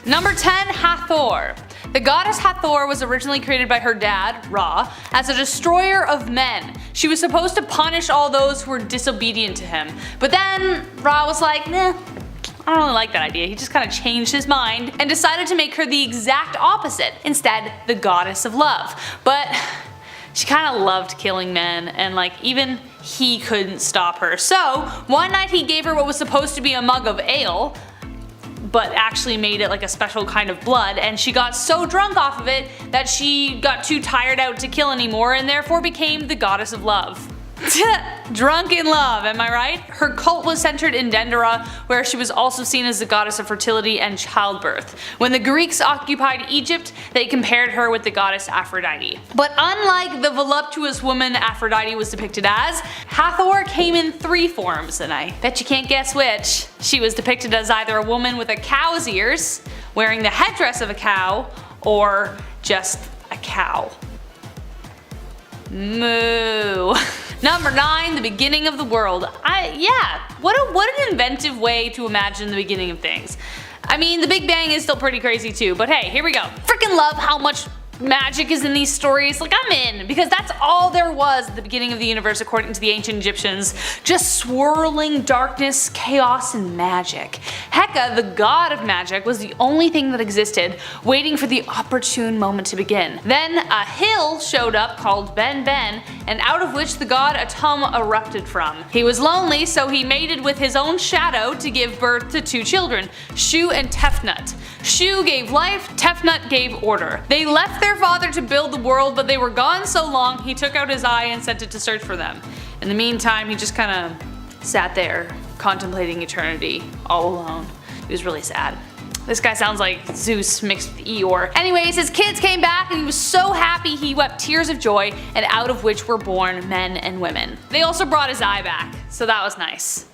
Number 10. Hathor. The goddess Hathor was originally created by her dad, Ra, as a destroyer of men. She was supposed to punish all those who were disobedient to him. But then Ra was like, nah, I don't really like that idea. He just kind of changed his mind and decided to make her the exact opposite. Instead, the goddess of love. But she kind of loved killing men, and even he couldn't stop her. So one night he gave her what was supposed to be a mug of ale, but actually made it like a special kind of blood, and she got so drunk off of it that she got too tired out to kill anymore and therefore became the goddess of love. Drunk in love, am I right? Her cult was centered in Dendera, where she was also seen as the goddess of fertility and childbirth. When the Greeks occupied Egypt, they compared her with the goddess Aphrodite. But unlike the voluptuous woman Aphrodite was depicted as, Hathor came in 3 forms, and I bet you can't guess which. She was depicted as either a woman with a cow's ears, wearing the headdress of a cow, or just a cow. Moo. Number 9. The beginning of the world. What an inventive way to imagine the beginning of things. I mean, the Big Bang is still pretty crazy too, but hey, here we go. Freaking love how much magic is in these stories. I'm in, because that's all there was at the beginning of the universe according to the ancient Egyptians. Just swirling darkness, chaos, and magic. Heka, the god of magic, was the only thing that existed, waiting for the opportune moment to begin. Then a hill showed up called Ben Ben, and out of which the god Atum erupted from. He was lonely, so he mated with his own shadow to give birth to 2 children, Shu and Tefnut. Shu gave life, Tefnut gave order. They left their father to build the world, but they were gone so long he took out his eye and sent it to search for them. In the meantime, he just kinda sat there contemplating eternity all alone. He was really sad. This guy sounds like Zeus mixed with Eeyore. Anyways, his kids came back and he was so happy he wept tears of joy, and out of which were born men and women. They also brought his eye back, so that was nice.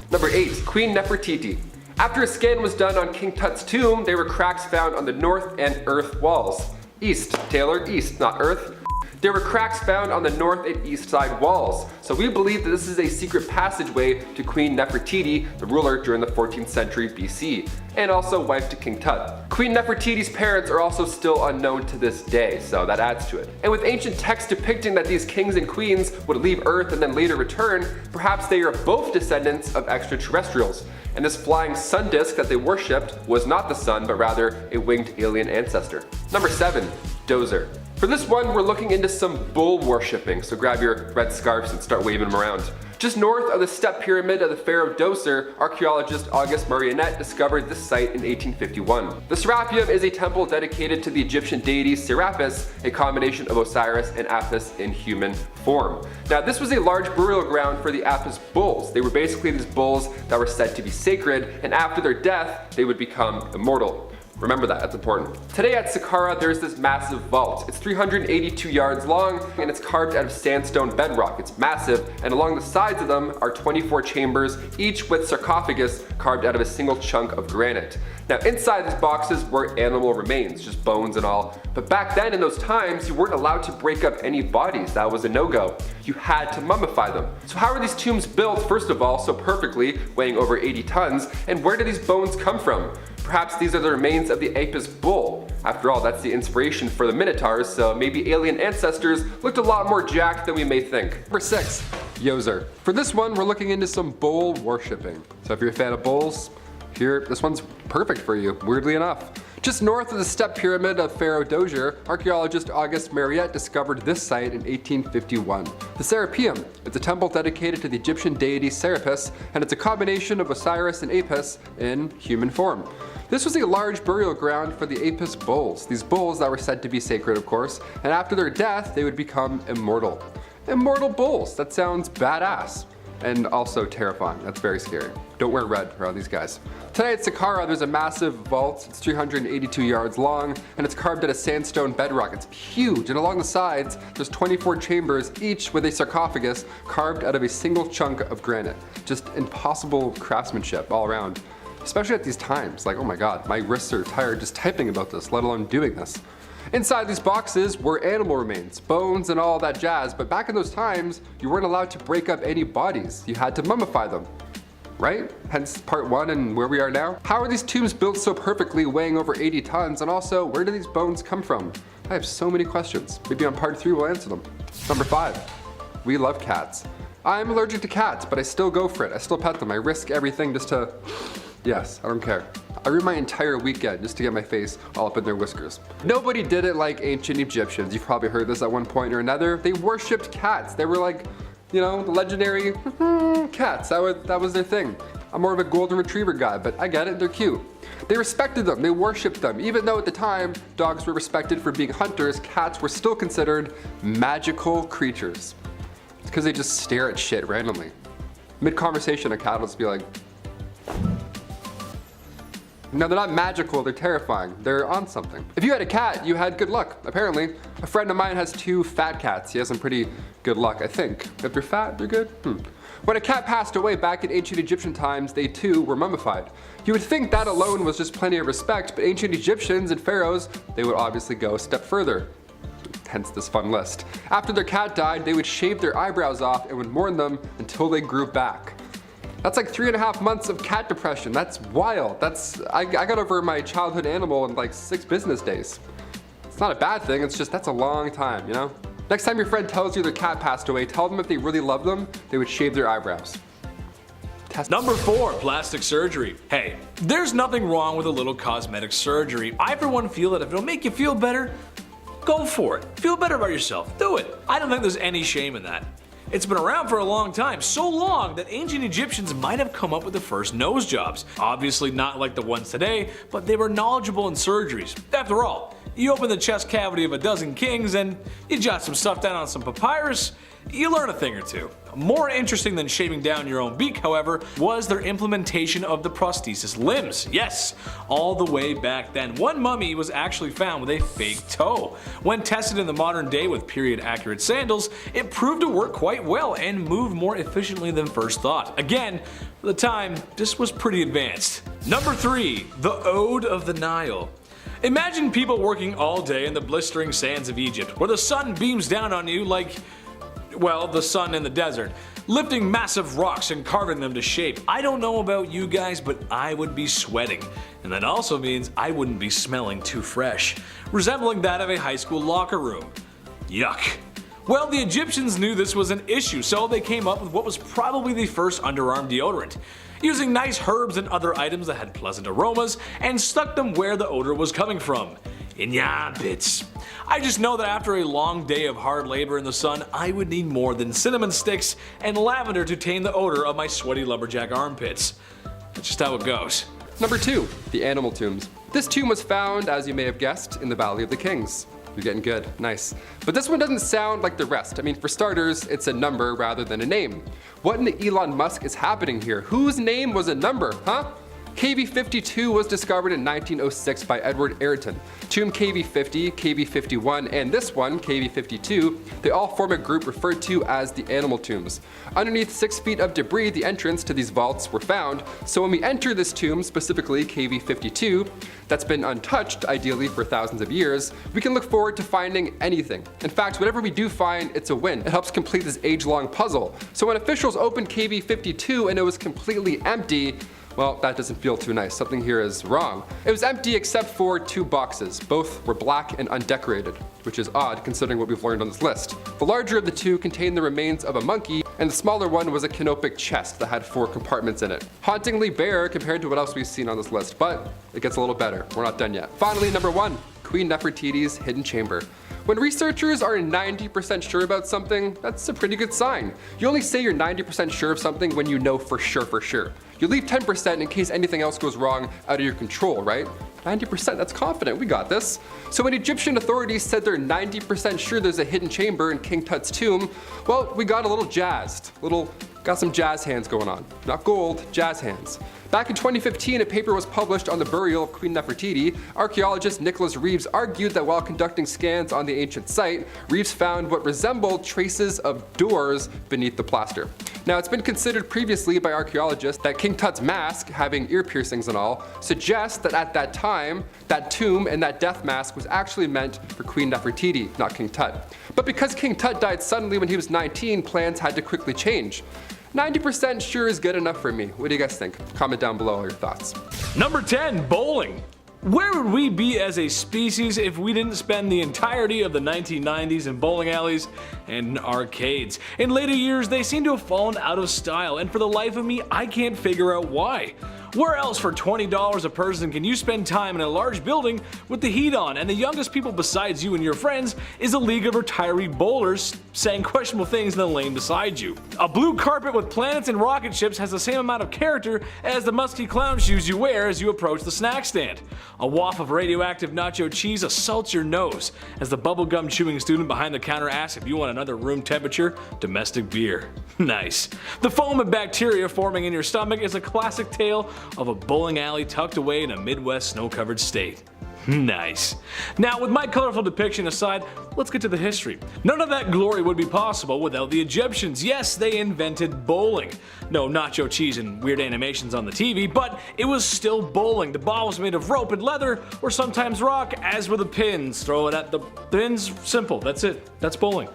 Number 8. Queen Nefertiti. After a scan was done on King Tut's tomb, there were cracks found on the north and earth walls. East, Taylor, east, not earth. There were cracks found on the north and east side walls, so we believe that this is a secret passageway to Queen Nefertiti, the ruler during the 14th century BC, and also wife to King Tut. Queen Nefertiti's parents are also still unknown to this day, so that adds to it. And with ancient texts depicting that these kings and queens would leave Earth and then later return, perhaps they are both descendants of extraterrestrials. And this flying sun disk that they worshipped was not the sun, but rather a winged alien ancestor. Number 7. Dozer. For this one, we're looking into some bull worshipping, so grab your red scarves and start waving them around. Just north of the step pyramid of the Pharaoh Djoser, archaeologist August Marionnette discovered this site in 1851. The Serapeum is a temple dedicated to the Egyptian deity Serapis, a combination of Osiris and Apis in human form. Now, this was a large burial ground for the Apis bulls. They were basically these bulls that were said to be sacred, and after their death, they would become immortal. Remember that, that's important. Today at Saqqara, there's this massive vault. It's 382 yards long, and it's carved out of sandstone bedrock. It's massive, and along the sides of them are 24 chambers, each with sarcophagus carved out of a single chunk of granite. Now, inside these boxes were animal remains, just bones and all. But back then, in those times, you weren't allowed to break up any bodies. That was a no-go. You had to mummify them. So how are these tombs built, first of all, so perfectly, weighing over 80 tons, and where do these bones come from? Perhaps these are the remains of the Apis bull. After all, that's the inspiration for the Minotaurs, so maybe alien ancestors looked a lot more jacked than we may think. Number 6. Djoser. For this one, we're looking into some bull worshipping. So if you're a fan of bulls, this one's perfect for you, weirdly enough. Just north of the step pyramid of Pharaoh Djoser, archaeologist August Marionnette discovered this site in 1851. The Serapeum. It's a temple dedicated to the Egyptian deity Serapis, and it's a combination of Osiris and Apis in human form. This was a large burial ground for the Apis bulls, these bulls that were said to be sacred, of course, and after their death, they would become immortal. Immortal bulls, that sounds badass. And also terrifying, that's very scary. Don't wear red around these guys. Today at Saqqara, there's a massive vault. It's 382 yards long, and it's carved out of sandstone bedrock. It's huge, and along the sides, there's 24 chambers, each with a sarcophagus carved out of a single chunk of granite. Just impossible craftsmanship all around. Especially at these times, like, oh my god, my wrists are tired just typing about this, let alone doing this. Inside these boxes were animal remains, bones and all that jazz, but back in those times, you weren't allowed to break up any bodies. You had to mummify them. right? Hence part 1 and where we are now. How are these tombs built so perfectly, weighing over 80 tons? And also, where do these bones come from? I have so many questions. Maybe on part 3 we'll answer them. Number 5, we love cats. I'm allergic to cats, but I still go for it. I still pet them. I risk everything just to, yes, I don't care. I ruined my entire weekend just to get my face all up in their whiskers. Nobody did it like ancient Egyptians. You've probably heard this at one point or another. They worshipped cats. They were like, you know, the legendary cats. That was their thing. I'm more of a golden retriever guy, but I get it, they're cute. They respected them, they worshipped them. Even though at the time, dogs were respected for being hunters, cats were still considered magical creatures. It's because they just stare at shit randomly. Mid-conversation, a cat will just be like, no, they're not magical, they're terrifying. They're on something. If you had a cat, you had good luck, apparently. A friend of mine has 2 fat cats. He has some pretty good luck, I think. If they're fat, they're good? When a cat passed away back in ancient Egyptian times, they too were mummified. You would think that alone was just plenty of respect, but ancient Egyptians and pharaohs, they would obviously go a step further. Hence this fun list. After their cat died, they would shave their eyebrows off and would mourn them until they grew back. That's like 3.5 months of cat depression. That's wild. I got over my childhood animal in like 6 business days. It's not a bad thing, it's just that's a long time, you know? Next time your friend tells you their cat passed away, tell them if they really love them, they would shave their eyebrows. Number 4, plastic surgery. Hey, there's nothing wrong with a little cosmetic surgery. I for one feel that if it'll make you feel better, go for it. Feel better about yourself, do it. I don't think there's any shame in that. It's been around for a long time, so long that ancient Egyptians might have come up with the first nose jobs. Obviously not like the ones today, but they were knowledgeable in surgeries. After all, you open the chest cavity of a dozen kings and you jot some stuff down on some papyrus, you learn a thing or two. More interesting than shaving down your own beak, however, was their implementation of the prosthesis limbs. Yes, all the way back then. One mummy was actually found with a fake toe. When tested in the modern day with period-accurate sandals, it proved to work quite well and moved more efficiently than first thought. Again, for the time, this was pretty advanced. Number 3, the Ode of the Nile. Imagine people working all day in the blistering sands of Egypt, where the sun beams down on you like, well, the sun in the desert, lifting massive rocks and carving them to shape. I don't know about you guys, but I would be sweating. And that also means I wouldn't be smelling too fresh, resembling that of a high school locker room. Yuck. Well, the Egyptians knew this was an issue, so they came up with what was probably the first underarm deodorant, using nice herbs and other items that had pleasant aromas, and stuck them where the odor was coming from. In your armpits. I just know that after a long day of hard labor in the sun, I would need more than cinnamon sticks and lavender to tame the odor of my sweaty lumberjack armpits. That's just how it goes. Number 2, the animal tombs. This tomb was found, as you may have guessed, in the Valley of the Kings. You're getting good, nice. But this one doesn't sound like the rest. I mean, for starters, it's a number rather than a name. What in the Elon Musk is happening here? Whose name was a number, huh? KV52 was discovered in 1906 by Edward Ayrton. Tomb KV50, KV51, and this one, KV52, they all form a group referred to as the animal tombs. Underneath 6 feet of debris, the entrance to these vaults were found, so when we enter this tomb, specifically KV52, that's been untouched, ideally for thousands of years, we can look forward to finding anything. In fact, whatever we do find, it's a win. It helps complete this age-long puzzle. So when officials opened KV52 and it was completely empty, well, that doesn't feel too nice. Something here is wrong. It was empty except for 2 boxes. Both were black and undecorated, which is odd considering what we've learned on this list. The larger of the 2 contained the remains of a monkey, and the smaller one was a canopic chest that had 4 compartments in it. Hauntingly bare compared to what else we've seen on this list, but it gets a little better. We're not done yet. Finally, number 1, Queen Nefertiti's hidden chamber. When researchers are 90% sure about something, that's a pretty good sign. You only say you're 90% sure of something when you know for sure. You leave 10% in case anything else goes wrong out of your control, right? 90%, that's confident, we got this. So when Egyptian authorities said they're 90% sure there's a hidden chamber in King Tut's tomb, well, we got a little jazzed. Got some jazz hands going on. Not gold, jazz hands. Back in 2015, a paper was published on the burial of Queen Nefertiti. Archaeologist Nicholas Reeves argued that while conducting scans on the ancient site, Reeves found what resembled traces of doors beneath the plaster. Now, it's been considered previously by archaeologists that King Tut's mask, having ear piercings and all, suggests that at that time, that tomb and that death mask was actually meant for Queen Nefertiti, not King Tut. But because King Tut died suddenly when he was 19, plans had to quickly change. 90% sure is good enough for me. What do you guys think? Comment down below all your thoughts. Number 10, bowling. Where would we be as a species if we didn't spend the entirety of the 1990s in bowling alleys and arcades? In later years, they seem to have fallen out of style, and for the life of me, I can't figure out why. Where else for $20 a person can you spend time in a large building with the heat on and the youngest people besides you and your friends is a league of retiree bowlers saying questionable things in the lane beside you? A blue carpet with planets and rocket ships has the same amount of character as the musky clown shoes you wear as you approach the snack stand. A waft of radioactive nacho cheese assaults your nose as the bubblegum chewing student behind the counter asks if you want another room temperature domestic beer. Nice. The foam and bacteria forming in your stomach is a classic tale of a bowling alley tucked away in a Midwest snow-covered state. Nice. Now, with my colorful depiction aside, let's get to the history. None of that glory would be possible without the Egyptians. Yes, they invented bowling. No nacho cheese and weird animations on the TV, but it was still bowling. The ball was made of rope and leather, or sometimes rock, as were the pins. Throw it at the pins, simple, that's it. That's bowling.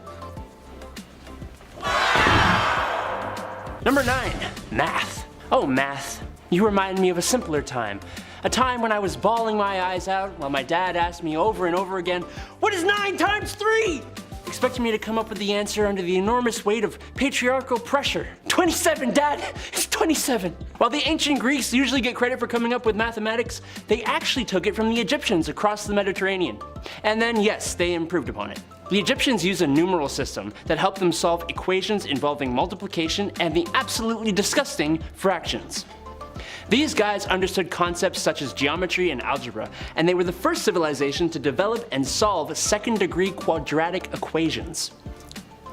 Number 9, math. Oh, math. You remind me of a simpler time. A time when I was bawling my eyes out while my dad asked me over and over again, "What is 9 times 3?" Expecting me to come up with the answer under the enormous weight of patriarchal pressure. 27, Dad! It's 27! While the ancient Greeks usually get credit for coming up with mathematics, they actually took it from the Egyptians across the Mediterranean. And then, yes, they improved upon it. The Egyptians used a numeral system that helped them solve equations involving multiplication and the absolutely disgusting fractions. These guys understood concepts such as geometry and algebra, and they were the first civilization to develop and solve second-degree quadratic equations.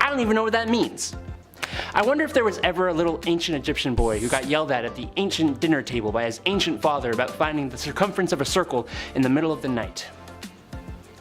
I don't even know what that means. I wonder if there was ever a little ancient Egyptian boy who got yelled at the ancient dinner table by his ancient father about finding the circumference of a circle in the middle of the night.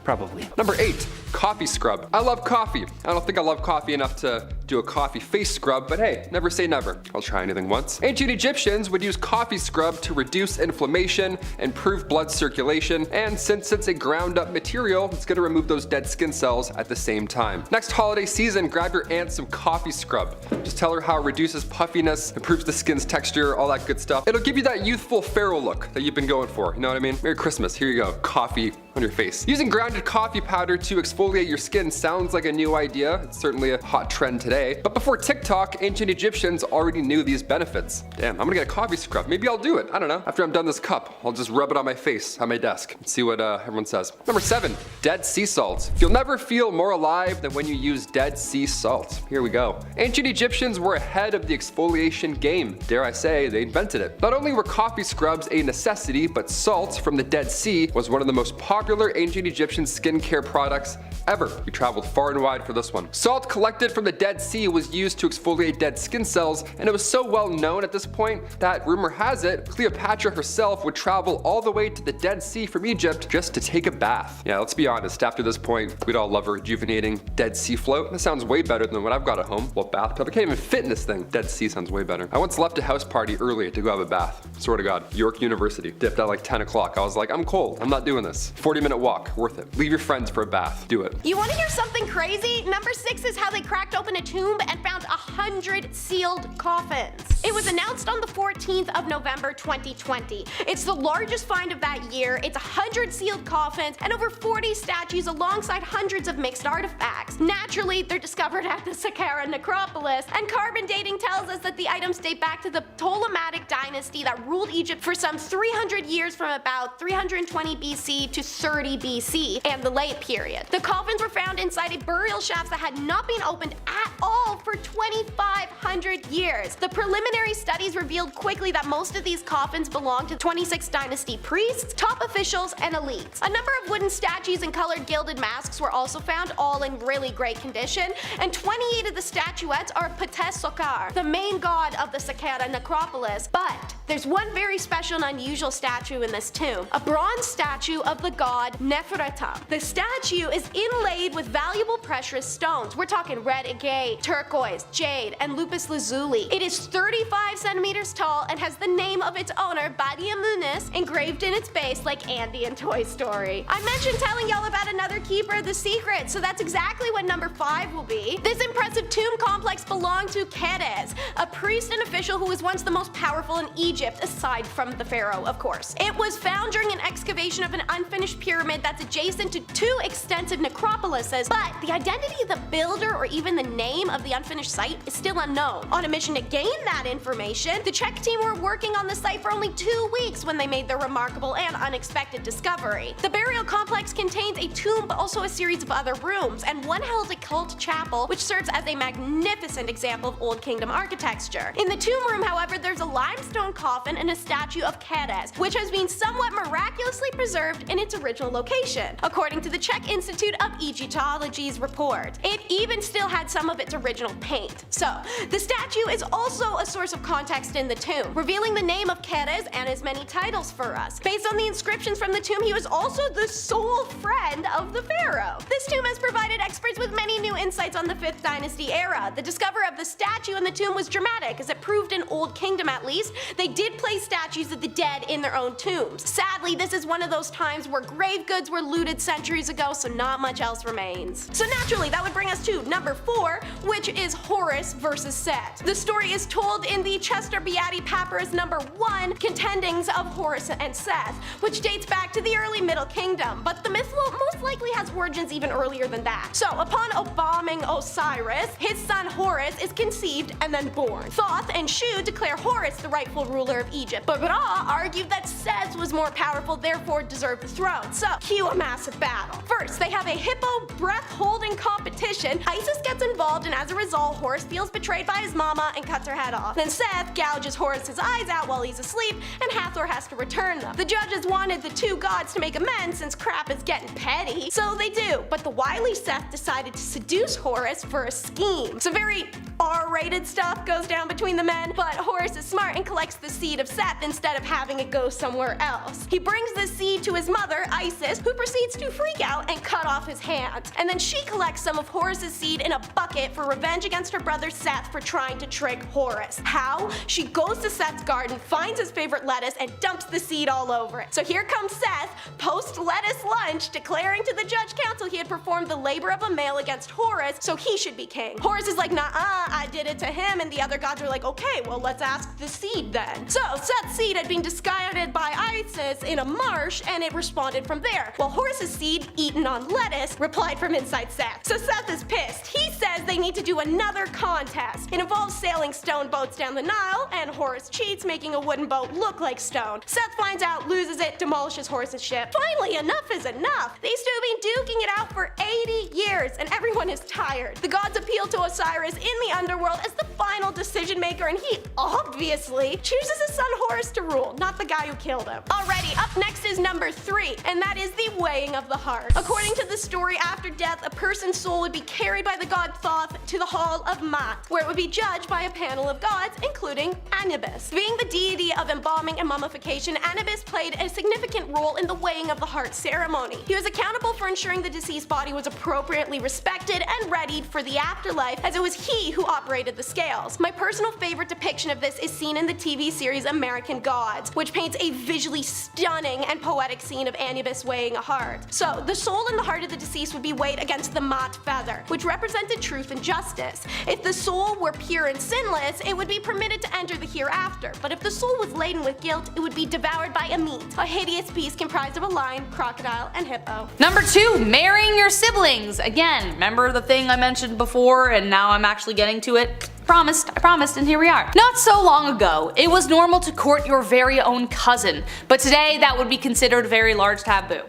Probably. Number 8, coffee scrub. I love coffee. I don't think I love coffee enough to do a coffee face scrub, but hey, never say never. I'll try anything once. Ancient Egyptians would use coffee scrub to reduce inflammation, improve blood circulation, and since it's a ground up material, it's gonna remove those dead skin cells at the same time. Next holiday season, grab your aunt some coffee scrub. Just tell her how it reduces puffiness, improves the skin's texture, all that good stuff. It'll give you that youthful Pharaoh look that you've been going for, you know what I mean? Merry Christmas, here you go, coffee on your face. Using grounded coffee powder to exfoliate your skin sounds like a new idea. It's certainly a hot trend today. But before TikTok, ancient Egyptians already knew these benefits. Damn, I'm gonna get a coffee scrub. Maybe I'll do it. I don't know. After I'm done this cup, I'll just rub it on my face at my desk and see what everyone says. Number 7, dead sea salt. You'll never feel more alive than when you use dead sea salt. Here we go. Ancient Egyptians were ahead of the exfoliation game. Dare I say, they invented it. Not only were coffee scrubs a necessity, but salt from the Dead Sea was one of the most popular ancient Egyptian skincare products ever. We traveled far and wide for this one. Salt collected from the Dead Sea was used to exfoliate dead skin cells, and it was so well known at this point that rumor has it, Cleopatra herself would travel all the way to the Dead Sea from Egypt just to take a bath. Yeah, let's be honest, after this point, we'd all love a rejuvenating Dead Sea float. That sounds way better than what I've got at home. Well, bathtub, I can't even fit in this thing. Dead Sea sounds way better. I once left a house party early to go have a bath. Swear to God. York University. Dipped at like 10 o'clock. I was like, I'm cold. I'm not doing this. 40-minute walk. Worth it. Leave your friends for a bath. Do it. You want to hear something crazy? Number 6 is how they cracked open a tomb and found 100 sealed coffins. It was announced on the 14th of November 2020. It's the largest find of that year. It's 100 sealed coffins and over 40 statues alongside hundreds of mixed artifacts. Naturally, they're discovered at the Saqqara necropolis, and carbon dating tells us that the items date back to the Ptolemaic dynasty that ruled Egypt for some 300 years from about 320 BC to 30 BC and the late period. The coffins were found inside a burial shafts that had not been opened at all for 2,500 years. The preliminary studies revealed quickly that most of these coffins belonged to 26th dynasty priests, top officials, and elites. A number of wooden statues and colored gilded masks were also found, all in really great condition, and 28 of the statuettes are Ptah Sokar, the main god of the Saqqara necropolis. But there's one very special and unusual statue in this tomb, a bronze statue of the god Nefertiti. The statue is inlaid with valuable precious stones. We're talking red agate, agate, turquoise, jade, and lapis lazuli. It is 35 centimeters tall and has the name of its owner, Badia Muniz, engraved in its base like Andy in Toy Story. I mentioned telling y'all about another keeper of the secret, so that's exactly what number 5 will be. This impressive tomb complex belonged to Keres, a priest and official who was once the most powerful in Egypt, aside from the pharaoh, of course. It was found during an excavation of an unfinished pyramid that's adjacent to 2 extensive necropolises, but the identity of the builder or even the name of the unfinished site is still unknown. On a mission to gain that information, the Czech team were working on the site for only 2 weeks when they made their remarkable and unexpected discovery. The burial complex contains a tomb but also a series of other rooms, and one held a cult chapel which serves as a magnificent example of Old Kingdom architecture. In the tomb room, however, there's a limestone coffin and a statue of Keres, which has been somewhat miraculously preserved in its original location, according to the Czech Institute of Egyptology's report. It even still had some of its original paint. So, the statue is also a source of context in the tomb, revealing the name of Keres and his many titles for us. Based on the inscriptions from the tomb, he was also the sole friend of the pharaoh. This tomb has provided experts with many new insights on the 5th dynasty era. The discovery of the statue in the tomb was dramatic, as it proved in Old Kingdom at least, they did place statues of the dead in their own tombs. Sadly, this is one of those times where grave goods were looted centuries ago, so not much else remains. So naturally, that would bring us to number 4, which is Horus versus Set. The story is told in the Chester Beatty Papyrus number 1, Contendings of Horus and Seth, which dates back to the early Middle Kingdom, but the myth most likely has origins even earlier than that. So, upon embalming Osiris, his son Horus is conceived and then born. Thoth and Shu declare Horus the rightful ruler of Egypt, but Ra argued that Seth was more powerful, therefore deserved the throne. So, cue a massive battle. First, they have a hippo breath-holding competition. Isis gets involved, and as a result, Horus feels betrayed by his mama and cuts her head off. Then Seth gouges Horus's eyes out while he's asleep, and Hathor has to return them. The judges wanted the 2 gods to make amends since crap is getting petty, so they do, but the wily Seth decided to seduce Horus for a scheme. Some very R-rated stuff goes down between the men, but Horus is smart and collects the seed of Seth instead of having it go somewhere else. He brings the seed to his mother, Isis, who proceeds to freak out and cut off his hand. And then she collects some of Horus's seed in a bucket for revenge against her brother Seth for trying to trick Horus. How? She goes to Seth's garden, finds his favorite lettuce, and dumps the seed all over it. So here comes Seth, post-lettuce lunch, declaring to the judge council he had performed the labor of a male against Horus, so he should be king. Horus is like, nah-uh, I did it to him, and the other gods are like, okay, well let's ask the seed then. So Seth's seed had been discarded by Isis in a marsh, and it responded from there, while Horus's seed, eaten on lettuce, replied from inside Seth. So Seth is pissed. He says they need to do another contest. It involves sailing stone boats down the Nile, and Horus cheats, making a wooden boat look like stone. Seth finds out, loses it, demolishes Horus's ship. Finally, enough is enough. These two have been duking it out for 80 years, and everyone is tired. The gods appeal to Osiris in the underworld as the final decision maker, and he obviously chooses his son Horus to rule, not the guy who killed him. Alrighty, up next is number 3, and that is the weighing of the heart. According to the story, after death, a person's soul would be carried by the god Thoth to the Hall of Mat, where it would be judged by a panel of gods, including Anubis. Being the deity of embalming and mummification, Anubis played a significant role in the weighing of the heart ceremony. He was accountable for ensuring the deceased body was appropriately respected and readied for the afterlife, as it was he who operated the scales. My personal favorite depiction of this is seen in the TV series American Gods, which paints a visually stunning and poetic scene of Anubis weighing a heart. So, the soul and the heart of the deceased would be weighed against the Mat feather, which represented truth and justice. If the soul were pure and sinless, it would be permitted to enter the hereafter, but if the soul was laden with guilt, it would be devoured by a meat, a hideous beast comprised of a lion, crocodile, and hippo. Number 2, marrying your siblings. Again, remember the thing I mentioned before and now I'm actually getting to it? I promised, and here we are. Not so long ago, it was normal to court your very own cousin, but today that would be considered a very large taboo.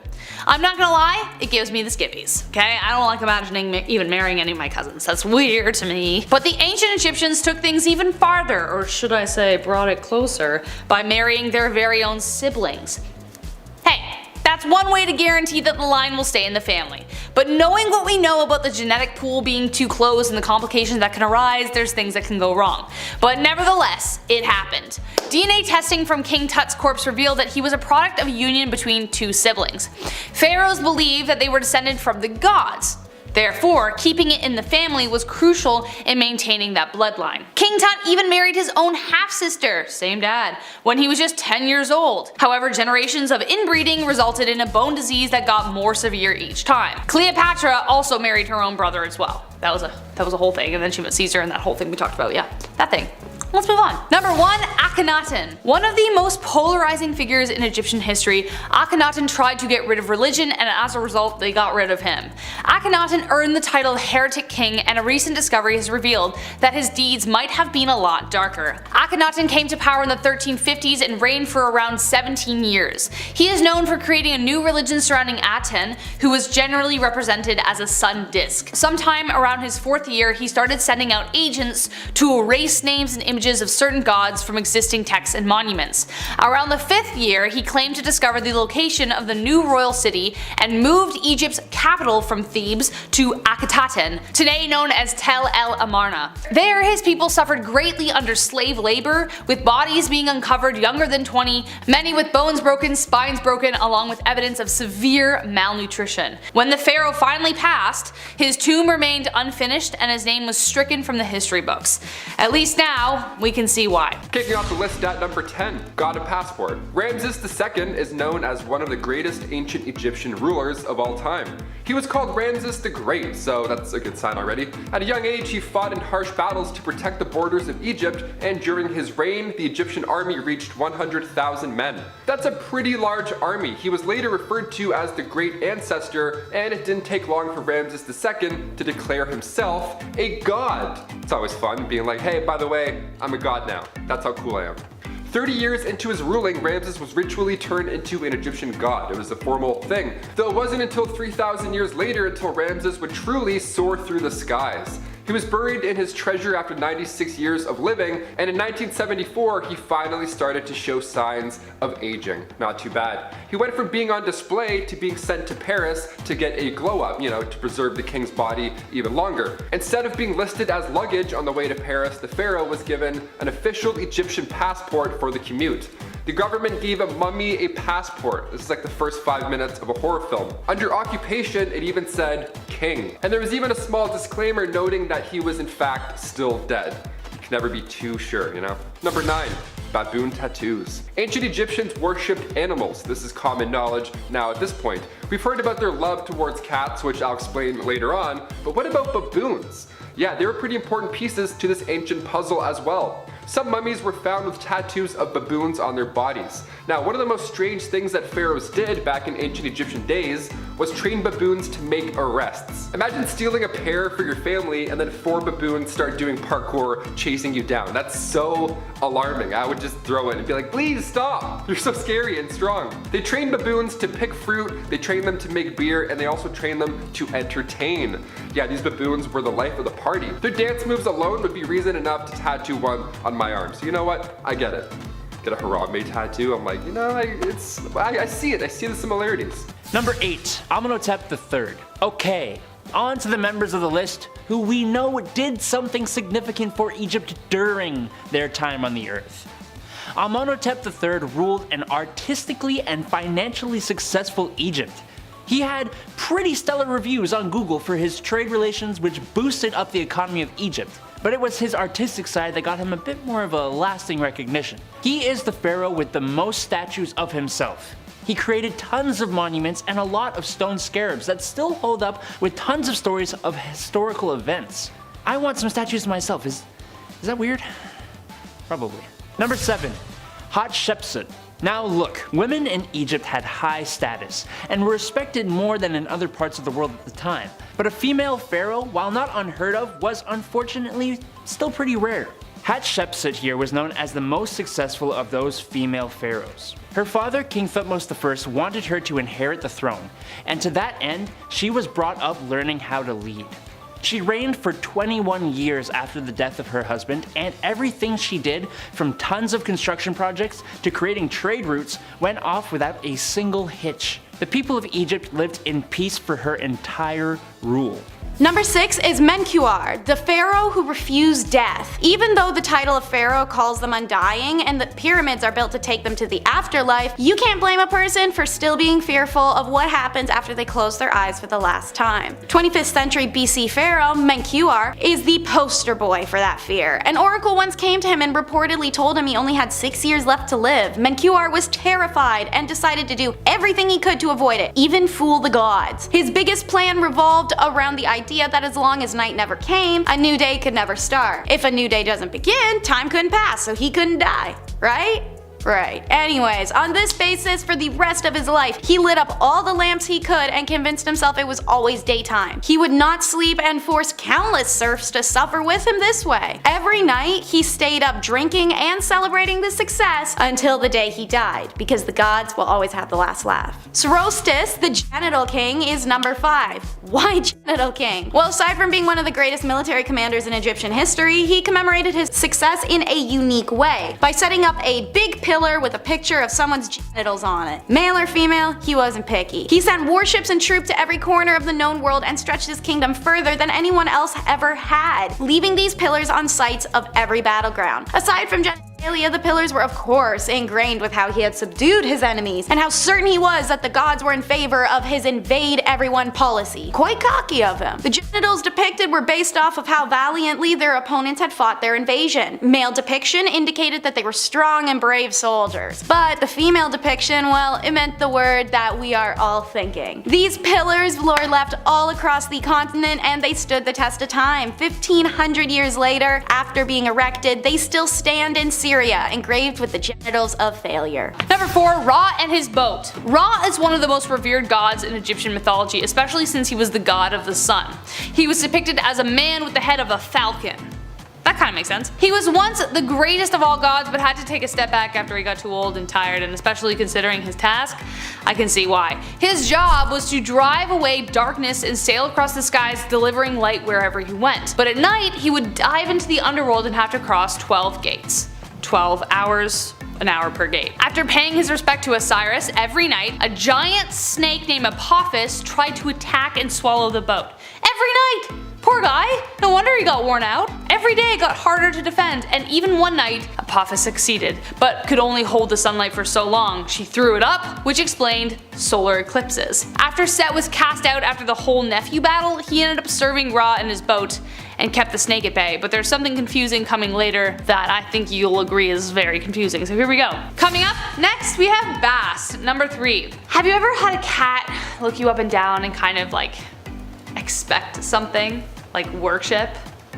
I'm not gonna lie, it gives me the skippies, okay? I don't like imagining even marrying any of my cousins. That's weird to me. But the ancient Egyptians took things even farther, or should I say brought it closer, by marrying their very own siblings. Hey, that's one way to guarantee that the line will stay in the family. But knowing what we know about the genetic pool being too close and the complications that can arise, there's things that can go wrong. But nevertheless, it happened. DNA testing from King Tut's corpse revealed that he was a product of a union between 2 siblings. Pharaohs believed that they were descended from the gods. Therefore, keeping it in the family was crucial in maintaining that bloodline. King Tut even married his own half-sister, same dad, when he was just 10 years old. However, generations of inbreeding resulted in a bone disease that got more severe each time. Cleopatra also married her own brother as well. That was a whole thing, and then she met Caesar and that whole thing we talked about, yeah, that thing. Let's move on. Number 1, Akhenaten. One of the most polarizing figures in Egyptian history, Akhenaten tried to get rid of religion, and as a result they got rid of him. Akhenaten earned the title Heretic King, and a recent discovery has revealed that his deeds might have been a lot darker. Akhenaten came to power in the 1350s and reigned for around 17 years. He is known for creating a new religion surrounding Aten, who was generally represented as a sun disk. Sometime around his 4th year, he started sending out agents to erase names and images of certain gods from existing texts and monuments. Around the 5th year, he claimed to discover the location of the new royal city and moved Egypt's capital from Thebes to Akhetaten, today known as Tel El Amarna. There, his people suffered greatly under slave labor, with bodies being uncovered younger than 20, many with bones broken, spines broken, along with evidence of severe malnutrition. When the pharaoh finally passed, his tomb remained unfinished and his name was stricken from the history books. At least now, we can see why. Kicking off the list at number 10, got a passport. Ramses II is known as one of the greatest ancient Egyptian rulers of all time. He was called Ramses the Great, so that's a good sign already. At a young age, he fought in harsh battles to protect the borders of Egypt, and during his reign, the Egyptian army reached 100,000 men. That's a pretty large army. He was later referred to as the Great Ancestor, and it didn't take long for Ramses II to declare himself a god. It's always fun being like, hey, by the way, I'm a god now. That's how cool I am. 30 years into his ruling, Ramses was ritually turned into an Egyptian god. It was a formal thing, though it wasn't until 3,000 years later until Ramses would truly soar through the skies. He was buried in his treasure after 96 years of living, and in 1974 he finally started to show signs of aging. Not too bad. He went from being on display to being sent to Paris to get a glow up, to preserve the king's body even longer. Instead of being listed as luggage on the way to Paris, the pharaoh was given an official Egyptian passport for the commute. The government gave a mummy a passport. This is like the first 5 minutes of a horror film. Under occupation, it even said king. And there was even a small disclaimer noting that he was in fact still dead. You can never be too sure, Number 9. Baboon tattoos. Ancient Egyptians worshipped animals. This is common knowledge now at this point. We've heard about their love towards cats, which I'll explain later on, but what about baboons? Yeah, they were pretty important pieces to this ancient puzzle as well. Some mummies were found with tattoos of baboons on their bodies. Now, one of the most strange things that pharaohs did back in ancient Egyptian days was train baboons to make arrests. Imagine stealing a pair for your family and then 4 baboons start doing parkour chasing you down. That's so alarming. I would just throw it and be like, please stop. You're so scary and strong. They trained baboons to pick fruit, they trained them to make beer, and they also trained them to entertain. Yeah, these baboons were the life of the party. Their dance moves alone would be reason enough to tattoo one on my arm. So you know what? I get it. Get a Harambe tattoo. I'm like, I see it. I see the similarities. Number 8, Amenhotep III. Okay, on to the members of the list who we know did something significant for Egypt during their time on the earth. Amenhotep III ruled an artistically and financially successful Egypt. He had pretty stellar reviews on Google for his trade relations, which boosted up the economy of Egypt. But it was his artistic side that got him a bit more of a lasting recognition. He is the pharaoh with the most statues of himself. He created tons of monuments and a lot of stone scarabs that still hold up with tons of stories of historical events. I want some statues myself. Is that weird? Probably. Number 7. Hatshepsut. Now look, women in Egypt had high status and were respected more than in other parts of the world at the time. But a female pharaoh, while not unheard of, was unfortunately still pretty rare. Hatshepsut here was known as the most successful of those female pharaohs. Her father, King Thutmose I, wanted her to inherit the throne, and to that end, she was brought up learning how to lead. She reigned for 21 years after the death of her husband, and everything she did, from tons of construction projects to creating trade routes, went off without a single hitch. The people of Egypt lived in peace for her entire rule. Number 6 is Menkaure, the pharaoh who refused death. Even though the title of pharaoh calls them undying and the pyramids are built to take them to the afterlife, you can't blame a person for still being fearful of what happens after they close their eyes for the last time. 25th century BC pharaoh Menkaure is the poster boy for that fear. An oracle once came to him and reportedly told him he only had 6 years left to live. Menkaure was terrified and decided to do everything he could to avoid it, even fool the gods. His biggest plan revolved around the idea that as long as night never came, a new day could never start. If a new day doesn't begin, time couldn't pass, so he couldn't die, right? Right. Anyways, on this basis, for the rest of his life, he lit up all the lamps he could and convinced himself it was always daytime. He would not sleep and forced countless serfs to suffer with him this way. Every night, he stayed up drinking and celebrating the success until the day he died, because the gods will always have the last laugh. Sorostis, the genital king, is number 5. Why genital king? Well, aside from being one of the greatest military commanders in Egyptian history, he commemorated his success in a unique way by setting up a big pillar with a picture of someone's genitals on it. Male or female, he wasn't picky. He sent warships and troops to every corner of the known world and stretched his kingdom further than anyone else ever had, leaving these pillars on sites of every battleground. Aside from genitalia, the pillars were of course ingrained with how he had subdued his enemies and how certain he was that the gods were in favor of his invade everyone policy. Quite cocky of him. The genitals depicted were based off of how valiantly their opponents had fought their invasion. Male depiction indicated that they were strong and brave soldiers, but the female depiction, well, it meant the word that we are all thinking. These pillars were left all across the continent and they stood the test of time. 1500 years later, after being erected, they still stand in Syria, engraved with the genitals of failure. Number 4, Ra and his boat. Ra is one of the most revered gods in Egyptian mythology, especially since he was the god of the sun. He was depicted as a man with the head of a falcon. That kind of makes sense. He was once the greatest of all gods, but had to take a step back after he got too old and tired, and especially considering his task, I can see why. His job was to drive away darkness and sail across the skies, delivering light wherever he went. But at night, he would dive into the underworld and have to cross 12 gates. 12 hours, an hour per gate. After paying his respect to Osiris every night, a giant snake named Apophis tried to attack and swallow the boat. Every night! Poor guy, no wonder he got worn out. Every day it got harder to defend, and even one night, Apophis succeeded, but could only hold the sunlight for so long. She threw it up, which explained solar eclipses. After Set was cast out after the whole nephew battle, he ended up serving Ra in his boat and kept the snake at bay, but there's something confusing coming later that I think you'll agree is very confusing, so here we go. Coming up next, we have Bast, number 3. Have you ever had a cat look you up and down and kind of like expect something, like worship?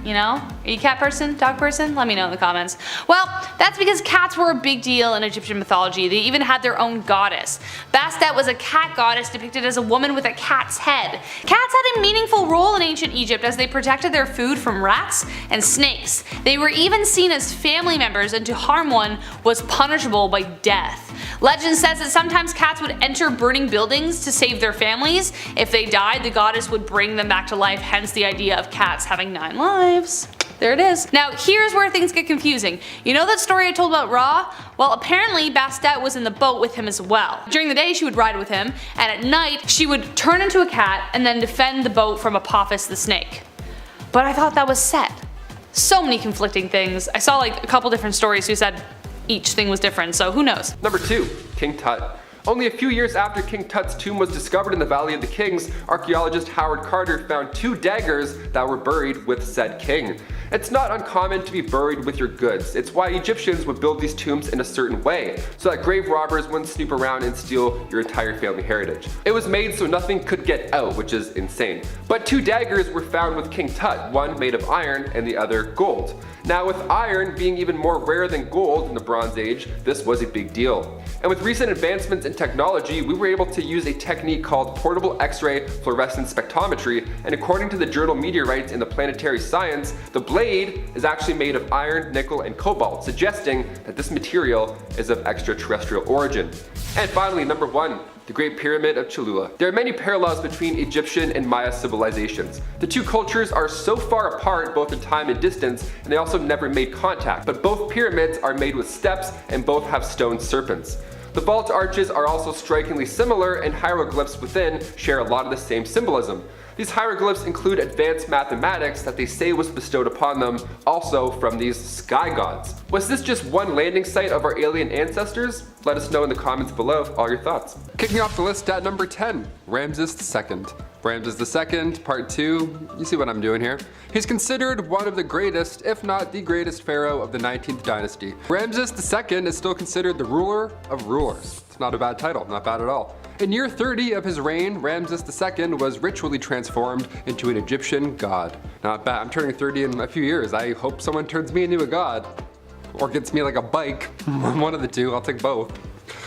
You know? Are you a cat person? Dog person? Let me know in the comments. Well, that's because cats were a big deal in Egyptian mythology. They even had their own goddess. Bastet was a cat goddess depicted as a woman with a cat's head. Cats had a meaningful role in ancient Egypt as they protected their food from rats and snakes. They were even seen as family members, and to harm one was punishable by death. Legend says that sometimes cats would enter burning buildings to save their families. If they died, the goddess would bring them back to life, hence the idea of cats having 9 lives. There it is. Now here's where things get confusing. You know that story I told about Ra? Well, apparently Bastet was in the boat with him as well. During the day she would ride with him, and at night she would turn into a cat and then defend the boat from Apophis the snake. But I thought that was Set. So many conflicting things. I saw like a couple different stories who said each thing was different, so who knows. Number 2, King Tut. Only a few years after King Tut's tomb was discovered in the Valley of the Kings, archaeologist Howard Carter found 2 daggers that were buried with said king. It's not uncommon to be buried with your goods. It's why Egyptians would build these tombs in a certain way, so that grave robbers wouldn't snoop around and steal your entire family heritage. It was made so nothing could get out, which is insane. But 2 daggers were found with King Tut, one made of iron and the other gold. Now with iron being even more rare than gold in the Bronze Age, this was a big deal. And with recent advancements in technology, we were able to use a technique called portable X-ray fluorescence spectrometry, and according to the journal Meteorites in the Planetary Science, the blade is actually made of iron, nickel, and cobalt, suggesting that this material is of extraterrestrial origin. And finally, number 1, the Great Pyramid of Cholula. There are many parallels between Egyptian and Maya civilizations. The 2 cultures are so far apart both in time and distance, and they also never made contact, but both pyramids are made with steps and both have stone serpents. The vault arches are also strikingly similar, and hieroglyphs within share a lot of the same symbolism. These hieroglyphs include advanced mathematics that they say was bestowed upon them, also from these sky gods. Was this just one landing site of our alien ancestors? Let us know in the comments below all your thoughts. Kicking off the list at number 10, Ramses II. Ramses II, part 2, you see what I'm doing here. He's considered one of the greatest, if not the greatest pharaoh of the 19th dynasty. Ramses II is still considered the ruler of rulers. It's not a bad title, not bad at all. In year 30 of his reign, Ramses II was ritually transformed into an Egyptian god. Not bad. I'm turning 30 in a few years. I hope someone turns me into a god. Or gets me like a bike. One of the two, I'll take both.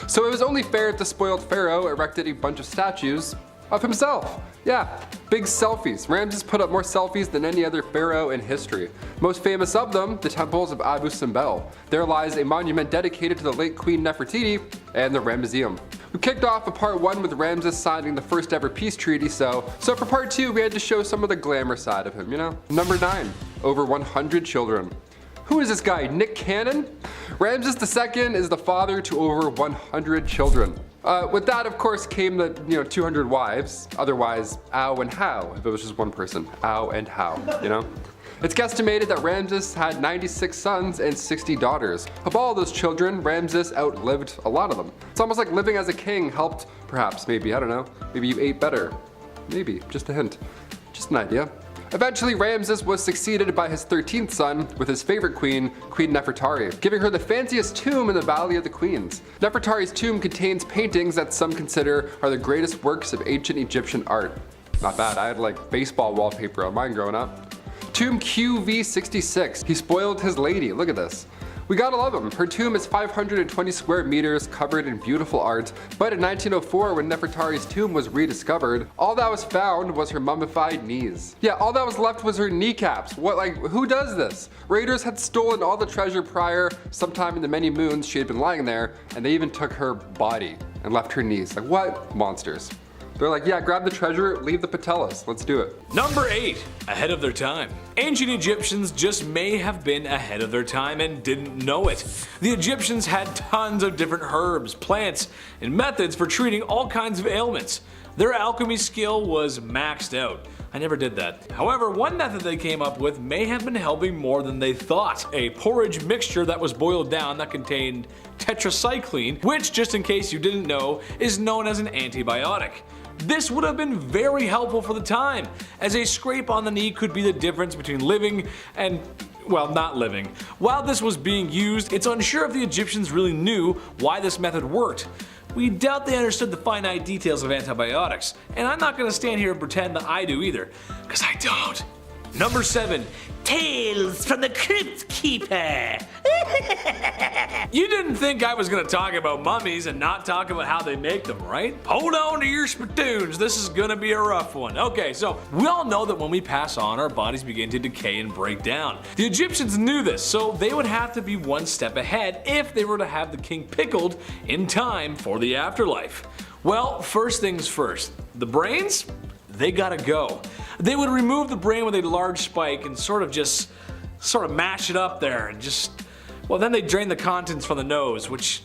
So it was only fair that the spoiled pharaoh erected a bunch of statues of himself. Yeah, big selfies. Ramses put up more selfies than any other pharaoh in history. Most famous of them, the temples of Abu Simbel. There lies a monument dedicated to the late Queen Nefertiti and the Ramesseum. We kicked off a part 1 with Ramses signing the first ever peace treaty, so for part 2 we had to show some of the glamour side of him, you know? Number 9, over 100 children. Who is this guy, Nick Cannon? Ramses II is the father to over 100 children. With that, of course, came the 200 wives, otherwise ow and how, if it was just one person. Ow and how, you know? It's guesstimated that Ramses had 96 sons and 60 daughters. Of all those children, Ramses outlived a lot of them. It's almost like living as a king helped, perhaps, maybe, I don't know. Maybe you ate better. Maybe, just a hint. Just an idea. Eventually, Ramses was succeeded by his 13th son with his favorite queen, Queen Nefertari, giving her the fanciest tomb in the Valley of the Queens. Nefertari's tomb contains paintings that some consider are the greatest works of ancient Egyptian art. Not bad, I had like baseball wallpaper on mine growing up. Tomb QV66, he spoiled his lady, look at this. We gotta love him. Her tomb is 520 square meters covered in beautiful art, but in 1904 when Nefertari's tomb was rediscovered, all that was found was her mummified knees. Yeah, all that was left was her kneecaps. What, like, who does this? Raiders had stolen all the treasure prior, sometime in the many moons she had been lying there, and they even took her body and left her knees. Like, what monsters? They're like, yeah, grab the treasure, leave the patellas, let's do it. Number 8, ahead of their time. Ancient Egyptians just may have been ahead of their time and didn't know it. The Egyptians had tons of different herbs, plants, and methods for treating all kinds of ailments. Their alchemy skill was maxed out. I never did that. However, one method they came up with may have been helping more than they thought. A porridge mixture that was boiled down that contained tetracycline, which, just in case you didn't know, is known as an antibiotic. This would have been very helpful for the time, as a scrape on the knee could be the difference between living and, well, not living. While this was being used, it's unsure if the Egyptians really knew why this method worked. We doubt they understood the finite details of antibiotics, and I'm not going to stand here and pretend that I do either, because I don't. Number 7, Tales from the Crypt Keeper. You didn't think I was going to talk about mummies and not talk about how they make them, right? Hold on to your spittoons, this is going to be a rough one. Okay, so we all know that when we pass on, our bodies begin to decay and break down. The Egyptians knew this, so they would have to be one step ahead if they were to have the king pickled in time for the afterlife. Well, first things first, the brains? They gotta go. They would remove the brain with a large spike and sort of mash it up there and well, then they drain the contents from the nose, which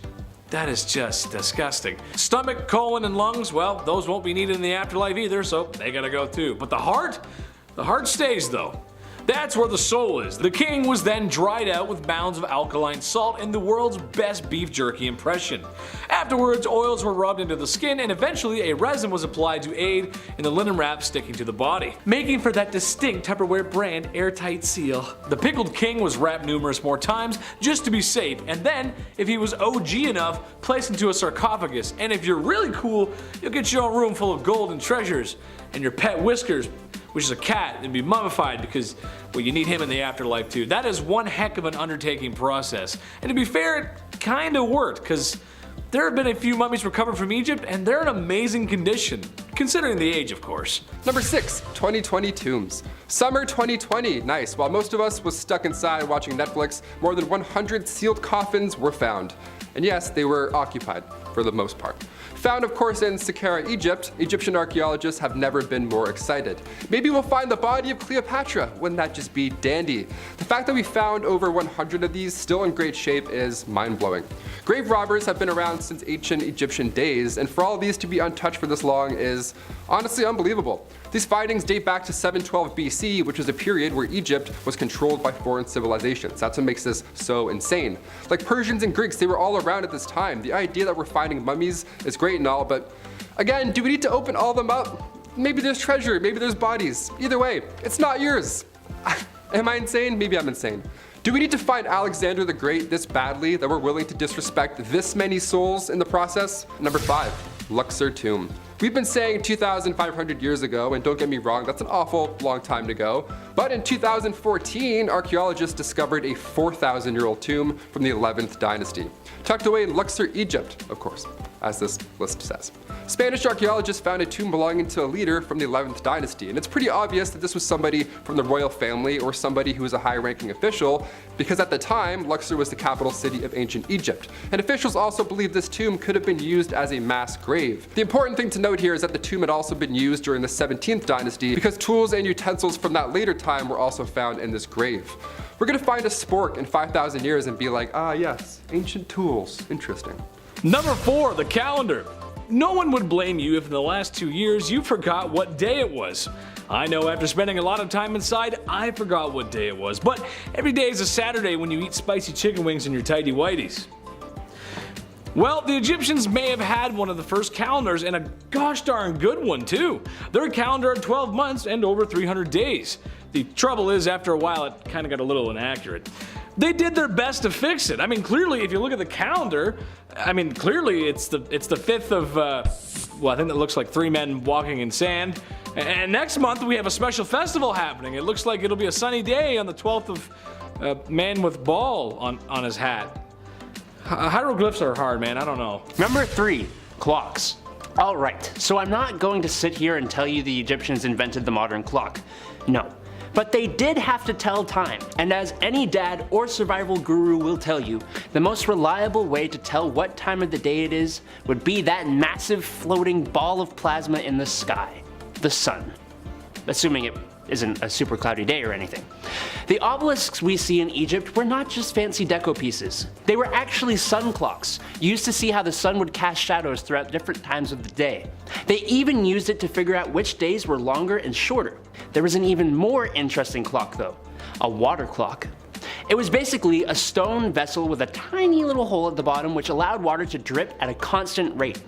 that is just disgusting. Stomach, colon, and lungs, well, those won't be needed in the afterlife either, so they gotta go too. But the heart stays though. That's where the soul is. The king was then dried out with mounds of alkaline salt in the world's best beef jerky impression. Afterwards, oils were rubbed into the skin and eventually a resin was applied to aid in the linen wrap sticking to the body, making for that distinct Tupperware brand airtight seal. The pickled king was wrapped numerous more times just to be safe, and then, if he was OG enough, placed into a sarcophagus, and if you're really cool, you'll get your own room full of gold and treasures, and your pet Whiskers, which is a cat, and be mummified because, well, you need him in the afterlife too. That is one heck of an undertaking process. And to be fair, it kinda worked, because there have been a few mummies recovered from Egypt, and they're in amazing condition, considering the age, of course. Number 6, 2020 tombs. Summer 2020, nice. While most of us was stuck inside watching Netflix, more than 100 sealed coffins were found. And yes, they were occupied. for the most part. Found of course in Saqqara, Egypt, Egyptian archaeologists have never been more excited. Maybe we'll find the body of Cleopatra, wouldn't that just be dandy? The fact that we found over 100 of these still in great shape is mind-blowing. Grave robbers have been around since ancient Egyptian days, and for all of these to be untouched for this long is honestly unbelievable. These findings date back to 712 BC, which was a period where Egypt was controlled by foreign civilizations. That's what makes this so insane. Like Persians and Greeks, they were all around at this time. The idea that we're finding mummies is great and all, but again, do we need to open all of them up? Maybe there's treasure, maybe there's bodies. Either way, it's not yours. Am I insane? Maybe I'm insane. Do we need to find Alexander the Great this badly that we're willing to disrespect this many souls in the process? Number 5, Luxor tomb. We've been saying 2,500 years ago, and don't get me wrong, that's an awful long time to go. But in 2014, archaeologists discovered a 4,000-year-old tomb from the 11th dynasty, tucked away in Luxor, Egypt, of course, as this list says. Spanish archaeologists found a tomb belonging to a leader from the 11th dynasty, and it's pretty obvious that this was somebody from the royal family or somebody who was a high-ranking official, because at the time, Luxor was the capital city of ancient Egypt, and officials also believe this tomb could have been used as a mass grave. The important thing to note here is that the tomb had also been used during the 17th dynasty because tools and utensils from that later time were also found in this grave. We're gonna find a spork in 5,000 years and be like, ah yes, ancient tools, interesting. Number 4, the calendar. No one would blame you if in the last 2 years you forgot what day it was. I know after spending a lot of time inside, I forgot what day it was, but every day is a Saturday when you eat spicy chicken wings in your tighty whities. Well, the Egyptians may have had one of the first calendars, and a gosh darn good one too. Their calendar had 12 months and over 300 days. The trouble is, after a while it kinda got a little inaccurate. They did their best to fix it. I mean, clearly if you look at the calendar, clearly it's the 5th of, well, I think that looks like 3 men walking in sand. And next month we have a special festival happening. It looks like it'll be a sunny day on the 12th of man with ball on his hat. Hieroglyphs are hard, man, I don't know. Number 3, clocks. Alright, so I'm not going to sit here and tell you the Egyptians invented the modern clock. No. But they did have to tell time, and as any dad or survival guru will tell you, the most reliable way to tell what time of the day it is would be that massive floating ball of plasma in the sky, the sun. Assuming it isn't a super cloudy day or anything. The obelisks we see in Egypt were not just fancy deco pieces. They were actually sun clocks, used to see how the sun would cast shadows throughout different times of the day. They even used it to figure out which days were longer and shorter. There was an even more interesting clock though, a water clock. It was basically a stone vessel with a tiny little hole at the bottom which allowed water to drip at a constant rate.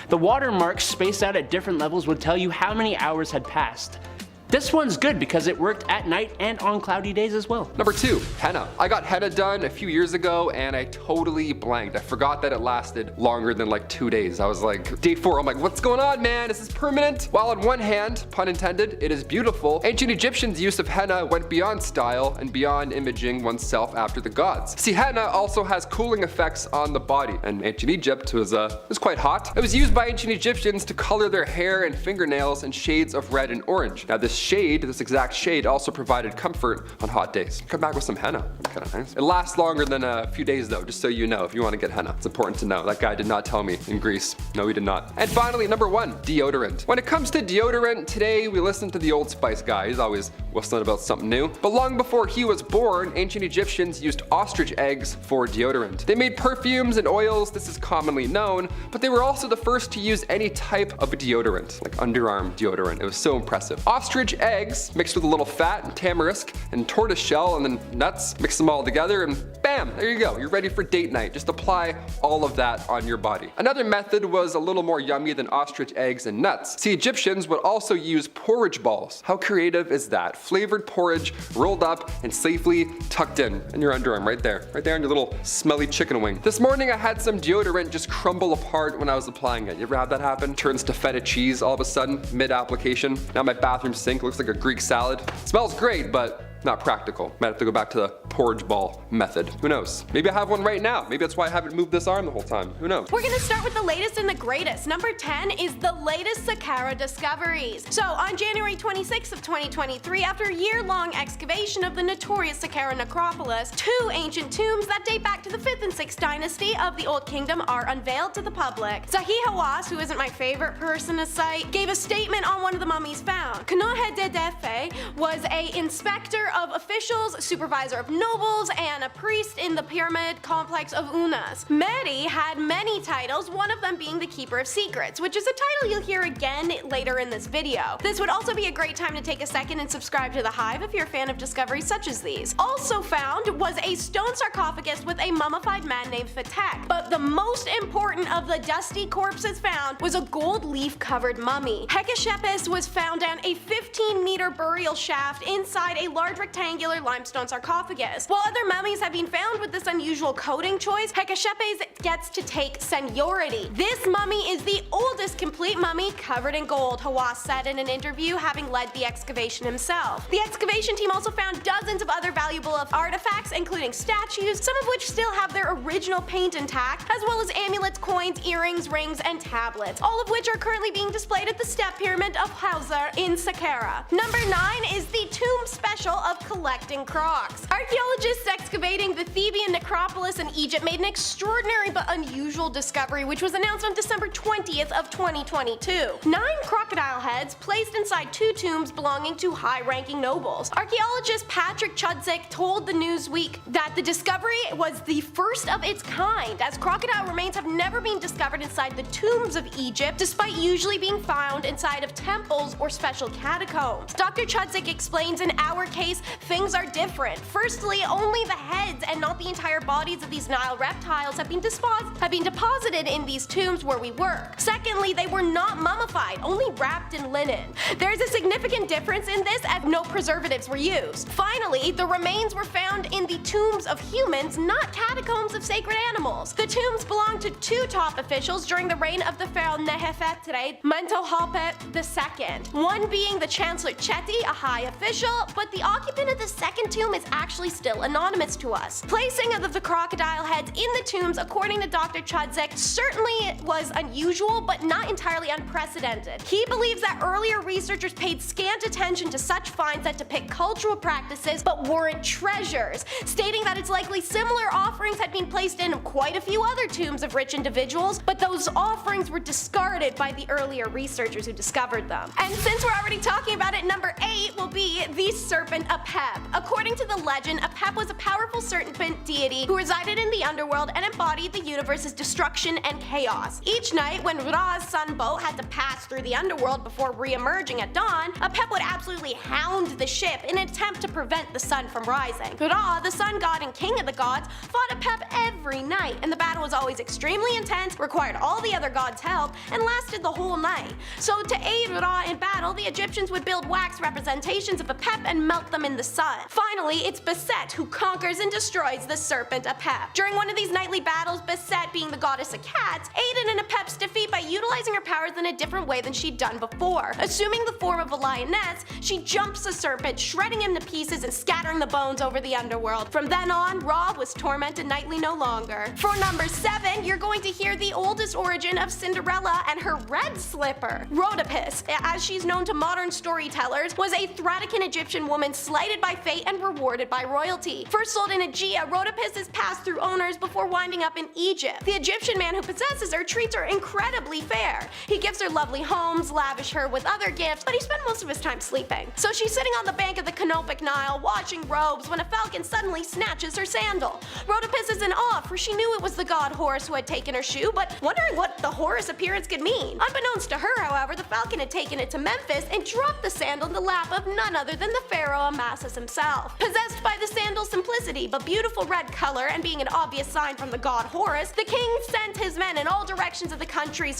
The water marks spaced out at different levels would tell you how many hours had passed. This one's good because it worked at night and on cloudy days as well. Number 2, henna. I got henna done a few years ago and I totally blanked. I forgot that it lasted longer than like 2 days. I was like, day 4, I'm like, what's going on, man? Is this permanent? While on one hand, pun intended, it is beautiful, ancient Egyptians' use of henna went beyond style and beyond imaging oneself after the gods. See, henna also has cooling effects on the body, and ancient Egypt was quite hot. It was used by ancient Egyptians to color their hair and fingernails in shades of red and orange. Now this exact shade also provided comfort on hot days. Come back with some henna, kind of nice. It lasts longer than a few days though, just so you know if you want to get henna. It's important to know. That guy did not tell me in Greece. No, he did not. And finally, number 1, deodorant. When it comes to deodorant, today we listen to the Old Spice guy. He's always whistling about something new. But long before he was born, ancient Egyptians used ostrich eggs for deodorant. They made perfumes and oils, this is commonly known, but they were also the first to use any type of a deodorant, like underarm deodorant. It was so impressive. Ostrich eggs mixed with a little fat and tamarisk and tortoise shell and then nuts, mix them all together and bam, there you go. You're ready for date night. Just apply all of that on your body. Another method was a little more yummy than ostrich eggs and nuts. See, Egyptians would also use porridge balls. How creative is that? Flavored porridge rolled up and safely tucked in your underarm right there on your little smelly chicken wing. This morning I had some deodorant just crumble apart when I was applying it. You ever have that happen? Turns to feta cheese all of a sudden mid-application. Now my bathroom sink looks like a Greek salad. Smells great, but not practical. Might have to go back to the porridge ball method. Who knows? Maybe I have one right now. Maybe that's why I haven't moved this arm the whole time. Who knows? We're gonna start with the latest and the greatest. Number 10 is the latest Saqqara discoveries. So on January 26th of 2023, after a year-long excavation of the notorious Saqqara necropolis, 2 ancient tombs that date back to the 5th and 6th dynasty of the Old Kingdom are unveiled to the public. Zahi Hawass, who isn't my favorite person to cite, gave a statement on one of the mummies found. Kanohe Dedefe was a inspector of officials, supervisor of nobles, and a priest in the pyramid complex of Unas. Mary had many titles, one of them being the Keeper of Secrets, which is a title you'll hear again later in this video. This would also be a great time to take a second and subscribe to The Hive if you're a fan of discoveries such as these. Also found was a stone sarcophagus with a mummified man named Fatek. But the most important of the dusty corpses found was a gold leaf covered mummy. Hekashepes was found down a 15-meter burial shaft inside a large rectangular limestone sarcophagus. While other mummies have been found with this unusual coating choice, Hekashepes gets to take seniority. This mummy is the oldest complete mummy covered in gold, Hawass said in an interview, having led the excavation himself. The excavation team also found dozens of other valuable artifacts, including statues, some of which still have their original paint intact, as well as amulets, coins, earrings, rings, and tablets, all of which are currently being displayed at the Step Pyramid of Hawzer in Saqqara. Number 9 is the tomb special of collecting crocs. Archaeologists excavating the Theban necropolis in Egypt made an extraordinary but unusual discovery, which was announced on December 20th of 2022. 9 crocodile heads placed inside 2 tombs belonging to high-ranking nobles. Archaeologist Patrick Chudzik told the Newsweek that the discovery was the first of its kind, as crocodile remains have never been discovered inside the tombs of Egypt, despite usually being found inside of temples or special catacombs. Dr. Chudzik explains, in our case, things are different. Firstly, only the heads and not the entire bodies of these Nile reptiles have been deposited in these tombs where we work. Secondly, they were not mummified, only wrapped in linen. There is a significant difference in this, as no preservatives were used. Finally, the remains were found in the tombs of humans, not catacombs of sacred animals. The tombs belong to 2 top officials during the reign of the pharaoh Nehefetre Mentuhotep II. One being the Chancellor Cheti, a high official, but the occupant of the second tomb is actually still anonymous to us. Placing of the crocodile heads in the tombs, according to Dr. Chudzik, certainly was unusual, but not entirely unprecedented. He believes that earlier researchers paid scant attention to such finds that depict cultural practices but weren't treasures, stating that it's likely similar offerings had been placed in quite a few other tombs of rich individuals, but those offerings were discarded by the earlier researchers who discovered them. And since we're already talking about it, number 8 will be the serpent Apep. According to the legend, Apep was a powerful serpent deity who resided in the underworld and embodied the universe's destruction and chaos. Each night, when Ra's sun boat had to pass through the underworld before re-emerging at dawn, Apep would absolutely hound the ship in an attempt to prevent the sun from rising. Ra, the sun god and king of the gods, fought Apep every night, and the battle was always extremely intense, required all the other gods' help, and lasted the whole night. So to aid Ra in battle, the Egyptians would build wax representations of Apep and melt them in the sun. Finally, it's Beset who conquers and destroys the serpent Apep. During one of these nightly battles, Beset, being the goddess of cats, aided in Apep's defeat by utilizing her powers in a different way than she'd done before. Assuming the form of a lioness, she jumps the serpent, shredding him to pieces and scattering the bones over the underworld. From then on, Ra was tormented nightly no longer. For number 7, you're going to hear the oldest origin of Cinderella and her red slipper. Rhodopis, as she's known to modern storytellers, was a Thracian Egyptian woman slighted by fate and rewarded by royalty. First sold in Aegea, Rhodopis is passed through owners before winding up in Egypt. The Egyptian man who possesses her treats her incredibly fair. He gives her lovely homes, lavish her with other gifts, but he spent most of his time sleeping. So she's sitting on the bank of the Canopic Nile, watching robes, when a falcon suddenly snatches her sandal. Rhodopis is in awe, for she knew it was the god Horus who had taken her shoe, but wondering what the Horus appearance could mean. Unbeknownst to her, however, the falcon had taken it to Memphis and dropped the sandal in the lap of none other than the pharaoh Amasis himself. Possessed by the sandal's simplicity but beautiful red color and being an obvious sign from the god Horus, the king sent his men in all directions of the country in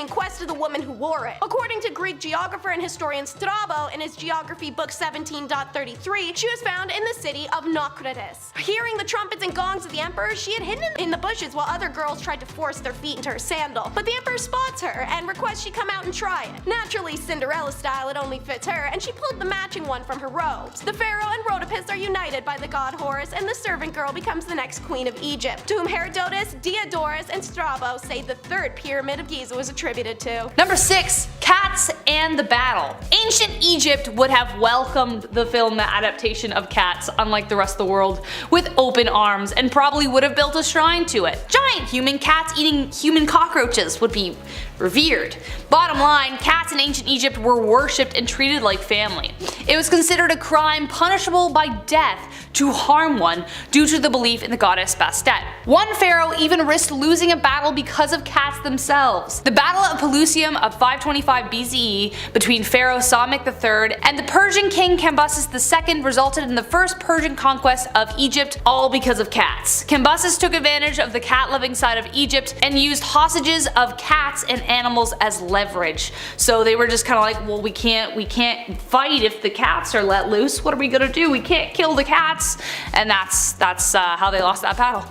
quest of the woman who wore it. According to Greek geographer and historian Strabo in his geography book 17.33, she was found in the city of Naucratis. Hearing the trumpets and gongs of the emperor, she had hidden in the bushes while other girls tried to force their feet into her sandal. But the emperor spots her and requests she come out and try it. Naturally, Cinderella style, it only fits her, and she pulled the matching one from her robes. The pharaoh and Rhodopis are united by the god Horus, and the servant girl becomes the next queen of Egypt, to whom Herodotus, Diodorus, and Strabo say the third pyramid of Giza was attributed to. Number 6. Cats and the Battle. Ancient Egypt would have welcomed the film adaptation of Cats, unlike the rest of the world, with open arms, and probably would have built a shrine to it. Giant human cats eating human cockroaches would be revered. Bottom line, cats in ancient Egypt were worshipped and treated like family. It was considered a crime punishable by death to harm one due to the belief in the goddess Bastet. One pharaoh even risked losing a battle because of cats themselves. The Battle of Pelusium of 525 BCE between Pharaoh Psamtik III and the Persian king Cambyses II resulted in the first Persian conquest of Egypt, all because of cats. Cambyses took advantage of the cat-loving side of Egypt and used hostages of cats and animals as leverage. So they were just kind of like, well, we can't fight if the cats are let loose. What are we gonna do? We can't kill the cats, and that's how they lost that battle.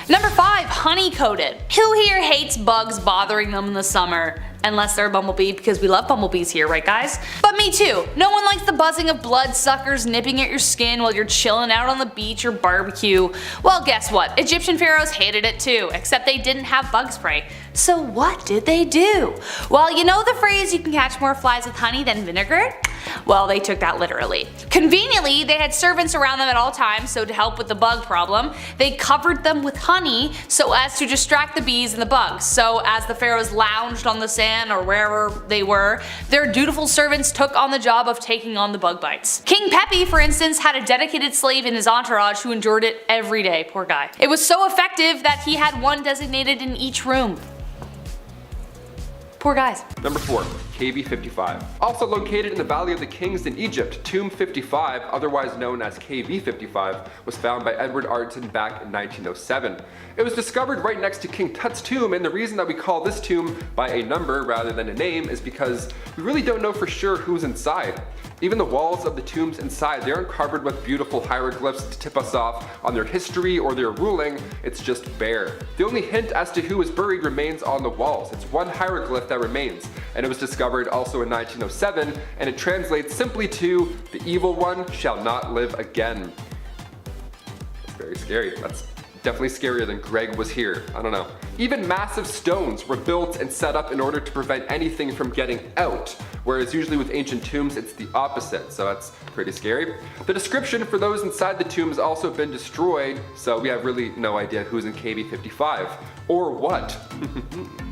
Number 5, honey-coated. Who here hates bugs bothering them in the summer? Unless they're a bumblebee, because we love bumblebees here, right guys? But me too. No one likes the buzzing of bloodsuckers nipping at your skin while you're chilling out on the beach or barbecue. Well, guess what? Egyptian pharaohs hated it too, except they didn't have bug spray. So what did they do? Well, you know the phrase, you can catch more flies with honey than vinegar? Well, they took that literally. Conveniently, they had servants around them at all times, so to help with the bug problem, they covered them with honey so as to distract the bees and the bugs. So as the pharaohs lounged on the sand or wherever they were, their dutiful servants took on the job of taking on the bug bites. King Pepi, for instance, had a dedicated slave in his entourage who endured it every day, poor guy. It was so effective that he had one designated in each room. Poor guys. Number 4. KB 55. Also located in the Valley of the Kings in Egypt, Tomb 55, otherwise known as KB 55, was found by Edward Arton back in 1907. It was discovered right next to King Tut's tomb, and the reason that we call this tomb by a number rather than a name is because we really don't know for sure who's inside. Even the walls of the tombs inside, they aren't covered with beautiful hieroglyphs to tip us off on their history or their ruling, it's just bare. The only hint as to who is buried remains on the walls. It's one hieroglyph that remains, and it was discovered also in 1907, and it translates simply to, "The evil one shall not live again." That's very scary. That's definitely scarier than Greg was here. I don't know. Even massive stones were built and set up in order to prevent anything from getting out, whereas usually with ancient tombs it's the opposite, so that's pretty scary. The description for those inside the tomb has also been destroyed, so we have really no idea who's in KB 55. Or what.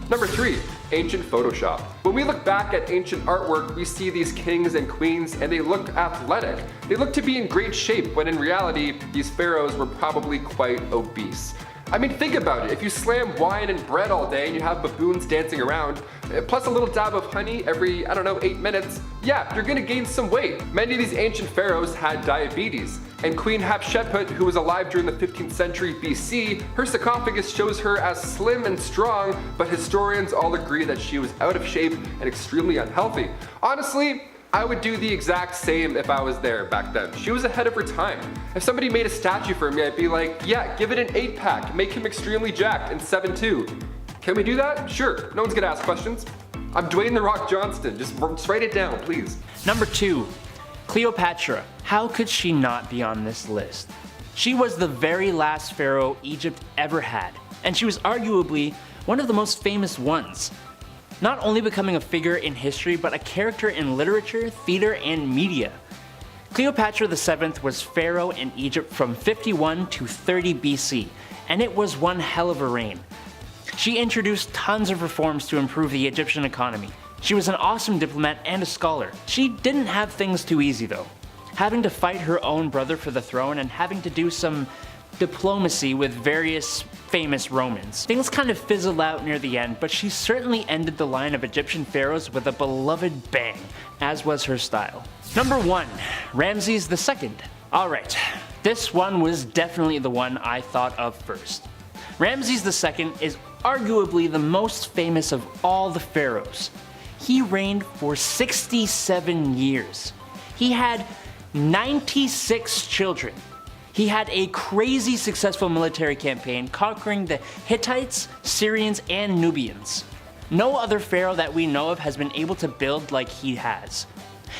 Number 3. Ancient Photoshop. When we look back at ancient artwork, we see these kings and queens and they look athletic. They look to be in great shape, when in reality, these pharaohs were probably quite obese. I mean, think about it. If you slam wine and bread all day and you have baboons dancing around, plus a little dab of honey every, 8 minutes, yeah, you're gonna gain some weight. Many of these ancient pharaohs had diabetes, and Queen Hatshepsut, who was alive during the 15th century BC, her sarcophagus shows her as slim and strong, but historians all agree that she was out of shape and extremely unhealthy. Honestly, I would do the exact same if I was there back then. She was ahead of her time. If somebody made a statue for me, I'd be like, yeah, give it an 8-pack, make him extremely jacked and 7'2". Can we do that? Sure, no one's gonna ask questions. I'm Dwayne "The Rock" Johnston, just write it down, please. Number 2. Cleopatra. How could she not be on this list? She was the very last pharaoh Egypt ever had, and she was arguably one of the most famous ones. Not only becoming a figure in history, but a character in literature, theater, and media. Cleopatra VII was pharaoh in Egypt from 51 to 30 BC, and it was one hell of a reign. She introduced tons of reforms to improve the Egyptian economy. She was an awesome diplomat and a scholar. She didn't have things too easy though. Having to fight her own brother for the throne and having to do some diplomacy with various famous Romans. Things kind of fizzled out near the end, but she certainly ended the line of Egyptian pharaohs with a beloved bang, as was her style. Number 1. Ramses II. Alright, this one was definitely the one I thought of first. Ramses II is arguably the most famous of all the pharaohs. He reigned for 67 years. He had 96 children. He had a crazy successful military campaign conquering the Hittites, Syrians, and Nubians. No other pharaoh that we know of has been able to build like he has.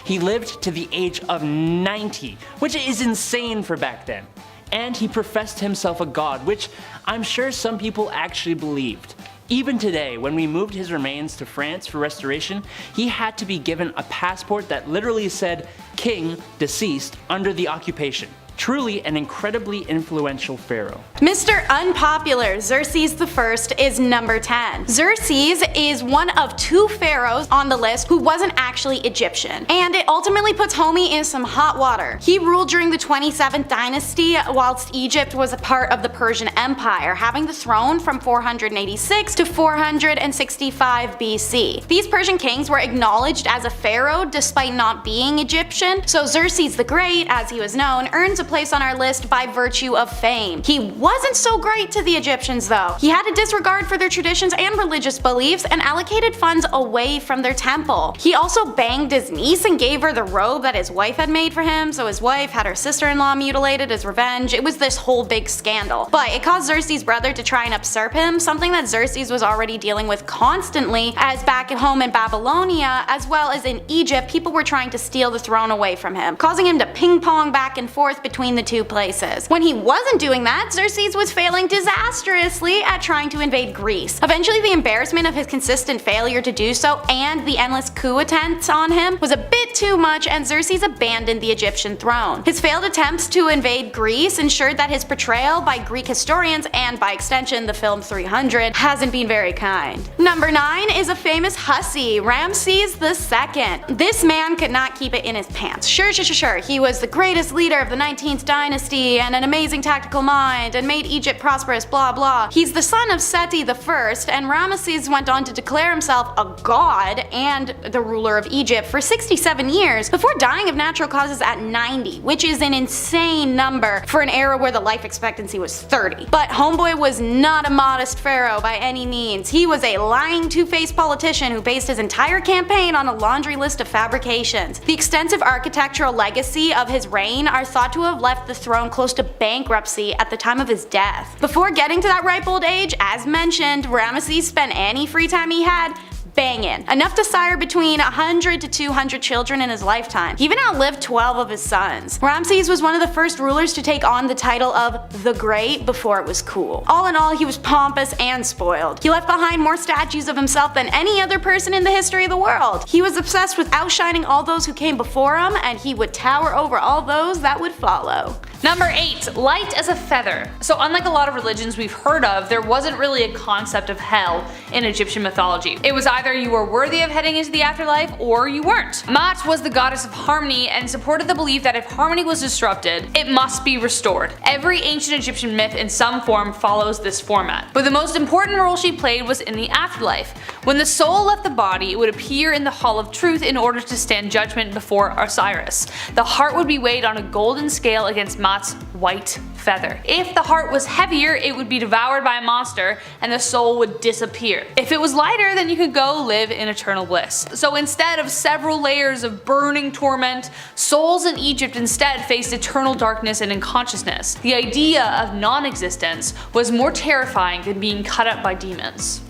He lived to the age of 90, which is insane for back then. And he professed himself a god, which I'm sure some people actually believed. Even today, when we moved his remains to France for restoration, he had to be given a passport that literally said "King Deceased" under the occupation. Truly an incredibly influential pharaoh. Mr. Unpopular Xerxes I is number 10. Xerxes is one of 2 pharaohs on the list who wasn't actually Egyptian, and it ultimately puts homie in some hot water. He ruled during the 27th dynasty whilst Egypt was a part of the Persian Empire, having the throne from 486 to 465 BC. These Persian kings were acknowledged as a pharaoh despite not being Egyptian, so Xerxes the Great, as he was known, earns a place on our list by virtue of fame. He wasn't so great to the Egyptians though. He had a disregard for their traditions and religious beliefs and allocated funds away from their temple. He also banged his niece and gave her the robe that his wife had made for him, so his wife had her sister-in-law mutilated as revenge. It was this whole big scandal. But it caused Xerxes' brother to try and usurp him, something that Xerxes was already dealing with constantly, as back at home in Babylonia, as well as in Egypt, people were trying to steal the throne away from him, causing him to ping-pong back and forth between the 2 places. When he wasn't doing that, Xerxes was failing disastrously at trying to invade Greece. Eventually, the embarrassment of his consistent failure to do so and the endless coup attempts on him was a bit too much, and Xerxes abandoned the Egyptian throne. His failed attempts to invade Greece ensured that his portrayal by Greek historians, and by extension the film 300, hasn't been very kind. Number 9 is a famous hussy, Ramses II. This man could not keep it in his pants. Sure, he was the greatest leader of the 19th dynasty and an amazing tactical mind and made Egypt prosperous, blah blah. He's the son of Seti I, and Ramesses went on to declare himself a god and the ruler of Egypt for 67 years before dying of natural causes at 90, which is an insane number for an era where the life expectancy was 30. But homeboy was not a modest pharaoh by any means. He was a lying, two-faced politician who based his entire campaign on a laundry list of fabrications. The extensive architectural legacy of his reign are thought to have left the throne close to bankruptcy at the time of his death. Before getting to that ripe old age, as mentioned, Ramesses spent any free time he had banging. Enough to sire between 100 to 200 children in his lifetime. He even outlived 12 of his sons. Ramses was one of the first rulers to take on the title of the Great before it was cool. All in all, he was pompous and spoiled. He left behind more statues of himself than any other person in the history of the world. He was obsessed with outshining all those who came before him, and he would tower over all those that would follow. Number 8. Light as a feather. So unlike a lot of religions we've heard of, there wasn't really a concept of hell in Egyptian mythology. It was either you were worthy of heading into the afterlife or you weren't. Mat was the goddess of harmony and supported the belief that if harmony was disrupted, it must be restored. Every ancient Egyptian myth in some form follows this format. But the most important role she played was in the afterlife. When the soul left the body, it would appear in the Hall of Truth in order to stand judgment before Osiris. The heart would be weighed on a golden scale against Mat's white feather. If the heart was heavier, it would be devoured by a monster and the soul would disappear. If it was lighter, then you could go live in eternal bliss. So instead of several layers of burning torment, souls in Egypt instead faced eternal darkness and unconsciousness. The idea of non-existence was more terrifying than being cut up by demons.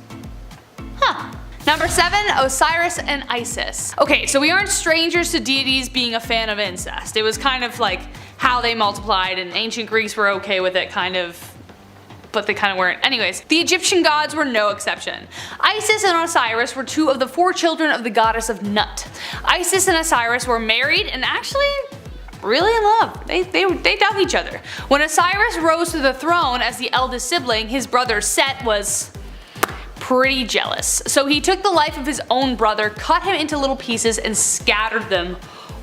Number 7. Osiris and Isis. Okay, so we aren't strangers to deities being a fan of incest. It was kind of like how they multiplied, and ancient Greeks were okay with it, kind of, but they kind of weren't. Anyways, the Egyptian gods were no exception. Isis and Osiris were 2 of the 4 children of the goddess of Nut. Isis and Osiris were married and actually really in love. They dug each other. When Osiris rose to the throne as the eldest sibling, his brother Set was pretty jealous. So he took the life of his own brother, cut him into little pieces, and scattered them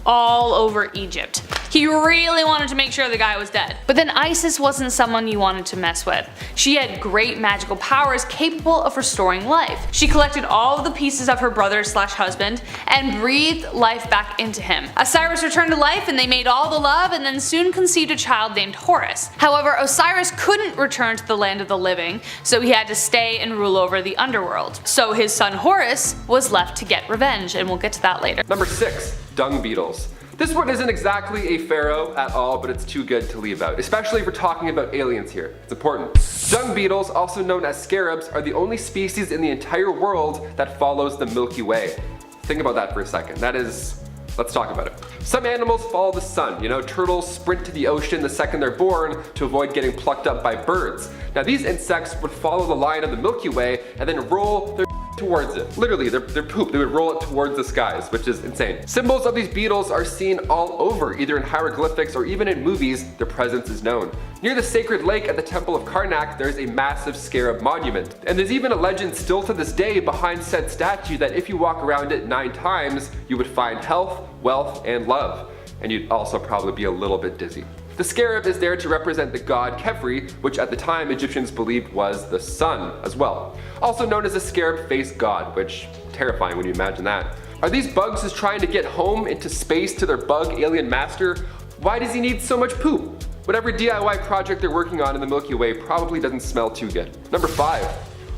all over Egypt. He really wanted to make sure the guy was dead. But then Isis wasn't someone you wanted to mess with. She had great magical powers capable of restoring life. She collected all of the pieces of her brother/husband and breathed life back into him. Osiris returned to life and they made all the love and then soon conceived a child named Horus. However, Osiris couldn't return to the land of the living, so he had to stay and rule over the underworld. So his son Horus was left to get revenge, and we'll get to that later. Number 6. Dung beetles. This one isn't exactly a pharaoh at all, but it's too good to leave out, especially if we're talking about aliens here. It's important. Dung beetles, also known as scarabs, are the only species in the entire world that follows the Milky Way. Think about that for a second. Let's talk about it. Some animals follow the sun. You know, turtles sprint to the ocean the second they're born to avoid getting plucked up by birds. Now these insects would follow the line of the Milky Way and then roll their towards it. Literally, their poop, they would roll it towards the skies, which is insane. Symbols of these beetles are seen all over, either in hieroglyphics or even in movies. Their presence is known. Near the sacred lake at the Temple of Karnak, there's a massive scarab monument. And there's even a legend still to this day behind said statue that if you walk around it 9 times, you would find health, wealth, and love. And you'd also probably be a little bit dizzy. The scarab is there to represent the god Khepri, which at the time Egyptians believed was the sun as well. Also known as the scarab-faced god, which terrifying when you imagine that. Are these bugs just trying to get home into space to their bug alien master? Why does he need so much poop? Whatever DIY project they're working on in the Milky Way probably doesn't smell too good. Number 5.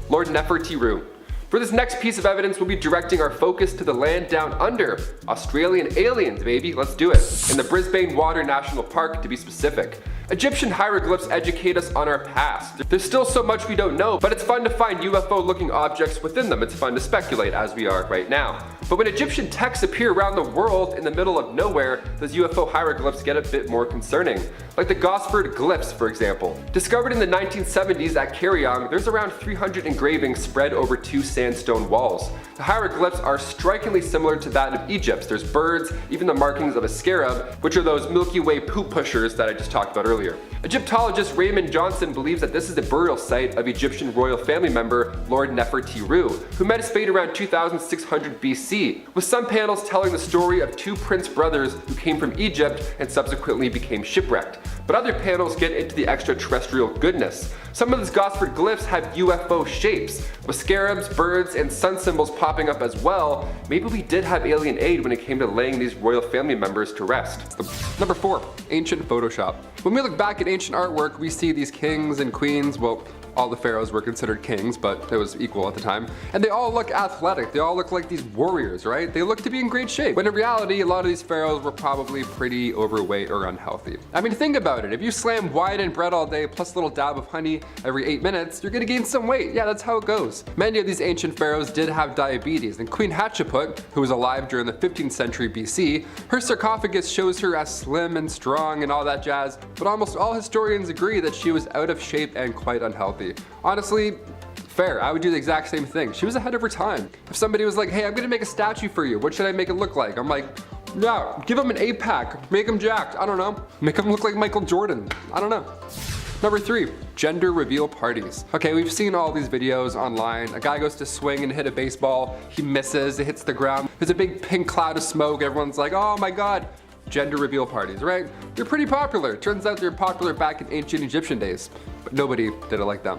Lord Nefertiti. For this next piece of evidence, we'll be directing our focus to the land down under. Australian aliens, baby, let's do it. In the Brisbane Water National Park, to be specific. Egyptian hieroglyphs educate us on our past. There's still so much we don't know, but it's fun to find UFO-looking objects within them. It's fun to speculate, as we are right now. But when Egyptian texts appear around the world in the middle of nowhere, those UFO hieroglyphs get a bit more concerning. Like the Gosford glyphs, for example. Discovered in the 1970s at Karyong, there's around 300 engravings spread over 2 sandstone walls. The hieroglyphs are strikingly similar to that of Egypt's. There's birds, even the markings of a scarab, which are those Milky Way poop pushers that I just talked about earlier. Egyptologist Raymond Johnson believes that this is the burial site of Egyptian royal family member Lord Nefertiti, who met his fate around 2600 BC, with some panels telling the story of 2 prince brothers who came from Egypt and subsequently became shipwrecked. But other panels get into the extraterrestrial goodness. Some of these Gosford glyphs have UFO shapes, with scarabs, birds, and sun symbols popping up as well. Maybe we did have alien aid when it came to laying these royal family members to rest. Number 4. Ancient Photoshop. When we look back at ancient artwork, we see these kings and queens, well, all the pharaohs were considered kings, but it was equal at the time. And they all look athletic. They all look like these warriors, right? They look to be in great shape. When in reality, a lot of these pharaohs were probably pretty overweight or unhealthy. I mean, think about it. If you slam wine and bread all day, plus a little dab of honey every 8 minutes, you're gonna gain some weight. Yeah, that's how it goes. Many of these ancient pharaohs did have diabetes, and Queen Hatshepsut, who was alive during the 15th century BC, her sarcophagus shows her as slim and strong and all that jazz, but almost all historians agree that she was out of shape and quite unhealthy. Honestly, fair. I would do the exact same thing. She was ahead of her time. If somebody was like, hey, I'm gonna make a statue for you, what should I make it look like? I'm like, yeah, give him an 8-pack, make him jacked, I don't know. Make him look like Michael Jordan, I don't know. Number 3, gender reveal parties. Okay, we've seen all these videos online. A guy goes to swing and hit a baseball, he misses, it hits the ground. There's a big pink cloud of smoke, everyone's like, oh my god. Gender reveal parties, right? They're pretty popular. Turns out they're popular back in ancient Egyptian days, but nobody did it like them.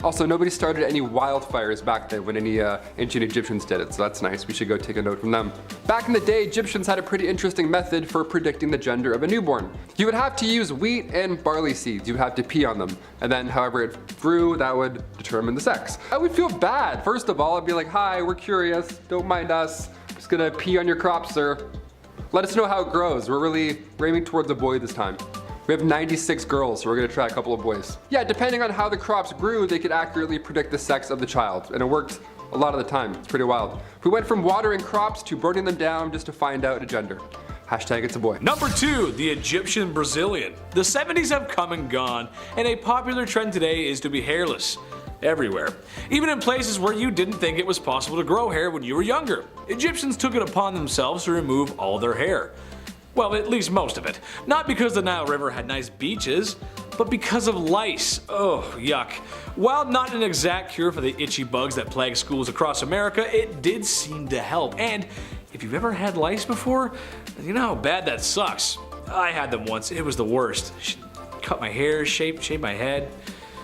Also, nobody started any wildfires back then when any ancient Egyptians did it, so that's nice. We should go take a note from them. Back in the day, Egyptians had a pretty interesting method for predicting the gender of a newborn. You would have to use wheat and barley seeds. You would have to pee on them, and then however it grew, that would determine the sex. I would feel bad. First of all, I'd be like, hi, we're curious, don't mind us. Just gonna pee on your crops, sir. Let us know how it grows. We're aiming towards a boy this time. We have 96 girls, so we're gonna try a couple of boys. Yeah, depending on how the crops grew, they could accurately predict the sex of the child, and it worked a lot of the time. It's pretty wild. We went from watering crops to burning them down just to find out a gender. Hashtag it's a boy. Number 2, the Egyptian Brazilian. The 70s have come and gone, and a popular trend today is to be hairless. Everywhere. Even in places where you didn't think it was possible to grow hair when you were younger. Egyptians took it upon themselves to remove all their hair. Well, at least most of it. Not because the Nile River had nice beaches, but because of lice. Oh, yuck. While not an exact cure for the itchy bugs that plague schools across America, it did seem to help. And if you've ever had lice before, you know how bad that sucks. I had them once. It was the worst. Cut my hair, shave my head.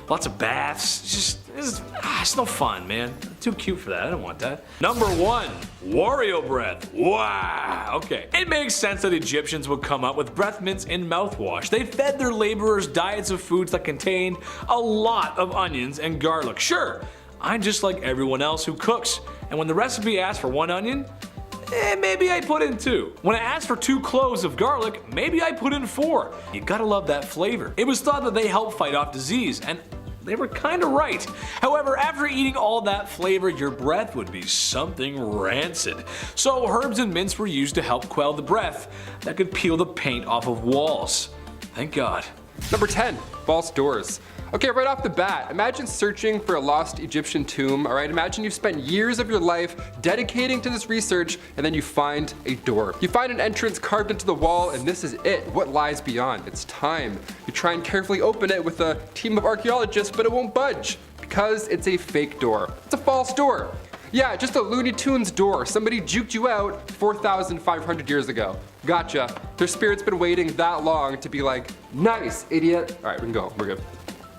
Lots of baths. It's no fun, man. Too cute for that. I don't want that. Number 1, Wario breath. Wow. Okay. It makes sense that Egyptians would come up with breath mints in mouthwash. They fed their laborers diets of foods that contained a lot of onions and garlic. Sure, I'm just like everyone else who cooks. And when the recipe asks for 1 onion, maybe I put in 2. When it asked for 2 cloves of garlic, maybe I put in 4. You gotta love that flavor. It was thought that they help fight off disease, and they were kinda right. However, after eating all that flavor, your breath would be something rancid. So herbs and mints were used to help quell the breath that could peel the paint off of walls. Thank God. Number 10, false doors. Okay, right off the bat, imagine searching for a lost Egyptian tomb, alright? Imagine you've spent years of your life dedicating to this research, and then you find a door. You find an entrance carved into the wall, and this is it. What lies beyond? It's time. You try and carefully open it with a team of archaeologists, but it won't budge, because it's a fake door. It's a false door. Yeah, just a Looney Tunes door. Somebody juked you out 4,500 years ago. Gotcha. Their spirit's been waiting that long to be like, nice, idiot. Alright, we can go home. We're good.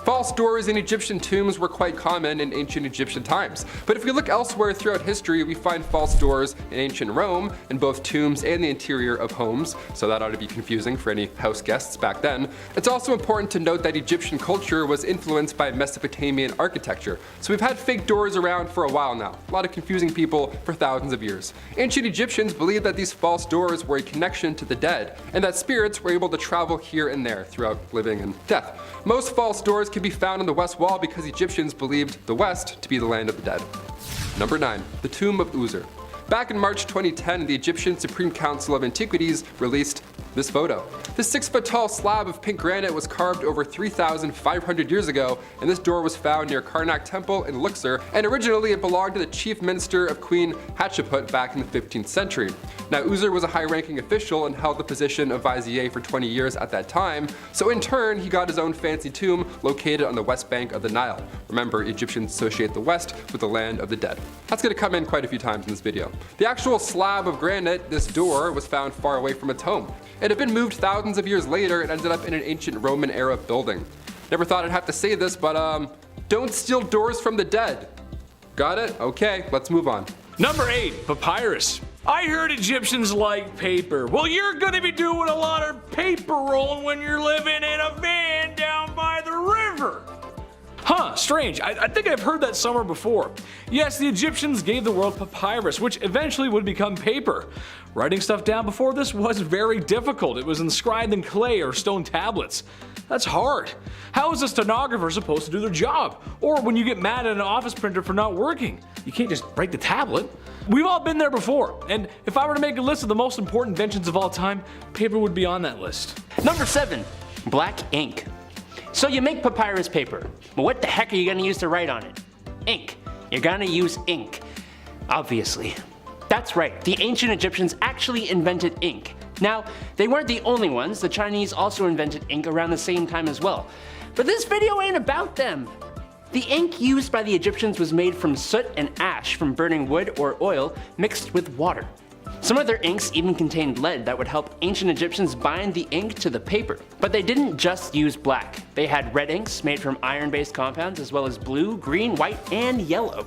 False doors in Egyptian tombs were quite common in ancient Egyptian times. But if we look elsewhere throughout history, we find false doors in ancient Rome, in both tombs and the interior of homes, so that ought to be confusing for any house guests back then. It's also important to note that Egyptian culture was influenced by Mesopotamian architecture, so we've had fake doors around for a while now. A lot of confusing people for thousands of years. Ancient Egyptians believed that these false doors were a connection to the dead, and that spirits were able to travel here and there throughout living and death. Most false doors can be found on the West Wall because Egyptians believed the West to be the land of the dead. Number 9, the tomb of User. Back in March 2010, the Egyptian Supreme Council of Antiquities released this photo. This 6-foot-tall slab of pink granite was carved over 3,500 years ago, and this door was found near Karnak Temple in Luxor, and originally it belonged to the chief minister of Queen Hatshepsut back in the 15th century. Now, User was a high-ranking official and held the position of vizier for 20 years at that time, so in turn, he got his own fancy tomb located on the west bank of the Nile. Remember, Egyptians associate the West with the land of the dead. That's going to come in quite a few times in this video. The actual slab of granite, this door, was found far away from its home. It had been moved thousands of years later and ended up in an ancient Roman era building. Never thought I'd have to say this, but don't steal doors from the dead. Got it? Okay, let's move on. Number 8, papyrus. I heard Egyptians like paper. Well, you're gonna be doing a lot of paper rolling when you're living in a van down by the river. Huh, strange. I think I've heard that somewhere before. Yes, the Egyptians gave the world papyrus, which eventually would become paper. Writing stuff down before this was very difficult. It was inscribed in clay or stone tablets. That's hard. How is a stenographer supposed to do their job? Or when you get mad at an office printer for not working, you can't just break the tablet. We've all been there before, and if I were to make a list of the most important inventions of all time, paper would be on that list. Number 7, black ink. So you make papyrus paper, but what the heck are you gonna use to write on it? Ink. You're gonna use ink. Obviously. That's right, the ancient Egyptians actually invented ink. Now, they weren't the only ones, the Chinese also invented ink around the same time as well. But this video ain't about them. The ink used by the Egyptians was made from soot and ash from burning wood or oil mixed with water. Some of their inks even contained lead that would help ancient Egyptians bind the ink to the paper. But they didn't just use black. They had red inks made from iron-based compounds as well as blue, green, white, and yellow.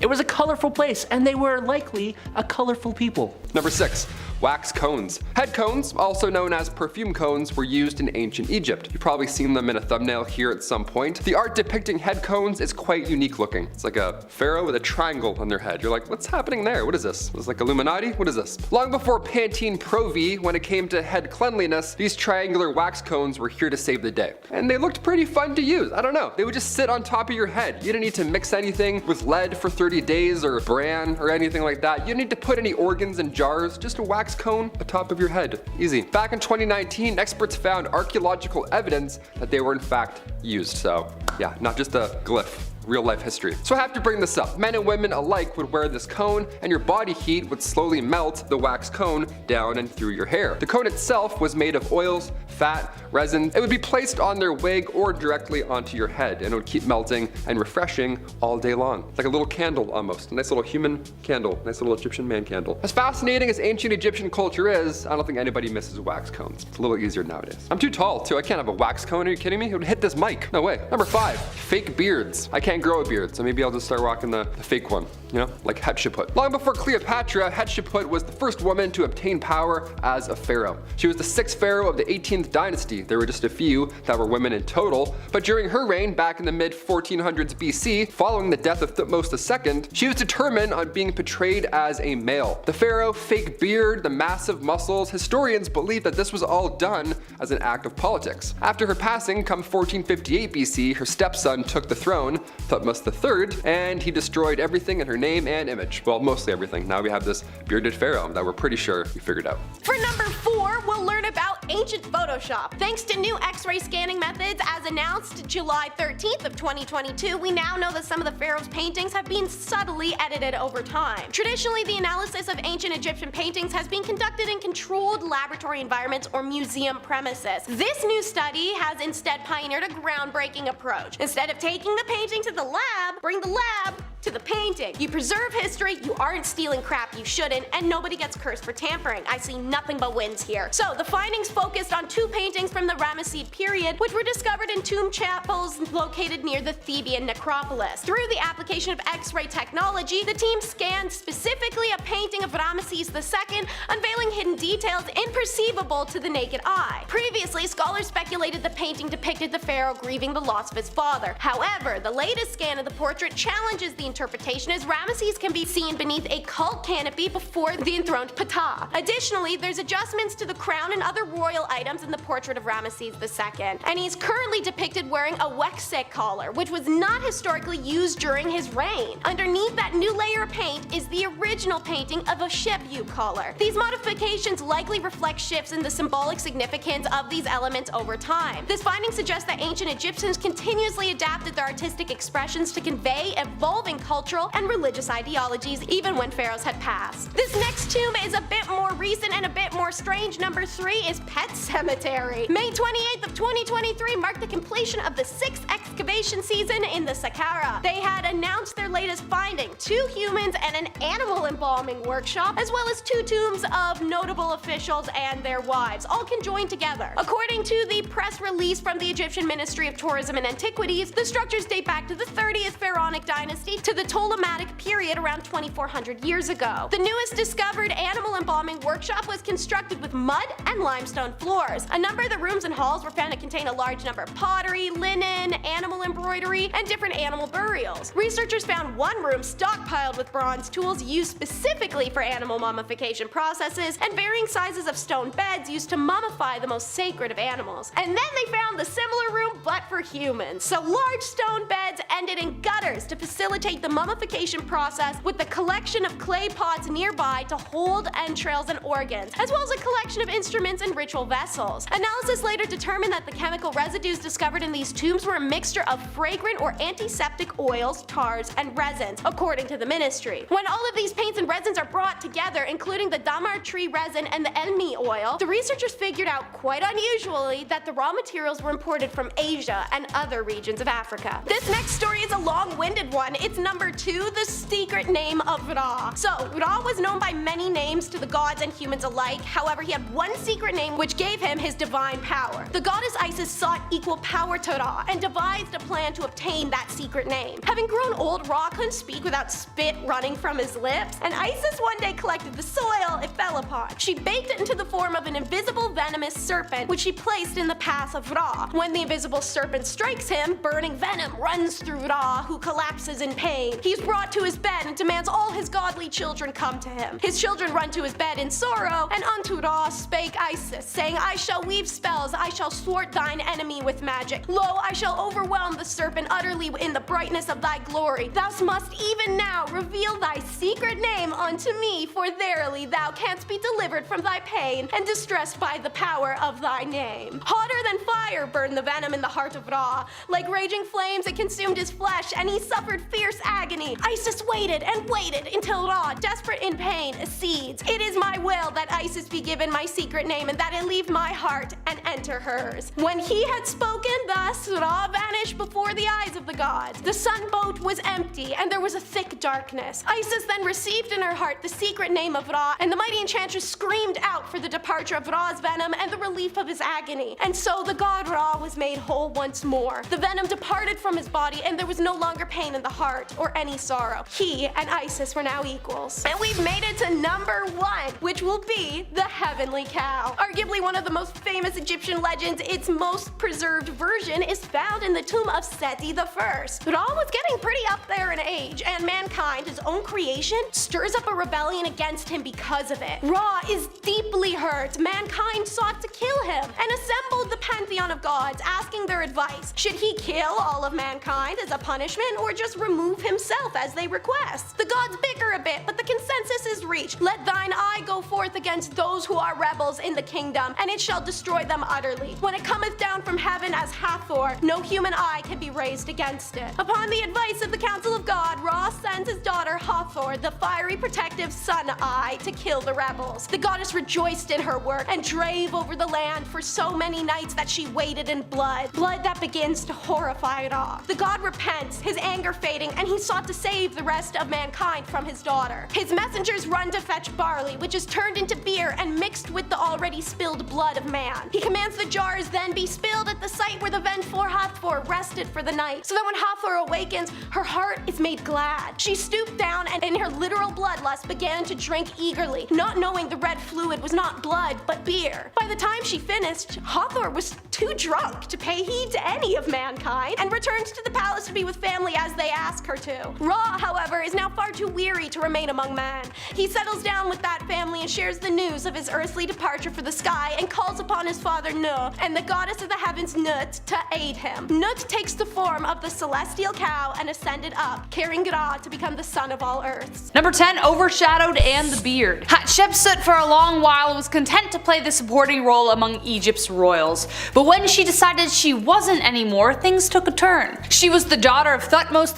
It was a colorful place, and they were likely a colorful people. Number 6, wax cones. Head cones, also known as perfume cones, were used in ancient Egypt. You've probably seen them in a thumbnail here at some point. The art depicting head cones is quite unique looking. It's like a pharaoh with a triangle on their head. You're like, what's happening there? What is this? Is it like Illuminati? What is this? Long before Pantene Pro V, when it came to head cleanliness, these triangular wax cones were here to save the day. And they looked pretty fun to use. I don't know. They would just sit on top of your head. You didn't need to mix anything with lead for 30 days or bran or anything like that. You didn't need to put any organs in jars, just a wax cone atop of your head. Easy. Back in 2019, experts found archaeological evidence that they were in fact used. So yeah, not just a glyph. Real life history. So I have to bring this up. Men and women alike would wear this cone, and your body heat would slowly melt the wax cone down and through your hair. The cone itself was made of oils, fat, resin. It would be placed on their wig or directly onto your head, and it would keep melting and refreshing all day long. It's like a little candle almost. A nice little human candle. Nice little Egyptian man candle. As fascinating as ancient Egyptian culture is, I don't think anybody misses wax cones. It's a little easier nowadays. I'm too tall too. I can't have a wax cone. Are you kidding me? It would hit this mic. No way. Number 5, fake beards. I can't grow a beard, so maybe I'll just start rocking the fake one. You know, like Hatshepsut. Long before Cleopatra, Hatshepsut was the first woman to obtain power as a pharaoh. She was the 6th pharaoh of the 18th dynasty. There were just a few that were women in total, but during her reign back in the mid 1400s BC, following the death of Thutmose II, she was determined on being portrayed as a male. The pharaoh, fake beard, the massive muscles, historians believe that this was all done as an act of politics. After her passing, come 1458 BC, her stepson took the throne, Thutmose III, and he destroyed everything in her name and image. Well, mostly everything. Now we have this bearded pharaoh that we're pretty sure we figured out. For number 4, we'll learn about ancient Photoshop. Thanks to new X-ray scanning methods as announced July 13th of 2022, we now know that some of the pharaoh's paintings have been subtly edited over time. Traditionally, the analysis of ancient Egyptian paintings has been conducted in controlled laboratory environments or museum premises. This new study has instead pioneered a groundbreaking approach. Instead of taking the painting to the lab, bring the lab to the painting. You preserve history, you aren't stealing crap you shouldn't, and nobody gets cursed for tampering. I see nothing but wins here. So the findings focused on 2 paintings from the Ramesside period, which were discovered in tomb chapels located near the Theban necropolis. Through the application of X-ray technology, the team scanned specifically a painting of Ramesses II, unveiling hidden details imperceivable to the naked eye. Previously, scholars speculated the painting depicted the pharaoh grieving the loss of his father. However, the latest scan of the portrait challenges the interpretation, as Ramesses can be seen beneath a cult canopy before the enthroned Ptah. Additionally, there's adjustments to the crown and other royal items in the portrait of Ramesses II, and he's currently depicted wearing a Wexek collar, which was not historically used during his reign. Underneath that new layer of paint is the original painting of a Shebu collar. These modifications likely reflect shifts in the symbolic significance of these elements over time. This finding suggests that ancient Egyptians continuously adapted their artistic expressions to convey evolving cultural and religious ideologies even when pharaohs had passed. This next tomb is a bit more recent and a bit more strange. Number 3 is Pet Cemetery. May 28th of 2023 marked the completion of the 6th excavation season in the Saqqara. They had announced their latest finding, 2 humans and an animal embalming workshop, as well as 2 tombs of notable officials and their wives, all conjoined together. According to the press release from the Egyptian Ministry of Tourism and Antiquities, the structures date back to the 30th Pharaonic dynasty to the Ptolemaic period around 2400 years ago. The newest discovered animal embalming workshop was constructed with mud and limestone floors. A number of the rooms and halls were found to contain a large number of pottery, linen, animal embroidery, and different animal burials. Researchers found one room stockpiled with bronze tools used specifically for animal mummification processes, and varying sizes of stone beds used to mummify the most sacred of animals. And then they found the similar room but for humans. So large stone beds ended in gutters to facilitate the mummification process, with the collection of clay pots nearby to hold entrails and organs, as well as a collection of instruments and ritual vessels. Analysis later determined that the chemical residues discovered in these tombs were a mixture of fragrant or antiseptic oils, tars, and resins, according to the ministry. When all of these paints and resins are brought together, including the damar tree resin and the elmi oil, the researchers figured out, quite unusually, that the raw materials were imported from Asia and other regions of Africa. This next story is a long-winded one. It's number 2, the secret name of Ra. So, Ra was known by many names to the gods and humans alike. However, he had one secret name which gave him his divine power. The goddess Isis sought equal power to Ra and devised a plan to obtain that secret name. Having grown old, Ra couldn't speak without spit running from his lips, and Isis one day collected the soil it fell upon. She baked it into the form of an invisible venomous serpent, which she placed in the path of Ra. When the invisible serpent strikes him, burning venom runs through Ra, who collapses in pain. He's brought to his bed and demands all his godly children come to him. His children run to his bed in sorrow, and unto Ra spake Isis, saying, I shall weave spells, I shall thwart thine enemy with magic. Lo, I shall overwhelm the serpent utterly in the brightness of thy glory. Thou must even now reveal thy secret name unto me, for verily thou canst be delivered from thy pain and distressed by the power of thy name. Hotter than fire burned the venom in the heart of Ra. Like raging flames it consumed his flesh, and he suffered fierce agony. Isis waited and waited until Ra, desperate in pain, accedes. It is my will that Isis be given my secret name, and that it leave my heart and enter hers. When he had spoken thus, Ra vanished before the eyes of the gods. The sun boat was empty, and there was a thick darkness. Isis then received in her heart the secret name of Ra, and the mighty enchantress screamed out for the departure of Ra's venom and the relief of his agony. And so the god Ra was made whole once more. The venom departed from his body, and there was no longer pain in the heart or any sorrow. He and Isis were now equals. And we've made it to number 1, which will be the heavenly cow. Arguably one of the most famous Egyptian legends, its most preserved version is found in the tomb of Seti I. Ra was getting pretty up there in age, and mankind, his own creation, stirs up a rebellion against him because of it. Ra is deeply hurt. Mankind sought to kill him and assembled the pantheon of gods, asking their advice. Should he kill all of mankind as a punishment, or just remove himself as they request? The gods bicker a bit, but the consensus is reached. Let thine eye go forth against those who are rebels in the kingdom, and it shall destroy them utterly. When it cometh down from heaven as Hathor, no human eye can be raised against it. Upon the advice of the council of God, Ra sends his daughter Hathor, the fiery protective sun eye, to kill the rebels. The goddess rejoiced in her work and drave over the land for so many nights that she waded in blood that begins to horrify Ra. The god repents, his anger fading, and he sought to save the rest of mankind from his daughter. His messengers run to fetch barley, which is turned into beer and mixed with the already spilled blood of man. He commands the jars then be spilled at the site where the vengeful Hathor rested for the night, so that when Hathor awakens, her heart is made glad. She stooped down and in her literal bloodlust began to drink eagerly, not knowing the red fluid was not blood but beer. By the time she finished, Hathor was too drunk to pay heed to any of mankind and returned to the palace to be with family as they asked her to. Ra, however, is now far too weary to remain among men. He settles down with that family and shares the news of his earthly departure for the sky and calls upon his father Nu and the goddess of the heavens Nut to aid him. Nut takes the form of the celestial cow and ascended up, carrying Ra to become the son of all earths. Number 10, overshadowed and the beard. Hatshepsut for a long while was content to play the supporting role among Egypt's royals, but when she decided she wasn't anymore, things took a turn. She was the daughter of Thutmose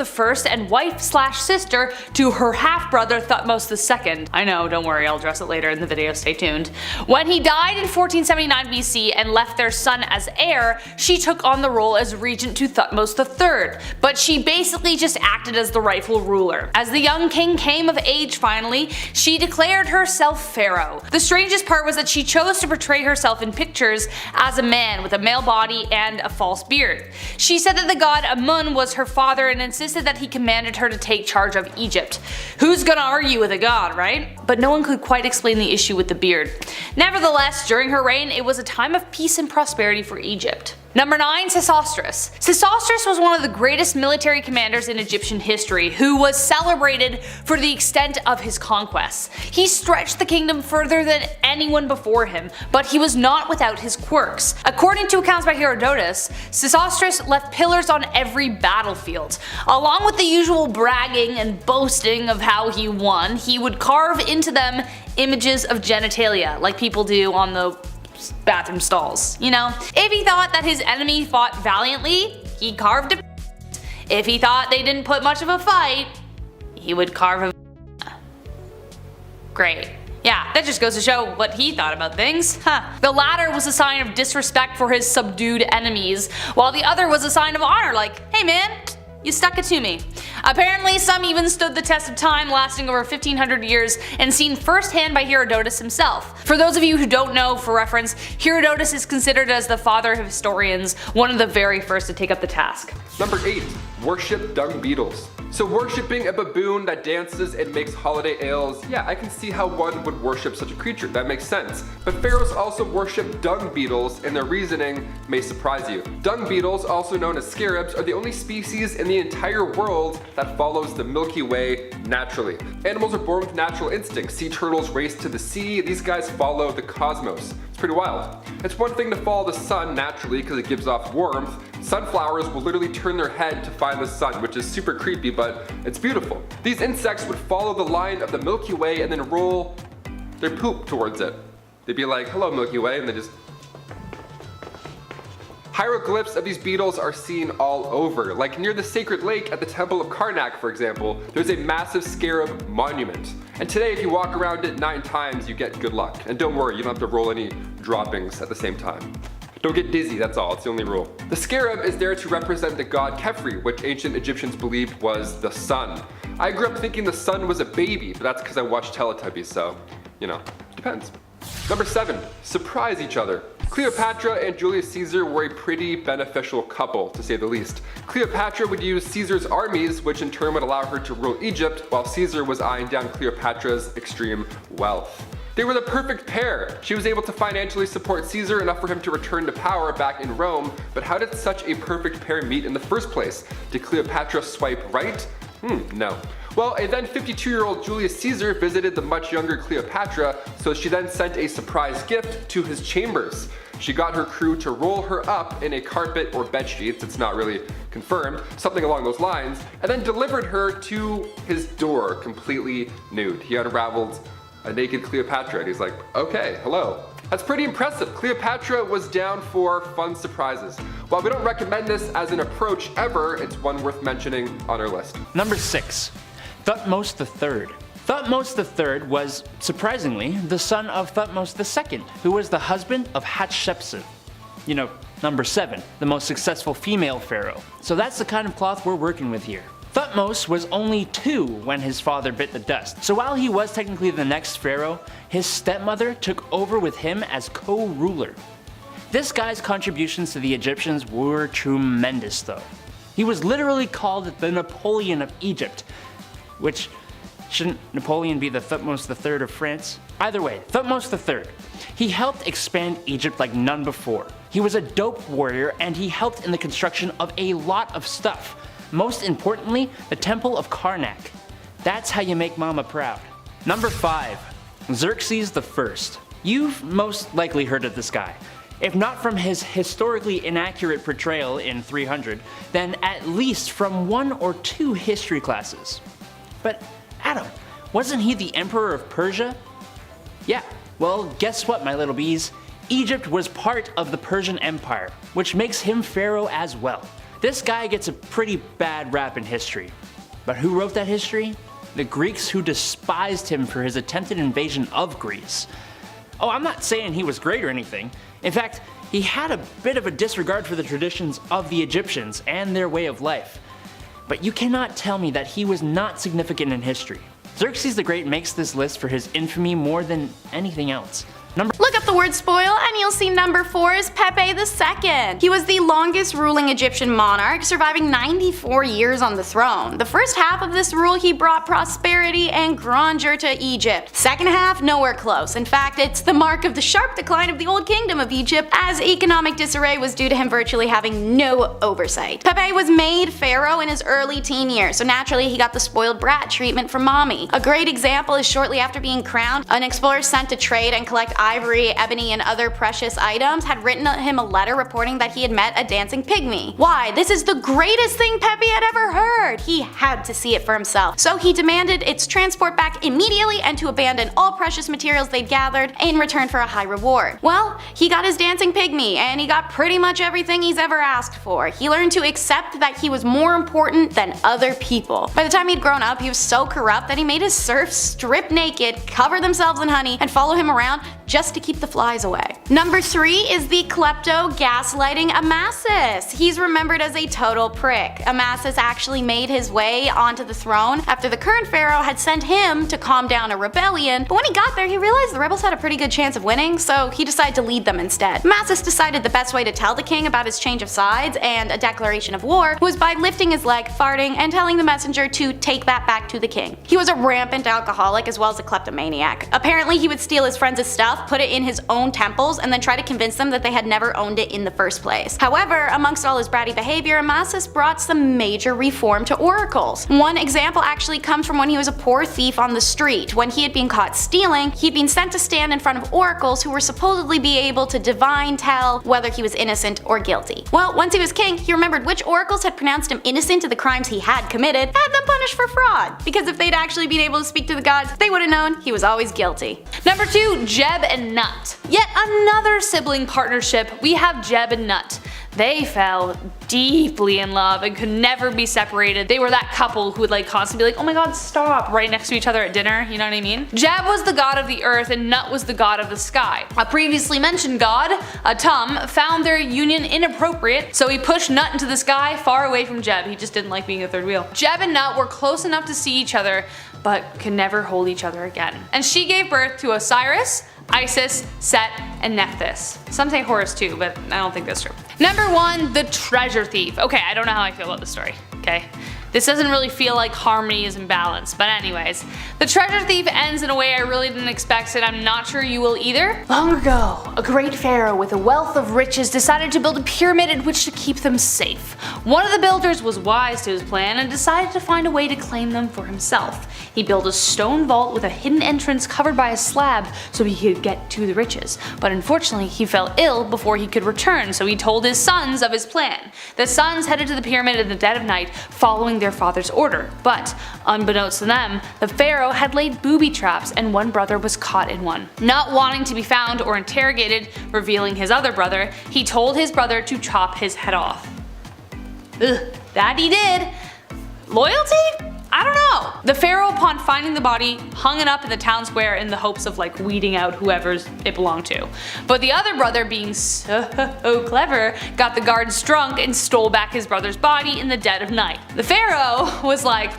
I and wife/sister to her half-brother Thutmose II. I know, don't worry, I'll address it later in the video, stay tuned. When he died in 1479 BC and left their son as heir, she took on the role as regent to Thutmose III, but she basically just acted as the rightful ruler. As the young king came of age finally, she declared herself Pharaoh. The strangest part was that she chose to portray herself in pictures as a man with a male body and a false beard. She said that the god Amun was her father and insisted that he commanded her to take charge of Egypt. Who's gonna argue with a god, right? But no one could quite explain the issue with the beard. Nevertheless, during her reign, it was a time of peace and prosperity for Egypt. Number 9, Sesostris. Sesostris was one of the greatest military commanders in Egyptian history, who was celebrated for the extent of his conquests. He stretched the kingdom further than anyone before him, but he was not without his quirks. According to accounts by Herodotus, Sesostris left pillars on every battlefield. Along with the usual bragging and boasting of how he won, he would carve into them images of genitalia, like people do on the bathroom stalls, you know? If he thought that his enemy fought valiantly, he carved a. If he thought they didn't put much of a fight, he would carve a. Great. Yeah, that just goes to show what he thought about things. The latter was a sign of disrespect for his subdued enemies, while the other was a sign of honor, like, hey man, you stuck it to me. Apparently, some even stood the test of time, lasting over 1500 years and seen firsthand by Herodotus himself. For those of you who don't know, for reference, Herodotus is considered as the father of historians, one of the very first to take up the task. Number 8. Worship dung beetles. So worshipping a baboon that dances and makes holiday ales, yeah, I can see how one would worship such a creature, that makes sense. But pharaohs also worship dung beetles, and their reasoning may surprise you. Dung beetles, also known as scarabs, are the only species in the entire world that follows the Milky Way naturally. Animals are born with natural instincts. Sea turtles race to the sea, these guys follow the cosmos. It's pretty wild. It's one thing to follow the sun naturally because it gives off warmth. Sunflowers will literally turn their head to find the sun, which is super creepy, but it's beautiful. These insects would follow the line of the Milky Way and then roll their poop towards it. They'd be like, hello Milky Way, and they just Hieroglyphs of these beetles are seen all over, like near the sacred lake at the Temple of Karnak, for example, there's a massive scarab monument. And today, if you walk around it 9 times, you get good luck. And don't worry, you don't have to roll any droppings at the same time. Don't get dizzy, that's all, it's the only rule. The scarab is there to represent the god Khepri, which ancient Egyptians believed was the sun. I grew up thinking the sun was a baby, but that's because I watched Teletubbies, so, you know, depends. Number 7, surprise each other. Cleopatra and Julius Caesar were a pretty beneficial couple, to say the least. Cleopatra would use Caesar's armies, which in turn would allow her to rule Egypt, while Caesar was eyeing down Cleopatra's extreme wealth. They were the perfect pair. She was able to financially support Caesar enough for him to return to power back in Rome, but how did such a perfect pair meet in the first place? Did Cleopatra swipe right? No. Well, a then 52-year-old Julius Caesar visited the much younger Cleopatra, so she then sent a surprise gift to his chambers. She got her crew to roll her up in a carpet or bed sheets, it's not really confirmed, something along those lines, and then delivered her to his door completely nude. He unraveled a naked Cleopatra and he's like, okay, hello. That's pretty impressive. Cleopatra was down for fun surprises. While we don't recommend this as an approach ever, it's one worth mentioning on our list. Number 6, Thutmose III. Thutmose III was, surprisingly, the son of Thutmose II, who was the husband of Hatshepsut. You know, number 7, the most successful female pharaoh. So that's the kind of cloth we're working with here. Thutmose was only 2 when his father bit the dust, so while he was technically the next pharaoh, his stepmother took over with him as co-ruler. This guy's contributions to the Egyptians were tremendous though. He was literally called the Napoleon of Egypt, which, shouldn't Napoleon be the Thutmose III of France? Either way, Thutmose III. He helped expand Egypt like none before. He was a dope warrior and he helped in the construction of a lot of stuff. Most importantly, the Temple of Karnak. That's how you make mama proud. Number 5, Xerxes I. You've most likely heard of this guy. If not from his historically inaccurate portrayal in 300, then at least from 1 or 2 history classes. But Adam, wasn't he the Emperor of Persia? Yeah, well guess what my little bees? Egypt was part of the Persian Empire, which makes him pharaoh as well. This guy gets a pretty bad rap in history. But who wrote that history? The Greeks, who despised him for his attempted invasion of Greece. Oh, I'm not saying he was great or anything. In fact, he had a bit of a disregard for the traditions of the Egyptians and their way of life. But you cannot tell me that he was not significant in history. Xerxes the Great makes this list for his infamy more than anything else. Look up the word spoil and you'll see number 4 is Pepe II. He was the longest ruling Egyptian monarch, surviving 94 years on the throne. The first half of this rule he brought prosperity and grandeur to Egypt. Second half, nowhere close. In fact, it's the mark of the sharp decline of the old kingdom of Egypt, as economic disarray was due to him virtually having no oversight. Pepe was made pharaoh in his early teen years, so naturally he got the spoiled brat treatment from mommy. A great example is shortly after being crowned, an explorer sent to trade and collect ivory, ebony, and other precious items had written him a letter reporting that he had met a dancing pygmy. Why? This is the greatest thing Pepe had ever heard! He had to see it for himself. So he demanded its transport back immediately and to abandon all precious materials they'd gathered in return for a high reward. Well, he got his dancing pygmy, and he got pretty much everything he's ever asked for. He learned to accept that he was more important than other people. By the time he'd grown up, he was so corrupt that he made his serfs strip naked, cover themselves in honey, and follow him around just to keep the flies away. Number 3 is the klepto gaslighting Amasis. He's remembered as a total prick. Amasis actually made his way onto the throne after the current pharaoh had sent him to calm down a rebellion, but when he got there he realized the rebels had a pretty good chance of winning, so he decided to lead them instead. Amasis decided the best way to tell the king about his change of sides and a declaration of war was by lifting his leg, farting, and telling the messenger to take that back to the king. He was a rampant alcoholic as well as a kleptomaniac. Apparently he would steal his friends' stuff, put it in his own temples, and then try to convince them that they had never owned it in the first place. However, amongst all his bratty behavior, Amasis brought some major reform to oracles. One example actually comes from when he was a poor thief on the street. When he had been caught stealing, he'd been sent to stand in front of oracles who were supposedly be able to divine tell whether he was innocent or guilty. Well, once he was king, he remembered which oracles had pronounced him innocent of the crimes he had committed, and had them punished for fraud. Because if they'd actually been able to speak to the gods, they would have known he was always guilty. Number 2, Jeb and Nut. Yet another sibling partnership, we have Jeb and Nut. They fell deeply in love and could never be separated. They were that couple who would like constantly be like, oh my god, stop, right next to each other at dinner, you know what I mean? Jeb was the god of the earth and Nut was the god of the sky. A previously mentioned god, Atum, found their union inappropriate, so he pushed Nut into the sky far away from Jeb. He just didn't like being a third wheel. Jeb and Nut were close enough to see each other, but could never hold each other again. And she gave birth to Osiris, Isis, Set, and Nephthys. Some say Horus too, but I don't think that's true. Number 1, the treasure thief. Okay, I don't know how I feel about this story, okay? This doesn't really feel like harmony is in balance, but anyways. The treasure thief ends in a way I really didn't expect and I'm not sure you will either. Long ago, a great pharaoh with a wealth of riches decided to build a pyramid in which to keep them safe. One of the builders was wise to his plan and decided to find a way to claim them for himself. He built a stone vault with a hidden entrance covered by a slab so he could get to the riches. But unfortunately, he fell ill before he could return, so he told his sons of his plan. The sons headed to the pyramid in the dead of night, following their father's order. But, unbeknownst to them, the pharaoh had laid booby traps and one brother was caught in one. Not wanting to be found or interrogated, revealing his other brother, he told his brother to chop his head off. Ugh, that he did. Loyalty? I don't know. The pharaoh, upon finding the body, hung it up in the town square in the hopes of like weeding out whoever's it belonged to. But the other brother, being so clever, got the guards drunk and stole back his brother's body in the dead of night. The pharaoh was like,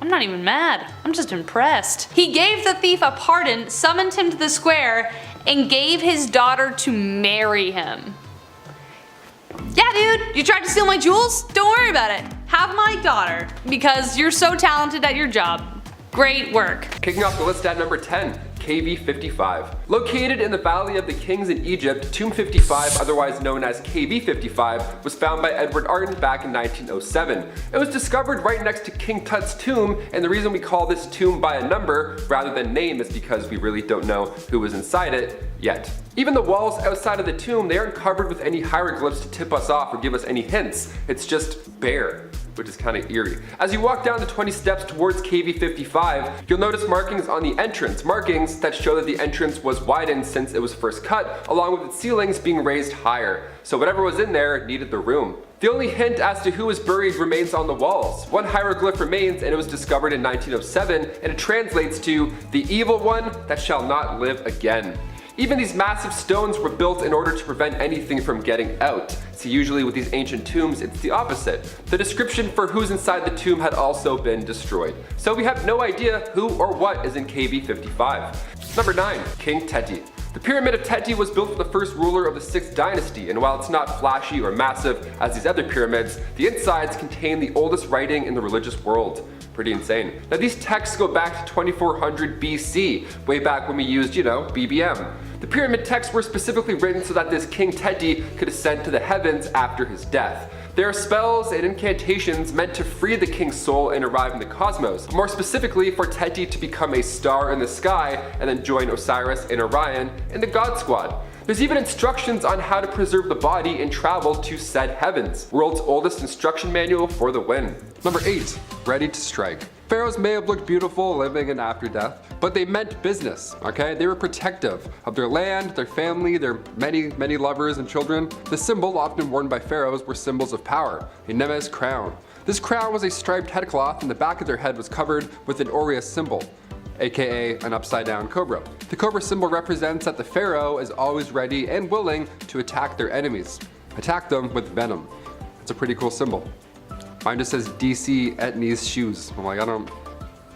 I'm not even mad, I'm just impressed. He gave the thief a pardon, summoned him to the square, and gave his daughter to marry him. Yeah, dude, you tried to steal my jewels? Don't worry about it. Have my daughter, because you're so talented at your job. Great work. Kicking off the list at number 10, KV 55. Located in the Valley of the Kings in Egypt, Tomb 55, otherwise known as KV 55, was found by Edward Arden back in 1907. It was discovered right next to King Tut's tomb, and the reason we call this tomb by a number rather than name is because we really don't know who was inside it yet. Even the walls outside of the tomb, they aren't covered with any hieroglyphs to tip us off or give us any hints. It's just bare, which is kind of eerie. As you walk down the 20 steps towards KV 55, you'll notice markings on the entrance, markings that show that the entrance was widened since it was first cut, along with its ceilings being raised higher. So whatever was in there needed the room. The only hint as to who was buried remains on the walls. One hieroglyph remains and it was discovered in 1907 and it translates to the evil one that shall not live again. Even these massive stones were built in order to prevent anything from getting out. See, usually with these ancient tombs, it's the opposite. The description for who's inside the tomb had also been destroyed. So we have no idea who or what is in KV 55. Number 9, King Teti. The Pyramid of Teti was built for the first ruler of the 6th dynasty, and while it's not flashy or massive as these other pyramids, the insides contain the oldest writing in the religious world. Pretty insane. Now these texts go back to 2400 BC, way back when we used, BBM. The pyramid texts were specifically written so that this King Teti could ascend to the heavens after his death. There are spells and incantations meant to free the king's soul and arrive in the cosmos. More specifically, for Teti to become a star in the sky and then join Osiris and Orion in the God Squad. There's even instructions on how to preserve the body and travel to said heavens. World's oldest instruction manual for the win. Number 8, Ready to Strike. Pharaohs may have looked beautiful living in after death, but they meant business, okay? They were protective of their land, their family, their many lovers and children. The symbol often worn by pharaohs were symbols of power, a Nemes crown. This crown was a striped headcloth and the back of their head was covered with an aureus symbol, aka an upside down cobra. The cobra symbol represents that the pharaoh is always ready and willing to attack their enemies. Attack them with venom. It's a pretty cool symbol. Mine just says DC Etnies shoes. I'm like,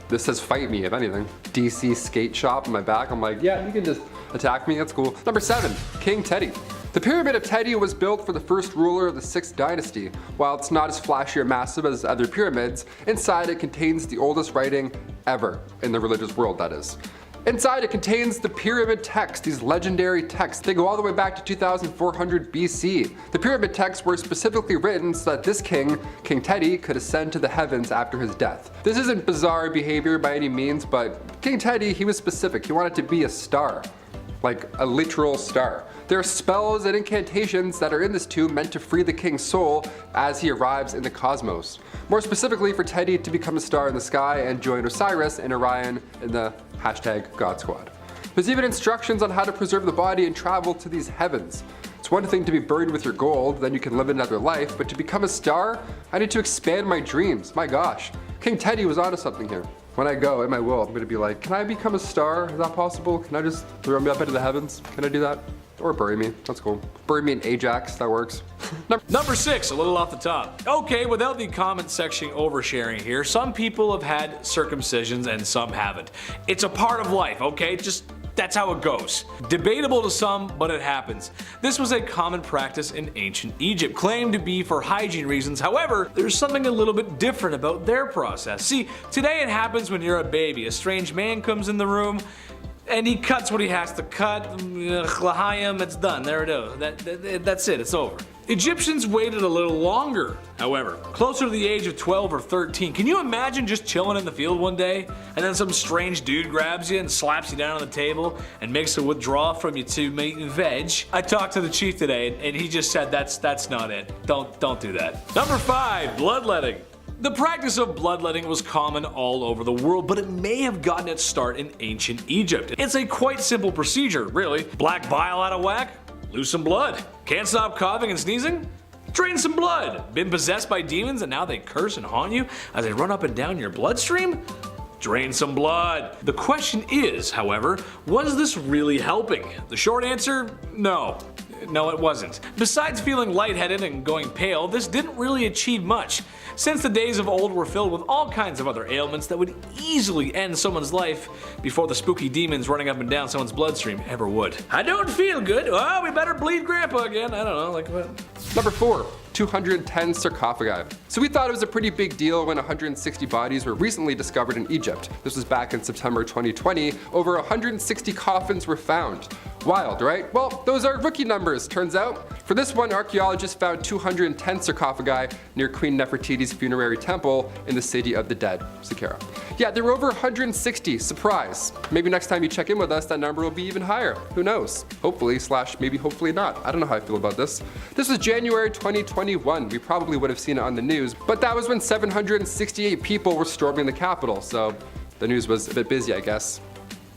this says fight me if anything. DC skate shop on my back. I'm like, yeah, you can just attack me, that's cool. Number 7, King Teti. The Pyramid of Teti was built for the first ruler of the 6th dynasty. While it's not as flashy or massive as other pyramids, inside it contains the oldest writing ever in the religious world, that is. Inside it contains the pyramid texts, these legendary texts. They go all the way back to 2400 BC. The pyramid texts were specifically written so that this king, King Teti, could ascend to the heavens after his death. This isn't bizarre behavior by any means, but King Teti, he was specific. He wanted to be a star, like a literal star. There are spells and incantations that are in this tomb meant to free the king's soul as he arrives in the cosmos. More specifically for Teti to become a star in the sky and join Osiris and Orion in the #God Squad. There's even instructions on how to preserve the body and travel to these heavens. It's one thing to be buried with your gold, then you can live another life, but to become a star, I need to expand my dreams. My gosh. King Teddy was onto something here. When I go, in my will, I'm gonna be like, can I become a star? Is that possible? Can I just throw me up into the heavens? Can I do that? Or bury me, that's cool. Bury me in Ajax, that works. Number 6, a little off the top. Okay, without the comment section oversharing here, some people have had circumcisions and some haven't. It's a part of life, okay? Just that's how it goes. Debatable to some, but it happens. This was a common practice in ancient Egypt, claimed to be for hygiene reasons. However, there's something a little bit different about their process. See, today it happens when you're a baby. A strange man comes in the room, and he cuts what he has to cut. L'chaim, it's done. There it is. That's it. It's over. Egyptians waited a little longer, however, closer to the age of 12 or 13. Can you imagine just chilling in the field one day, and then some strange dude grabs you and slaps you down on the table and makes a withdrawal from you to meat and veg? I talked to the chief today, and he just said that's not it. Don't do that. Number 5, bloodletting. The practice of bloodletting was common all over the world, but it may have gotten its start in ancient Egypt. It's a quite simple procedure, really. Black bile out of whack? Lose some blood. Can't stop coughing and sneezing? Drain some blood. Been possessed by demons and now they curse and haunt you as they run up and down your bloodstream? Drain some blood. The question is, however, was this really helping? The short answer, no. No, it wasn't. Besides feeling lightheaded and going pale, this didn't really achieve much, since the days of old were filled with all kinds of other ailments that would easily end someone's life before the spooky demons running up and down someone's bloodstream ever would. I don't feel good. Oh, we better bleed Grandpa again. I don't know, like what? Number 4, 210 sarcophagi. So we thought it was a pretty big deal when 160 bodies were recently discovered in Egypt. This was back in September 2020. Over 160 coffins were found. Wild, right? Well, those are rookie numbers, turns out. For this one, archaeologists found 210 sarcophagi near Queen Nefertiti's funerary temple in the city of the dead, Saqqara. Yeah, there were over 160, surprise. Maybe next time you check in with us, that number will be even higher. Who knows? Hopefully, / maybe hopefully not. I don't know how I feel about this. This was January 2021. We probably would have seen it on the news, but that was when 768 people were storming the Capitol, so the news was a bit busy, I guess.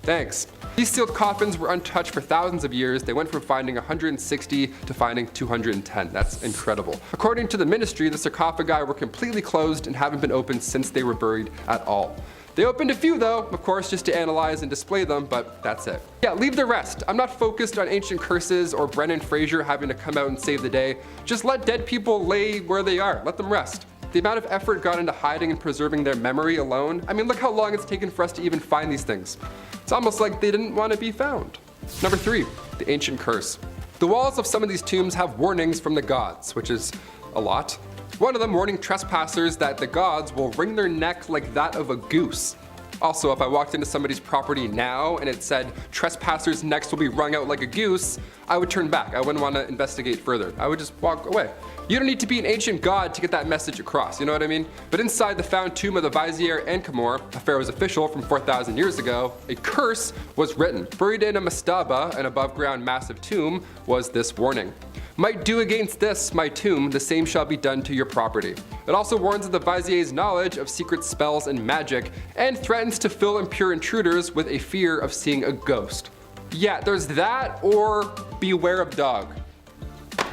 Thanks. These sealed coffins were untouched for thousands of years. They went from finding 160 to finding 210. That's incredible. According to the ministry, the sarcophagi were completely closed and haven't been opened since they were buried at all. They opened a few though, of course, just to analyze and display them, but that's it. Yeah, leave the rest. I'm not focused on ancient curses or Brendan Fraser having to come out and save the day. Just let dead people lay where they are. Let them rest. The amount of effort gone into hiding and preserving their memory alone, I mean, look how long it's taken for us to even find these things. It's almost like they didn't want to be found. Number 3, the ancient curse. The walls of some of these tombs have warnings from the gods, which is a lot. One of them warning trespassers that the gods will wring their neck like that of a goose. Also, if I walked into somebody's property now and it said trespassers' necks will be wrung out like a goose, I would turn back. I wouldn't want to investigate further. I would just walk away. You don't need to be an ancient god to get that message across, you know what I mean? But inside the found tomb of the vizier Ankhemoor, a pharaoh's official from 4,000 years ago, a curse was written. Buried in a mastaba, an above-ground massive tomb, was this warning. Might do against this, my tomb, the same shall be done to your property. It also warns of the vizier's knowledge of secret spells and magic, and threatens to fill impure intruders with a fear of seeing a ghost. Yeah, there's that, or beware of dog.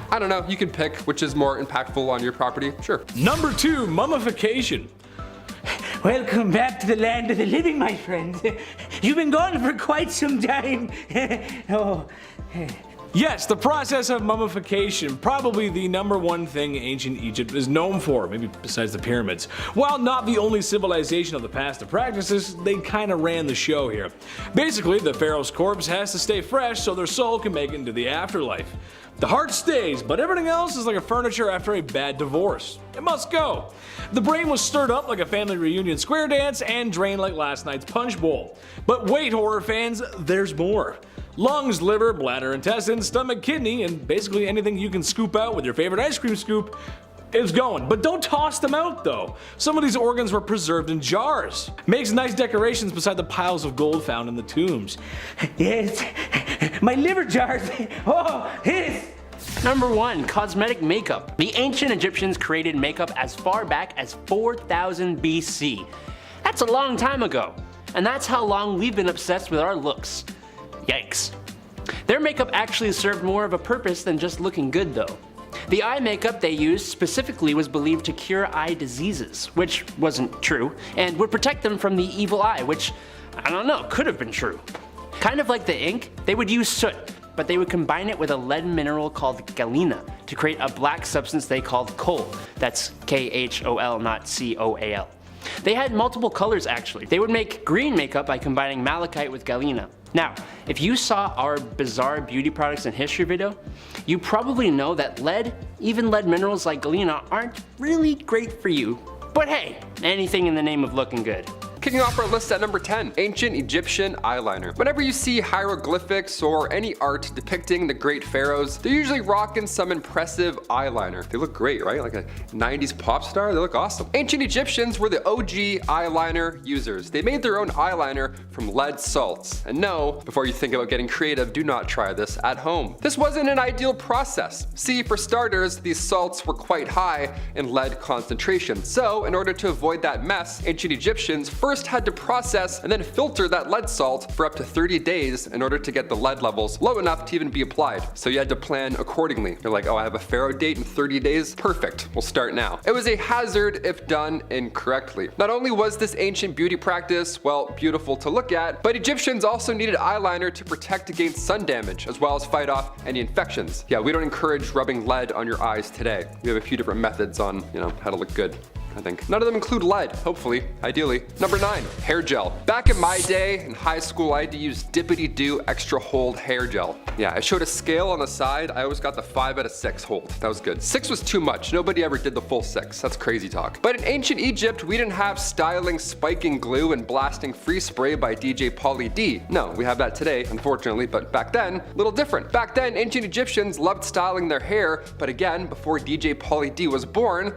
I don't know, you can pick which is more impactful on your property, sure. Number 2, mummification. Welcome back to the land of the living, my friend. You've been gone for quite some time. Oh. Yes, the process of mummification, probably the #1 thing ancient Egypt is known for, maybe besides the pyramids. While not the only civilization of the past to practice this, they kinda ran the show here. Basically, the pharaoh's corpse has to stay fresh so their soul can make it into the afterlife. The heart stays, but everything else is like a furniture after a bad divorce. It must go. The brain was stirred up like a family reunion square dance and drained like last night's punch bowl. But wait, horror fans, there's more. Lungs, liver, bladder, intestines, stomach, kidney, and basically anything you can scoop out with your favorite ice cream scoop is going. But don't toss them out though. Some of these organs were preserved in jars. Makes nice decorations beside the piles of gold found in the tombs. Yes, my liver jars. Oh, yes. Number 1, cosmetic makeup. The ancient Egyptians created makeup as far back as 4000 BC. That's a long time ago. And that's how long we've been obsessed with our looks. Yikes. Their makeup actually served more of a purpose than just looking good though. The eye makeup they used specifically was believed to cure eye diseases, which wasn't true, and would protect them from the evil eye, which, I don't know, could have been true. Kind of like the ink, they would use soot, but they would combine it with a lead mineral called galena to create a black substance they called coal. That's K-H-O-L, not C-O-A-L. They had multiple colors actually. They would make green makeup by combining malachite with galena. Now, if you saw our bizarre beauty products and history video, you probably know that lead, even lead minerals like galena, aren't really great for you. But hey, anything in the name of looking good. Kicking off our list at number 10, ancient Egyptian eyeliner. Whenever you see hieroglyphics or any art depicting the great pharaohs, they're usually rocking some impressive eyeliner. They look great, right? Like a 90s pop star, they look awesome. Ancient Egyptians were the OG eyeliner users. They made their own eyeliner from lead salts. And no, before you think about getting creative, do not try this at home. This wasn't an ideal process. See, for starters, these salts were quite high in lead concentration. So, in order to avoid that mess, ancient Egyptians first had to process and then filter that lead salt for up to 30 days in order to get the lead levels low enough to even be applied. So you had to plan accordingly. You're like, oh, I have a pharaoh date in 30 days? Perfect, we'll start now. It was a hazard if done incorrectly. Not only was this ancient beauty practice, well, beautiful to look at, but Egyptians also needed eyeliner to protect against sun damage, as well as fight off any infections. Yeah, we don't encourage rubbing lead on your eyes today. We have a few different methods on, how to look good. I think. None of them include lead, hopefully, ideally. Number 9, hair gel. Back in my day, in high school, I had to use Dippity-Doo Extra Hold hair gel. Yeah, I showed a scale on the side. I always got the 5 out of 6 hold. That was good. 6 was too much. Nobody ever did the full 6. That's crazy talk. But in ancient Egypt, we didn't have styling spiking glue and blasting free spray by DJ Pauly D. No, we have that today, unfortunately, but back then, a little different. Back then, ancient Egyptians loved styling their hair, but again, before DJ Pauly D was born,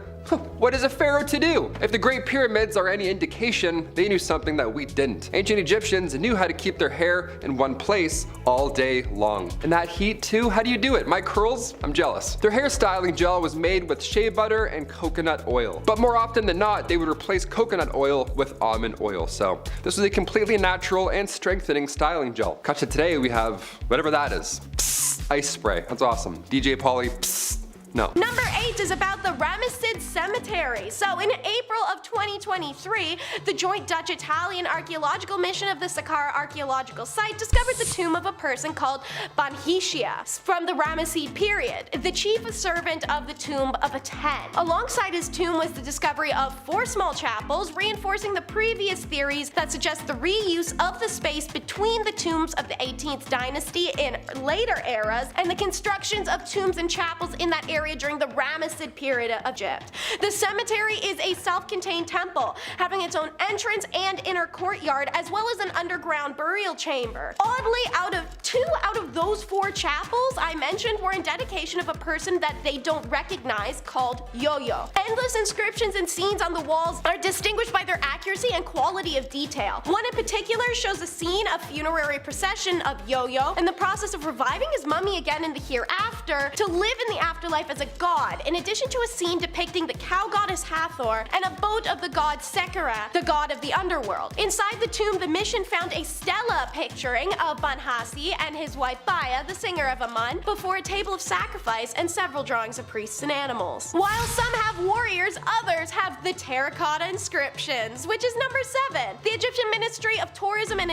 what is a pharaoh to do? If the Great Pyramids are any indication, they knew something that we didn't. Ancient Egyptians knew how to keep their hair in one place all day long. And that heat too, how do you do it? My curls? I'm jealous. Their hair styling gel was made with shea butter and coconut oil. But more often than not, they would replace coconut oil with almond oil. So this was a completely natural and strengthening styling gel. Cut to today, we have whatever that is. Psst, ice spray. That's awesome. DJ Pauly, psst. No. Number 8 is about the Ramesses Cemetery. So in April of 2023, the joint Dutch-Italian archaeological mission of the Saqqara archaeological site discovered the tomb of a person called Banhishia from the Ramesside period, the chief servant of the tomb of Aten. Alongside his tomb was the discovery of 4 small chapels, reinforcing the previous theories that suggest the reuse of the space between the tombs of the 18th dynasty in later eras and the constructions of tombs and chapels in that area during the Ramesside period of Egypt. The cemetery is a self-contained temple, having its own entrance and inner courtyard, as well as an underground burial chamber. Oddly, 2 out of those 4 chapels I mentioned were in dedication of a person that they don't recognize called Yo-Yo. Endless inscriptions and scenes on the walls are distinguished by their accuracy and quality of detail. One in particular shows a scene of funerary procession of Yo-Yo and the process of reviving his mummy again in the hereafter to live in the afterlife as a god, in addition to a scene depicting the cow goddess Hathor and a boat of the god Sekhera, the god of the underworld. Inside the tomb, the mission found a stela picturing of Banhasi and his wife Baya, the singer of Amun, before a table of sacrifice and several drawings of priests and animals. While some have warriors, others have the terracotta inscriptions, which is number 7. The Egyptian Ministry of Tourism and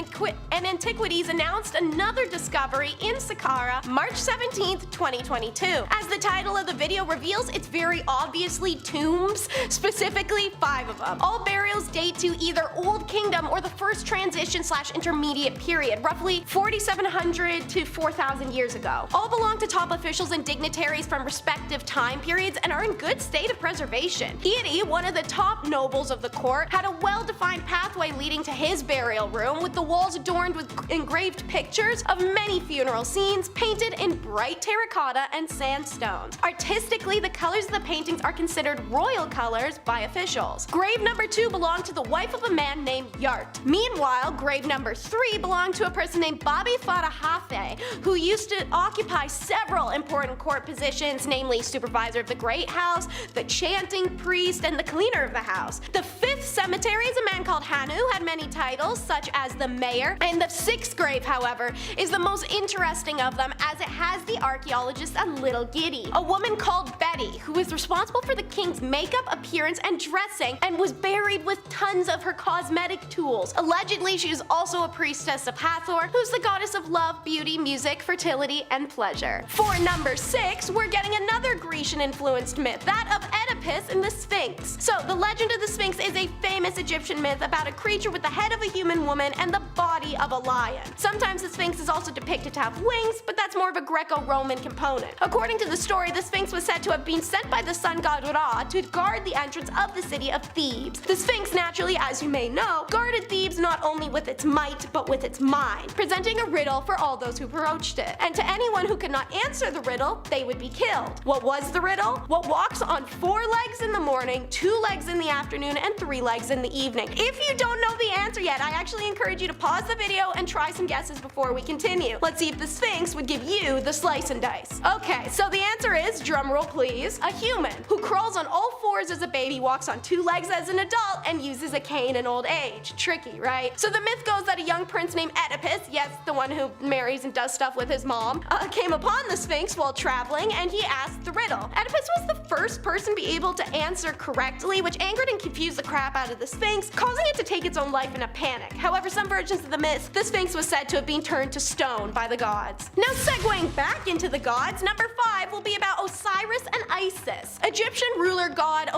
Antiquities announced another discovery in Saqqara, March 17th, 2022. As the title of the video reveals, it's very obviously tombs, specifically 5 of them. All burials date to either Old Kingdom or the first transition/intermediate period, roughly 4,700 to 4,000 years ago. All belong to top officials and dignitaries from respective time periods and are in good state of preservation. Iri, one of the top nobles of the court, had a well-defined pathway leading to his burial room, with the walls adorned with engraved pictures of many funeral scenes painted in bright terracotta terracotta and sandstone. Artistically, the colors of the paintings are considered royal colors by officials. Grave number 2 belonged to the wife of a man named Yart. Meanwhile, grave number 3 belonged to a person named Bobby Farahafe, who used to occupy several important court positions, namely supervisor of the Great House, the chanting priest, and the cleaner of the house. The 5th cemetery is a man called Hanu, who had many titles, such as the mayor, and the 6th grave, however, is the most interesting of them as it has the archaeologist a little giddy. A woman called Betty, who is responsible for the king's makeup, appearance, and dressing, and was buried with tons of her cosmetic tools. Allegedly, she is also a priestess of Hathor, who's the goddess of love, beauty, music, fertility, and pleasure. For number 6, we're getting another Grecian-influenced myth, that of Oedipus and the Sphinx. So, the legend of the Sphinx is a famous Egyptian myth about a creature with the head of a human woman and the body of a lion. Sometimes the Sphinx is also depicted to have wings, but that's more of a Greco-Roman component. According to the story, the Sphinx was said to have been sent by the sun god Ra to guard the entrance of the city of Thebes. The Sphinx, naturally, as you may know, guarded Thebes not only with its might, but with its mind, presenting a riddle for all those who approached it. And to anyone who could not answer the riddle, they would be killed. What was the riddle? What walks on 4 legs in the morning, 2 legs in the afternoon, and 3 legs in the evening? If you don't know the answer yet, I actually encourage you to pause the video and try some guesses before we continue. Let's see if the Sphinx would give you the slice and dice. Okay, so the answer is, drumroll please, a human who crawls on all 4s as a baby, walks on 2 legs as an adult, and uses a cane in old age. Tricky, right? So the myth goes that a young prince named Oedipus, yes, the one who marries and does stuff with his mom, came upon the Sphinx while traveling, and he asked the riddle. Oedipus was the first person to be able to answer correctly, which angered and confused the crap out of the Sphinx, causing it to take its own life in a panic. However, some versions of the myth, the Sphinx was said to have been turned to stone by the gods. Now segueing back into the gods, number 5 will be about Osiris and Isis. Egyptian ruler god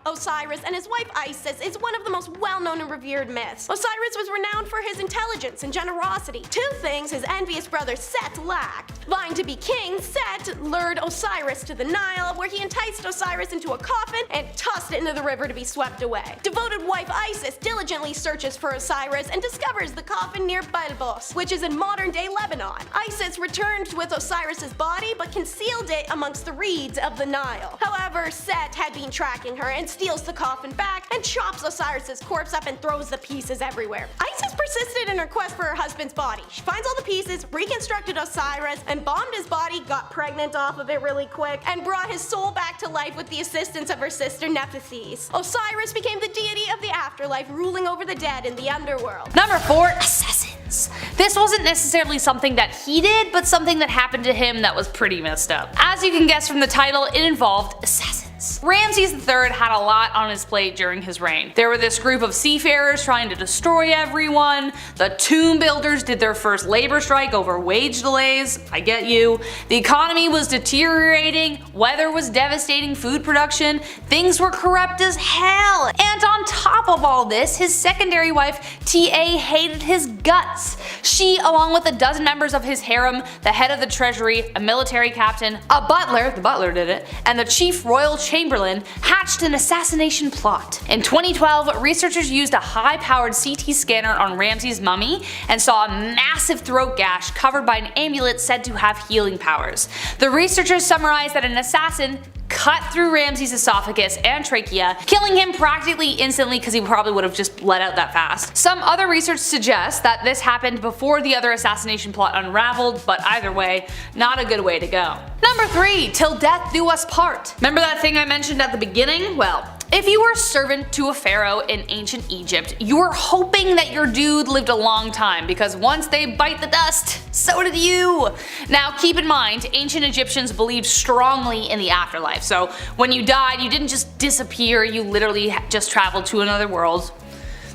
Osiris and his wife Isis is one of the most well-known and revered myths. Osiris was renowned for his intelligence and generosity, 2 things his envious brother Set lacked. Vying to be king, Set lured Osiris to the Nile, where he enticed Osiris into a coffin and tossed it into the river to be swept away. Devoted wife Isis diligently searches for Osiris and discovers the coffin near Balbos, which is in modern-day Lebanon. Isis returned with Osiris's body but concealed it amongst the reeds of the Nile. However, Set had been tracking her and steals the coffin back and chops Osiris's corpse up and throws the pieces everywhere. Isis persisted in her quest for her husband's body. She finds all the pieces, reconstructed Osiris, embalmed his body, got pregnant off of it really quick, and brought his soul back to life with the assistance of her sister Nephthys. Osiris became the deity of the afterlife, ruling over the dead in the underworld. Number 4, assassins. This wasn't necessarily something that he did, but something that happened to him that was pretty messed up. As you can guess from the title, it involved assassins. Ramses III had a lot on his plate during his reign. There were this group of seafarers trying to destroy everyone, the tomb builders did their first labor strike over wage delays, I get you, the economy was deteriorating, weather was devastating food production, things were corrupt as hell, and on top of all this, his secondary wife Ta hated his guts. She, along with a dozen members of his harem, the head of the treasury, a military captain, a butler, the butler did it, and the chief royal chamberlain, hatched an assassination plot. In 2012, researchers used a high-powered CT scanner on Ramses' mummy and saw a massive throat gash covered by an amulet said to have healing powers. The researchers summarized that an assassin cut through Ramses' esophagus and trachea, killing him practically instantly because he probably would have just let out that fast. Some other research suggests that this happened before the other assassination plot unraveled, but either way, not a good way to go. Number 3, till death do us part. Remember that thing I mentioned at the beginning? Well, if you were a servant to a pharaoh in ancient Egypt, you were hoping that your dude lived a long time because once they bite the dust, so did you. Now keep in mind, ancient Egyptians believed strongly in the afterlife, so when you died you didn't just disappear, you literally just traveled to another world.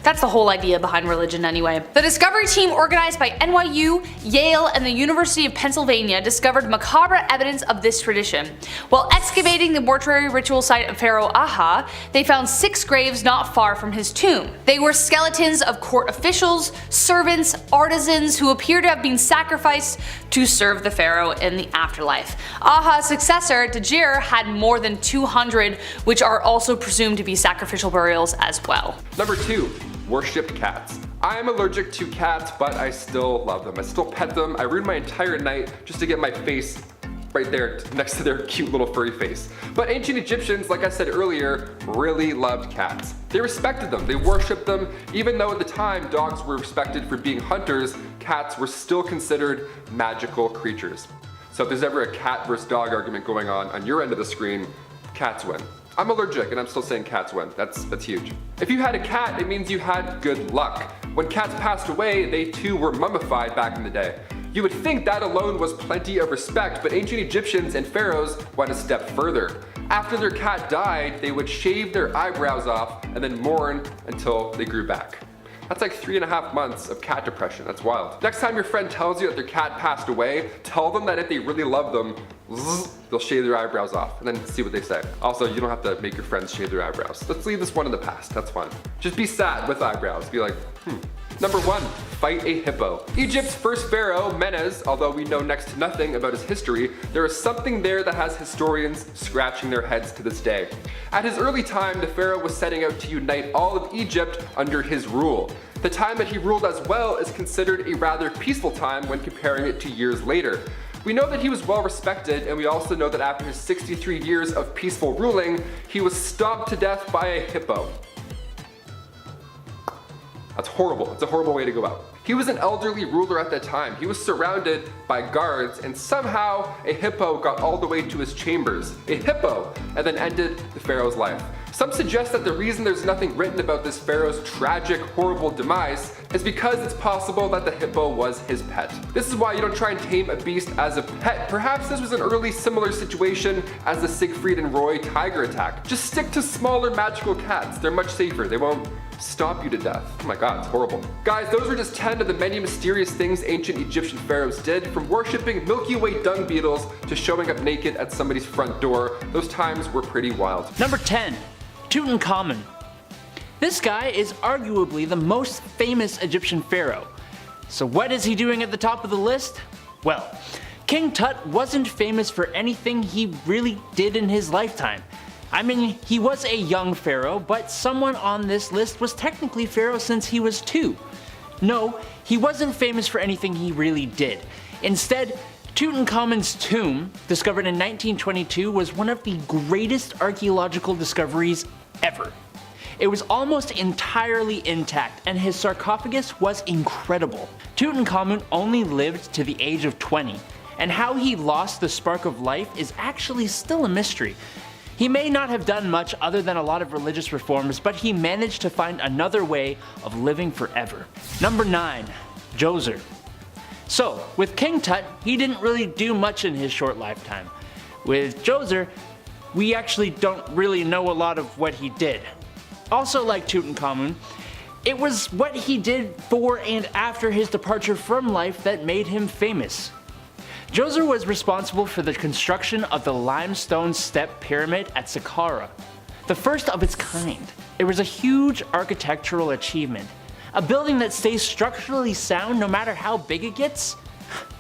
That's the whole idea behind religion anyway. The discovery team organized by NYU, Yale, and the University of Pennsylvania discovered macabre evidence of this tradition. While excavating the mortuary ritual site of Pharaoh Aha, they found 6 graves not far from his tomb. They were skeletons of court officials, servants, artisans who appear to have been sacrificed to serve the pharaoh in the afterlife. Aha's successor, Djir, had more than 200, which are also presumed to be sacrificial burials as well. Number 2. Worshipped cats. I am allergic to cats, but I still love them. I still pet them. I ruin my entire night just to get my face right there next to their cute little furry face. But ancient Egyptians, like I said earlier, really loved cats. They respected them, they worshipped them. Even though at the time dogs were respected for being hunters, cats were still considered magical creatures. So if there's ever a cat versus dog argument going on your end of the screen, cats win. I'm allergic and I'm still saying cats win. That's huge. If you had a cat, it means you had good luck. When cats passed away, they too were mummified back in the day. You would think that alone was plenty of respect, but ancient Egyptians and pharaohs went a step further. After their cat died, they would shave their eyebrows off and then mourn until they grew back. That's like 3.5 months of cat depression. That's wild. Next time your friend tells you that their cat passed away, tell them that if they really love them, they'll shave their eyebrows off and then see what they say. Also, you don't have to make your friends shave their eyebrows. Let's leave this one in the past. That's fine. Just be sad with eyebrows. Be like, Number 1, fight a hippo. Egypt's first pharaoh, Menes, although we know next to nothing about his history, there is something there that has historians scratching their heads to this day. At his early time, the pharaoh was setting out to unite all of Egypt under his rule. The time that he ruled as well is considered a rather peaceful time when comparing it to years later. We know that he was well respected, and we also know that after his 63 years of peaceful ruling, he was stomped to death by a hippo. That's horrible. It's a horrible way to go out. He was an elderly ruler at that time. He was surrounded by guards, and somehow a hippo got all the way to his chambers. A hippo, and then ended the pharaoh's life. Some suggest that the reason there's nothing written about this pharaoh's tragic, horrible demise is because it's possible that the hippo was his pet. This is why you don't try and tame a beast as a pet. Perhaps this was an early similar situation as the Siegfried and Roy tiger attack. Just stick to smaller magical cats. They're much safer. They won't stomp you to death. Oh my god, it's horrible. Guys, those were just 10 of the many mysterious things ancient Egyptian pharaohs did, from worshipping Milky Way dung beetles to showing up naked at somebody's front door. Those times were pretty wild. Number 10. Tutankhamun. This guy is arguably the most famous Egyptian pharaoh. So what is he doing at the top of the list? Well, King Tut wasn't famous for anything he really did in his lifetime. I mean, he was a young pharaoh, but someone on this list was technically pharaoh since he was 2. No, he wasn't famous for anything he really did. Instead, Tutankhamun's tomb, discovered in 1922, was one of the greatest archaeological discoveries ever. It was almost entirely intact, and his sarcophagus was incredible. Tutankhamun only lived to the age of 20, and how he lost the spark of life is actually still a mystery. He may not have done much other than a lot of religious reforms, but he managed to find another way of living forever. Number 9. Djoser. So, with King Tut, he didn't really do much in his short lifetime. With Djoser, we actually don't really know a lot of what he did. Also, like Tutankhamun, it was what he did for and after his departure from life that made him famous. Djoser was responsible for the construction of the limestone step pyramid at Saqqara, the first of its kind. It was a huge architectural achievement. A building that stays structurally sound no matter how big it gets?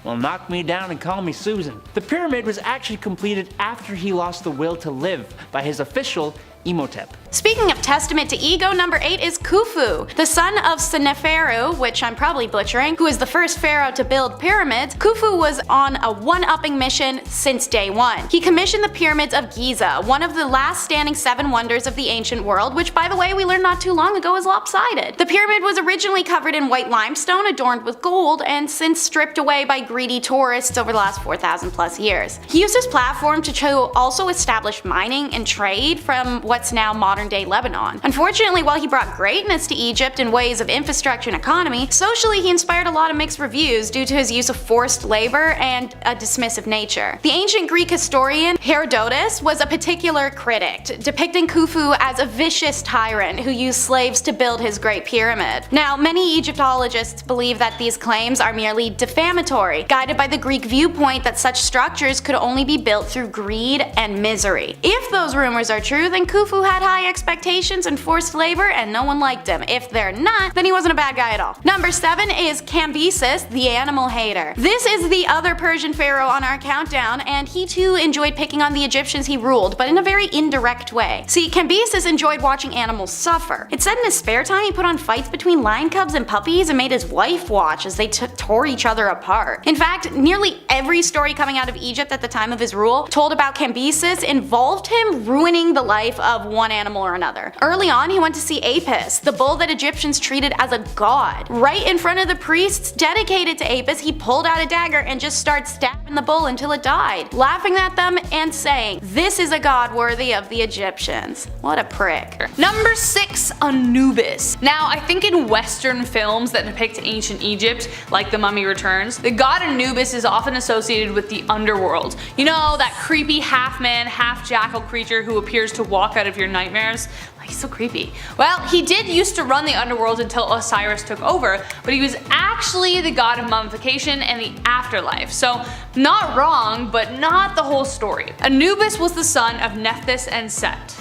Well, knock me down and call me Susan. The pyramid was actually completed after he lost the will to live by his official Imhotep. Speaking of testament to ego, number 8 is Khufu, the son of Seneferu, which I'm probably butchering, who is the first pharaoh to build pyramids. Khufu was on a one-upping mission since day one. He commissioned the pyramids of Giza, one of the last standing 7 wonders of the ancient world, which by the way we learned not too long ago is lopsided. The pyramid was originally covered in white limestone adorned with gold, and since stripped away by greedy tourists over the last 4,000 plus years. He used his platform to also establish mining and trade from what's now modern day Lebanon. Unfortunately, while he brought greatness to Egypt in ways of infrastructure and economy, socially he inspired a lot of mixed reviews due to his use of forced labor and a dismissive nature. The ancient Greek historian Herodotus was a particular critic, depicting Khufu as a vicious tyrant who used slaves to build his great pyramid. Now, many Egyptologists believe that these claims are merely defamatory, guided by the Greek viewpoint that such structures could only be built through greed and misery. If those rumors are true, then Khufu had high high expectations and forced labor, and no one liked him. If they're not, then he wasn't a bad guy at all. Number 7 is Cambyses, the animal hater. This is the other Persian pharaoh on our countdown, and he too enjoyed picking on the Egyptians he ruled, but in a very indirect way. See, Cambyses enjoyed watching animals suffer. It said in his spare time he put on fights between lion cubs and puppies and made his wife watch as they tore each other apart. In fact, nearly every story coming out of Egypt at the time of his rule told about Cambyses involved him ruining the life of one animal or another. Early on, he went to see Apis, the bull that Egyptians treated as a god. Right in front of the priests dedicated to Apis, he pulled out a dagger and just started stabbing the bull until it died, laughing at them and saying, "This is a god worthy of the Egyptians." What a prick. Number 6, Anubis. Now, I think in Western films that depict ancient Egypt, like The Mummy Returns, the god Anubis is often associated with the underworld. You know, that creepy half-man, half-jackal creature who appears to walk out of your nightmares? Like, he's so creepy. Well, he did used to run the underworld until Osiris took over, but he was actually the god of mummification and the afterlife. So, not wrong, but not the whole story. Anubis was the son of Nephthys and Set.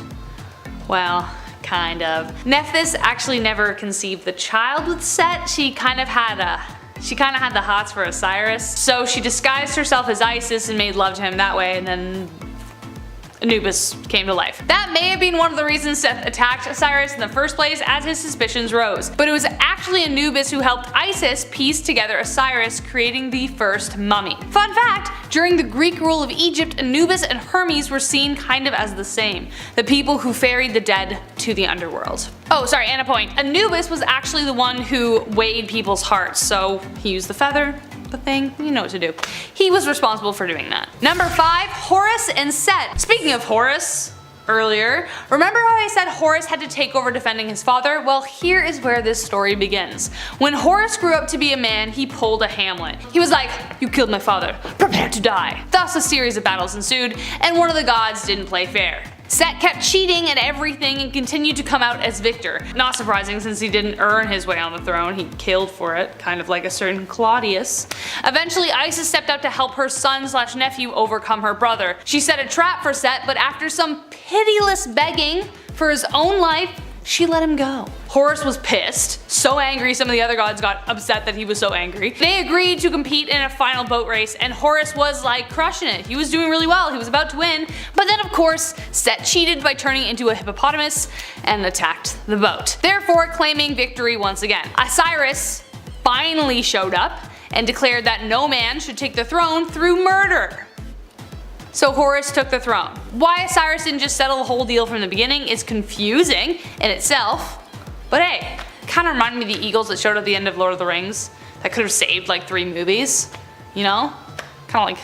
Well, kind of. Nephthys actually never conceived the child with Set. She kind of had the hots for Osiris, so she disguised herself as Isis and made love to him that way, and then Anubis came to life. That may have been one of the reasons Seth attacked Osiris in the first place, as his suspicions rose. But it was actually Anubis who helped Isis piece together Osiris, creating the first mummy. Fun fact, during the Greek rule of Egypt, Anubis and Hermes were seen kind of as the same, the people who ferried the dead to the underworld. Oh, sorry, and a point. Anubis was actually the one who weighed people's hearts, so he used the feather, the thing, you know what to do. He was responsible for doing that. Number 5, Horus and Set. Speaking of Horus, earlier, remember how I said Horus had to take over defending his father? Well, here is where this story begins. When Horus grew up to be a man, he pulled a Hamlet. He was like, "You killed my father, prepare to die." Thus a series of battles ensued, and one of the gods didn't play fair. Set kept cheating at everything and continued to come out as victor. Not surprising since he didn't earn his way on the throne, he killed for it, kind of like a certain Claudius. Eventually Isis stepped out to help her son/nephew overcome her brother. She set a trap for Set, but after some pitiless begging for his own life, she let him go. Horus was pissed, so angry some of the other gods got upset that he was so angry. They agreed to compete in a final boat race, and Horus was like crushing it. He was doing really well, he was about to win, but then of course Set cheated by turning into a hippopotamus and attacked the boat, therefore claiming victory once again. Osiris finally showed up and declared that no man should take the throne through murder. So Horus took the throne. Why Osiris didn't just settle the whole deal from the beginning is confusing in itself, but hey, kinda reminded me of the eagles that showed at the end of Lord of the Rings that could have saved like 3 movies, you know? Kinda like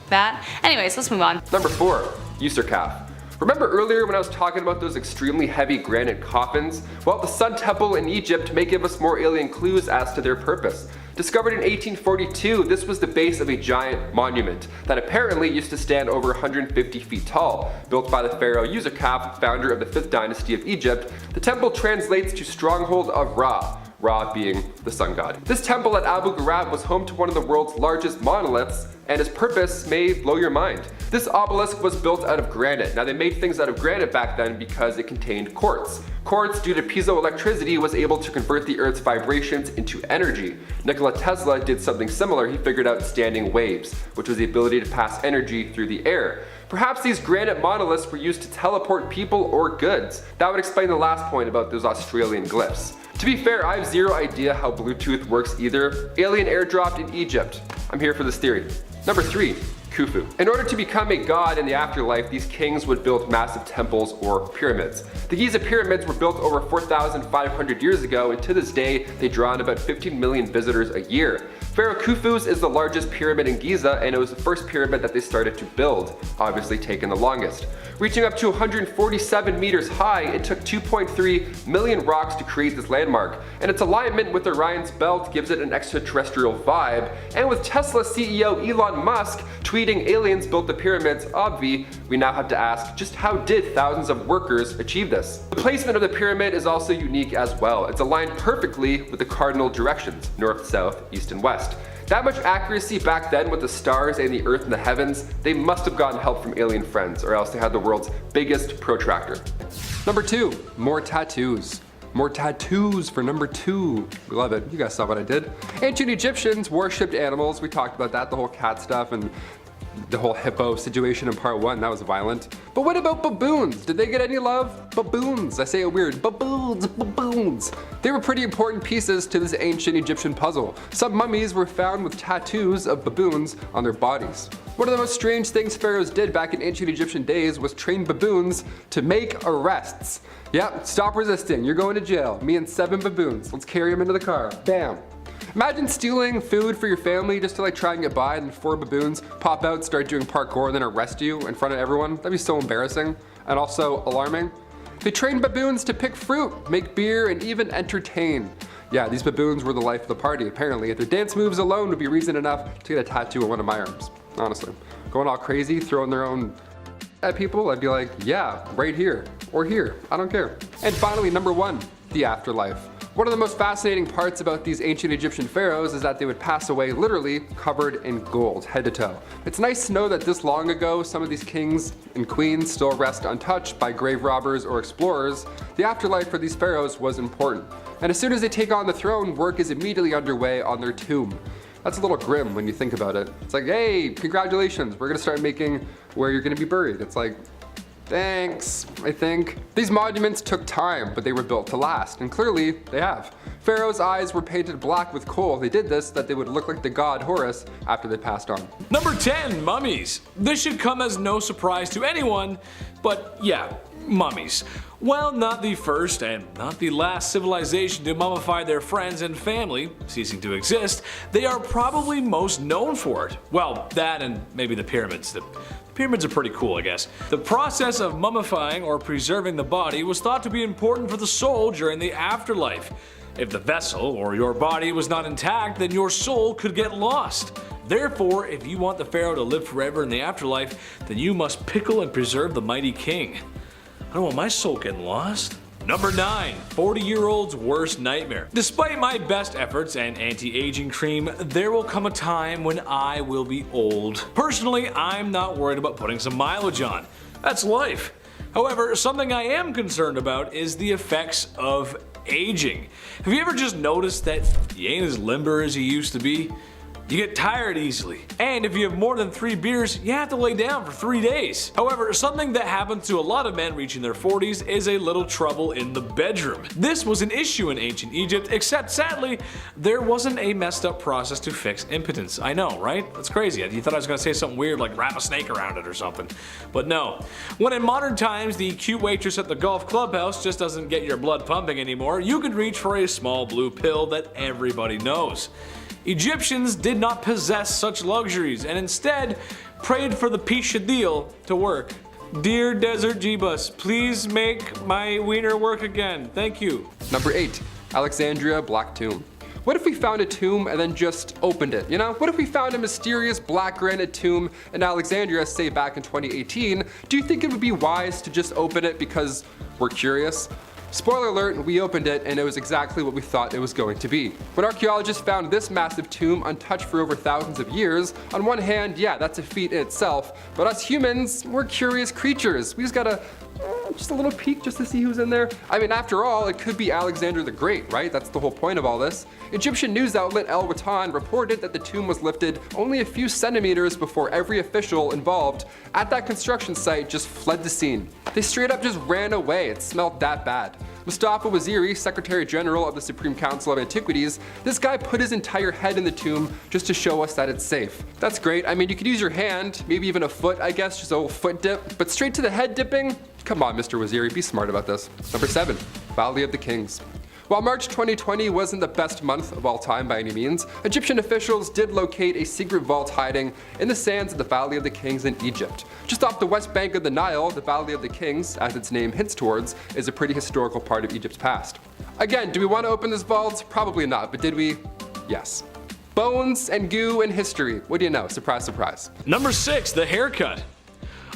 that. Anyways, let's move on. Number 4, Userkaf. Remember earlier when I was talking about those extremely heavy granite coffins? Well, the Sun Temple in Egypt may give us more alien clues as to their purpose. Discovered in 1842, this was the base of a giant monument that apparently used to stand over 150 feet tall. Built by the pharaoh Userkaf, founder of the 5th dynasty of Egypt, the temple translates to stronghold of Ra, Ra being the sun god. This temple at Abu Ghraib was home to one of the world's largest monoliths, and its purpose may blow your mind. This obelisk was built out of granite. Now they made things out of granite back then because it contained quartz. Quartz, due to piezoelectricity, was able to convert the Earth's vibrations into energy. Nikola Tesla did something similar. He figured out standing waves, which was the ability to pass energy through the air. Perhaps these granite monoliths were used to teleport people or goods. That would explain the last point about those Australian glyphs. To be fair, I have zero idea how Bluetooth works either. Alien airdropped in Egypt. I'm here for this theory. Number 3, Khufu. In order to become a god in the afterlife, these kings would build massive temples or pyramids. The Giza pyramids were built over 4,500 years ago, and to this day, they draw in about 15 million visitors a year. Pharaoh Khufu's is the largest pyramid in Giza, and it was the first pyramid that they started to build, obviously taking the longest. Reaching up to 147 meters high, it took 2.3 million rocks to create this landmark, and its alignment with Orion's belt gives it an extraterrestrial vibe, and with Tesla CEO Elon Musk tweeting aliens built the pyramids, obvi, we now have to ask just how did thousands of workers achieve this? The placement of the pyramid is also unique as well. It's aligned perfectly with the cardinal directions, north, south, east, and west. That much accuracy back then with the stars and the earth and the heavens, they must have gotten help from alien friends, or else they had the world's biggest protractor. Number 2, more tattoos. More tattoos for number 2. We love it. You guys saw what I did. Ancient Egyptians worshipped animals. We talked about that, the whole cat stuff and the whole hippo situation in part 1. That was violent. But what about baboons? Did they get any love? Baboons. I say it weird. Baboons. Baboons. They were pretty important pieces to this ancient Egyptian puzzle. Some mummies were found with tattoos of baboons on their bodies. One of the most strange things pharaohs did back in ancient Egyptian days was train baboons to make arrests. Yep, stop resisting. You're going to jail. Me and 7 baboons. Let's carry them into the car. Bam. Imagine stealing food for your family just to like try and get by, and then 4 baboons pop out, start doing parkour, and then arrest you in front of everyone. That'd be so embarrassing and also alarming. They trained baboons to pick fruit, make beer, and even entertain. Yeah, these baboons were the life of the party, apparently. If their dance moves alone would be reason enough to get a tattoo on one of my arms, honestly. Going all crazy, throwing their own at people, I'd be like, yeah, right here, or here, I don't care. And finally, number 1, the afterlife. One of the most fascinating parts about these ancient Egyptian pharaohs is that they would pass away literally covered in gold, head to toe. It's nice to know that this long ago, some of these kings and queens still rest untouched by grave robbers or explorers. The afterlife for these pharaohs was important. And as soon as they take on the throne, work is immediately underway on their tomb. That's a little grim when you think about it. It's like, hey, congratulations, we're gonna start making where you're gonna be buried. It's like, thanks, I think. These monuments took time, but they were built to last, and clearly they have. Pharaoh's eyes were painted black with coal. They did this so that they would look like the god Horus after they passed on. Number 10, mummies. This should come as no surprise to anyone, but yeah, mummies. While not the first and not the last civilization to mummify their friends and family, ceasing to exist, they are probably most known for it. Well, that and maybe the pyramids. The pyramids are pretty cool, I guess. The process of mummifying or preserving the body was thought to be important for the soul during the afterlife. If the vessel or your body was not intact, then your soul could get lost. Therefore, if you want the pharaoh to live forever in the afterlife, then you must pickle and preserve the mighty king. I don't want my soul getting lost. Number 9, 40-year-old's worst nightmare. Despite my best efforts and anti-aging cream, there will come a time when I will be old. Personally, I'm not worried about putting some mileage on. That's life. However, something I am concerned about is the effects of aging. Have you ever just noticed that you ain't as limber as you used to be? You get tired easily. And if you have more than 3 beers, you have to lay down for 3 days. However, something that happens to a lot of men reaching their 40s is a little trouble in the bedroom. This was an issue in ancient Egypt, except sadly, there wasn't a messed up process to fix impotence. I know, right? That's crazy. You thought I was gonna say something weird like wrap a snake around it or something. But no. When in modern times, the cute waitress at the golf clubhouse just doesn't get your blood pumping anymore, you can reach for a small blue pill that everybody knows. Egyptians did not possess such luxuries and instead prayed for the Pishadil to work. Dear Desert Jeebus, please make my wiener work again. Thank you. Number 8, Alexandria Black Tomb. What if we found a tomb and then just opened it, you know? What if we found a mysterious black granite tomb in Alexandria, say back in 2018? Do you think it would be wise to just open it because we're curious? Spoiler alert, we opened it and it was exactly what we thought it was going to be. When archaeologists found this massive tomb untouched for over thousands of years, on one hand, yeah, that's a feat in itself, but us humans, we're curious creatures. We just gotta, just a little peek just to see who's in there. I mean, after all, it could be Alexander the Great, right? That's the whole point of all this. Egyptian news outlet El Watan reported that the tomb was lifted only a few centimeters before every official involved at that construction site just fled the scene. They straight up just ran away. It smelled that bad. Mustafa Waziri, Secretary General of the Supreme Council of Antiquities, this guy put his entire head in the tomb just to show us that it's safe. That's great. I mean, you could use your hand, maybe even a foot, I guess, just a little foot dip, but straight to the head dipping? Come on, Mr. Waziri, be smart about this. Number 7, Valley of the Kings. While March 2020 wasn't the best month of all time by any means, Egyptian officials did locate a secret vault hiding in the sands of the Valley of the Kings in Egypt. Just off the west bank of the Nile, the Valley of the Kings, as its name hints towards, is a pretty historical part of Egypt's past. Again, do we want to open this vault? Probably not, but did we? Yes. Bones and goo and history. What do you know? Surprise, surprise. Number 6, the haircut.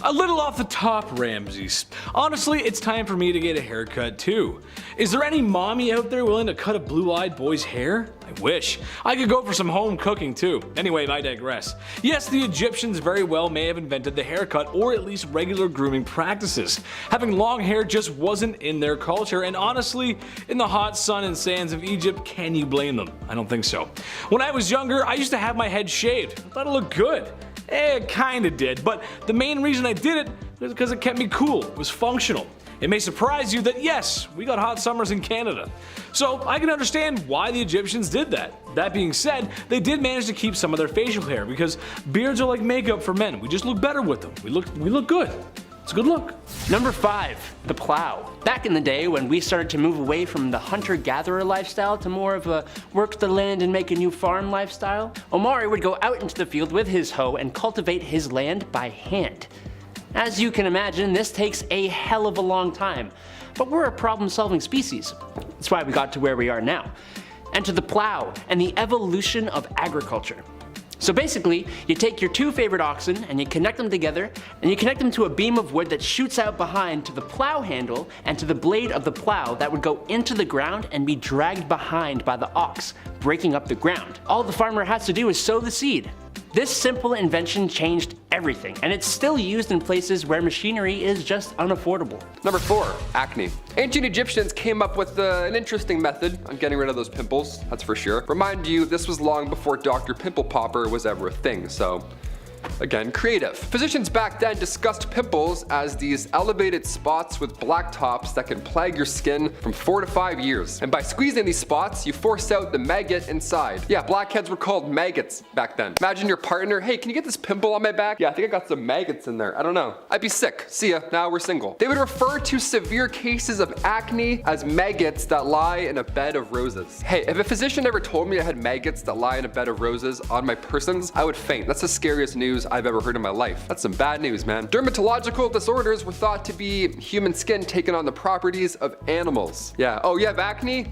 A little off the top, Ramses. Honestly, it's time for me to get a haircut too. Is there any mommy out there willing to cut a blue-eyed boy's hair? I wish. I could go for some home cooking too. Anyway, I digress. Yes, the Egyptians very well may have invented the haircut, or at least regular grooming practices. Having long hair just wasn't in their culture, and honestly, in the hot sun and sands of Egypt, can you blame them? I don't think so. When I was younger, I used to have my head shaved. I thought it looked good. It kinda did, but the main reason I did it was because it kept me cool. It was functional. It may surprise you that yes, we got hot summers in Canada. So I can understand why the Egyptians did that. That being said, they did manage to keep some of their facial hair because beards are like makeup for men. We just look better with them. We look good. It's a good look. Number 5, the plow. Back in the day when we started to move away from the hunter-gatherer lifestyle to more of a work the land and make a new farm lifestyle, Omari would go out into the field with his hoe and cultivate his land by hand. As you can imagine, this takes a hell of a long time, but we're a problem-solving species. That's why we got to where we are now. Enter the plow and the evolution of agriculture. So basically, you take your 2 favorite oxen and you connect them together, and you connect them to a beam of wood that shoots out behind to the plow handle and to the blade of the plow that would go into the ground and be dragged behind by the ox, breaking up the ground. All the farmer has to do is sow the seed. This simple invention changed everything, and it's still used in places where machinery is just unaffordable. Number 4, acne. Ancient Egyptians came up with an interesting method on getting rid of those pimples, that's for sure. Remind you, this was long before Dr. Pimple Popper was ever a thing, so again, creative. Physicians back then discussed pimples as these elevated spots with black tops that can plague your skin from 4 to 5 years. And by squeezing these spots, you force out the maggot inside. Yeah, blackheads were called maggots back then. Imagine your partner, hey, can you get this pimple on my back? Yeah, I think I got some maggots in there. I don't know. I'd be sick. See ya, now we're single. They would refer to severe cases of acne as maggots that lie in a bed of roses. Hey, if a physician ever told me I had maggots that lie in a bed of roses on my persons, I would faint. That's the scariest news I've ever heard in my life. That's some bad news, man. Dermatological disorders were thought to be human skin taking on the properties of animals. Yeah, oh, you have acne?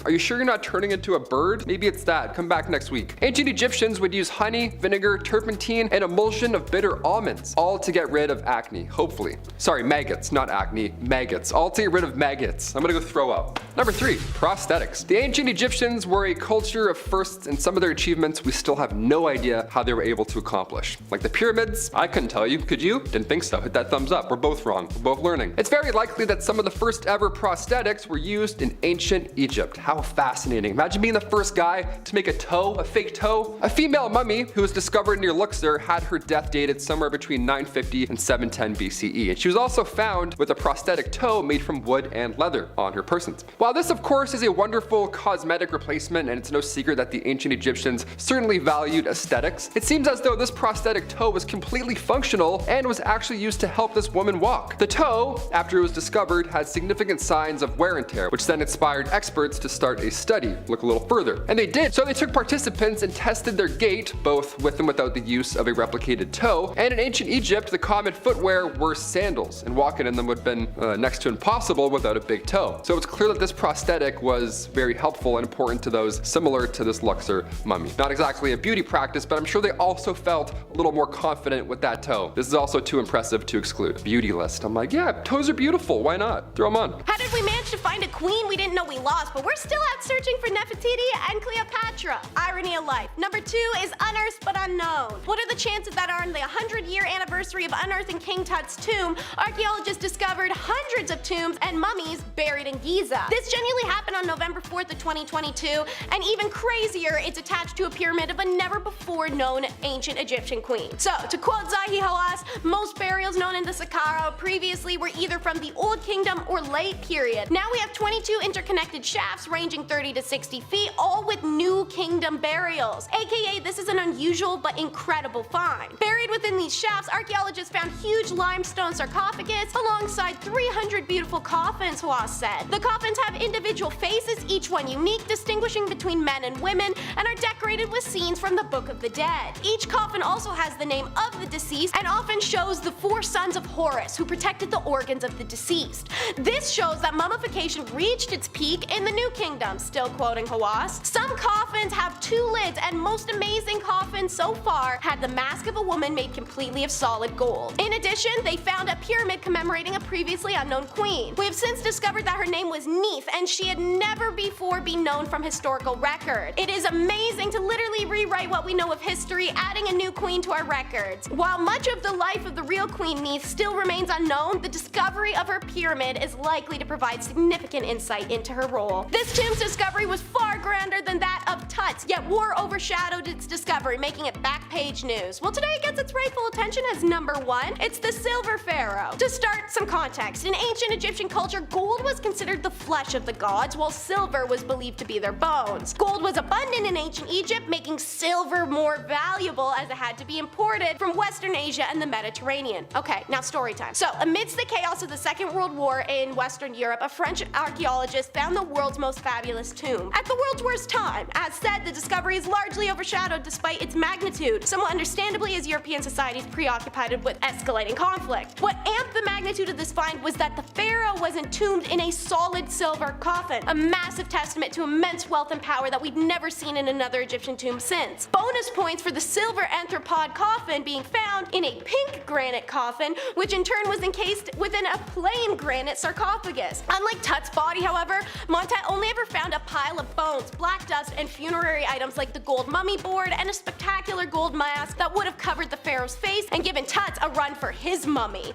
Are you sure you're not turning into a bird? Maybe it's that. Come back next week. Ancient Egyptians would use honey, vinegar, turpentine, and emulsion of bitter almonds, all to get rid of acne, hopefully. Sorry, maggots, not acne, maggots. All to get rid of maggots. I'm gonna go throw up. Number 3, prosthetics. The ancient Egyptians were a culture of firsts, and some of their achievements we still have no idea how they were able to accomplish. Like the pyramids, I couldn't tell you. Could you? Didn't think so. Hit that thumbs up. We're both wrong. We're both learning. It's very likely that some of the first ever prosthetics were used in ancient Egypt. How fascinating. Imagine being the first guy to make a toe, a fake toe. A female mummy who was discovered near Luxor had her death dated somewhere between 950 and 710 BCE. And she was also found with a prosthetic toe made from wood and leather on her person. While this of course is a wonderful cosmetic replacement, and it's no secret that the ancient Egyptians certainly valued aesthetics, it seems as though this prosthetic toe was completely functional and was actually used to help this woman walk. The toe, after it was discovered, had significant signs of wear and tear, which then inspired experts to start a study, look a little further. And they did. So they took participants and tested their gait, both with and without the use of a replicated toe. And in ancient Egypt, the common footwear were sandals, and walking in them would have been next to impossible without a big toe. So it's clear that this prosthetic was very helpful and important to those similar to this Luxor mummy. Not exactly a beauty practice, but I'm sure they also felt a little more confident with that toe. This is also too impressive to exclude. Beauty list. I'm like, yeah, toes are beautiful. Why not? Throw them on. How did we manage to find a queen we didn't know we lost, but we're still out searching for Nefertiti and Cleopatra? Irony of life. Number 2 is unearthed but unknown. What are the chances that on the 100-year anniversary of unearthing King Tut's tomb, archaeologists discovered hundreds of tombs and mummies buried in Giza? This genuinely happened on November 4th of 2022, and even crazier, it's attached to a pyramid of a never before known ancient Egyptian queen. So, to quote Zahi Hawass, most burials known in the Saqqara previously were either from the Old Kingdom or late period. Now we have 22 interconnected shafts ranging 30 to 60 feet, all with New Kingdom burials. AKA, this is an unusual but incredible find. Buried within these shafts, archaeologists found huge limestone sarcophagus alongside 300 beautiful coffins, Hawass said. The coffins have individual faces, each one unique, distinguishing between men and women, and are decorated with scenes from the Book of the Dead. Each coffin also has the name of the deceased and often shows the 4 sons of Horus who protected the organs of the deceased. This shows that mummification reached its peak in the New Kingdom, still quoting Hawass. Some coffins have 2 lids, and most amazing coffins so far had the mask of a woman made completely of solid gold. In addition, they found a pyramid commemorating a previously unknown queen. We have since discovered that her name was Neith, and she had never before been known from historical record. It is amazing to literally rewrite what we know of history, adding a new queen to our records. While much of the life of the real Queen Neith still remains unknown, the discovery of her pyramid is likely to provide significant insight into her role. This tomb's discovery was far grander than that of Tut's, yet war overshadowed its discovery, making it back page news. Well, today it gets its rightful attention as number 1. It's the Silver Pharaoh. To start some context, in ancient Egyptian culture, gold was considered the flesh of the gods, while silver was believed to be their bones. Gold was abundant in ancient Egypt, making silver more valuable as it had to be imported from Western Asia and the Mediterranean. Okay, now story time. So, amidst the chaos of the Second World War in Western Europe, a French archaeologist found the world's most fabulous tomb. At the world's worst time. As said, the discovery is largely overshadowed despite its magnitude, somewhat understandably as European societies preoccupied with escalating conflict. What amped the magnitude of this find was that the pharaoh was entombed in a solid silver coffin, a massive testament to immense wealth and power that we've never seen in another Egyptian tomb since. Bonus points for the silver anthropod coffin being found in a pink granite coffin, which in turn was encased within a plain granite sarcophagus. Unlike Tut's body, however, Montet only ever found a pile of bones, black dust, and funerary items like the gold mummy board and a spectacular gold mask that would have covered the pharaoh's face and given Tut a run for his mummy.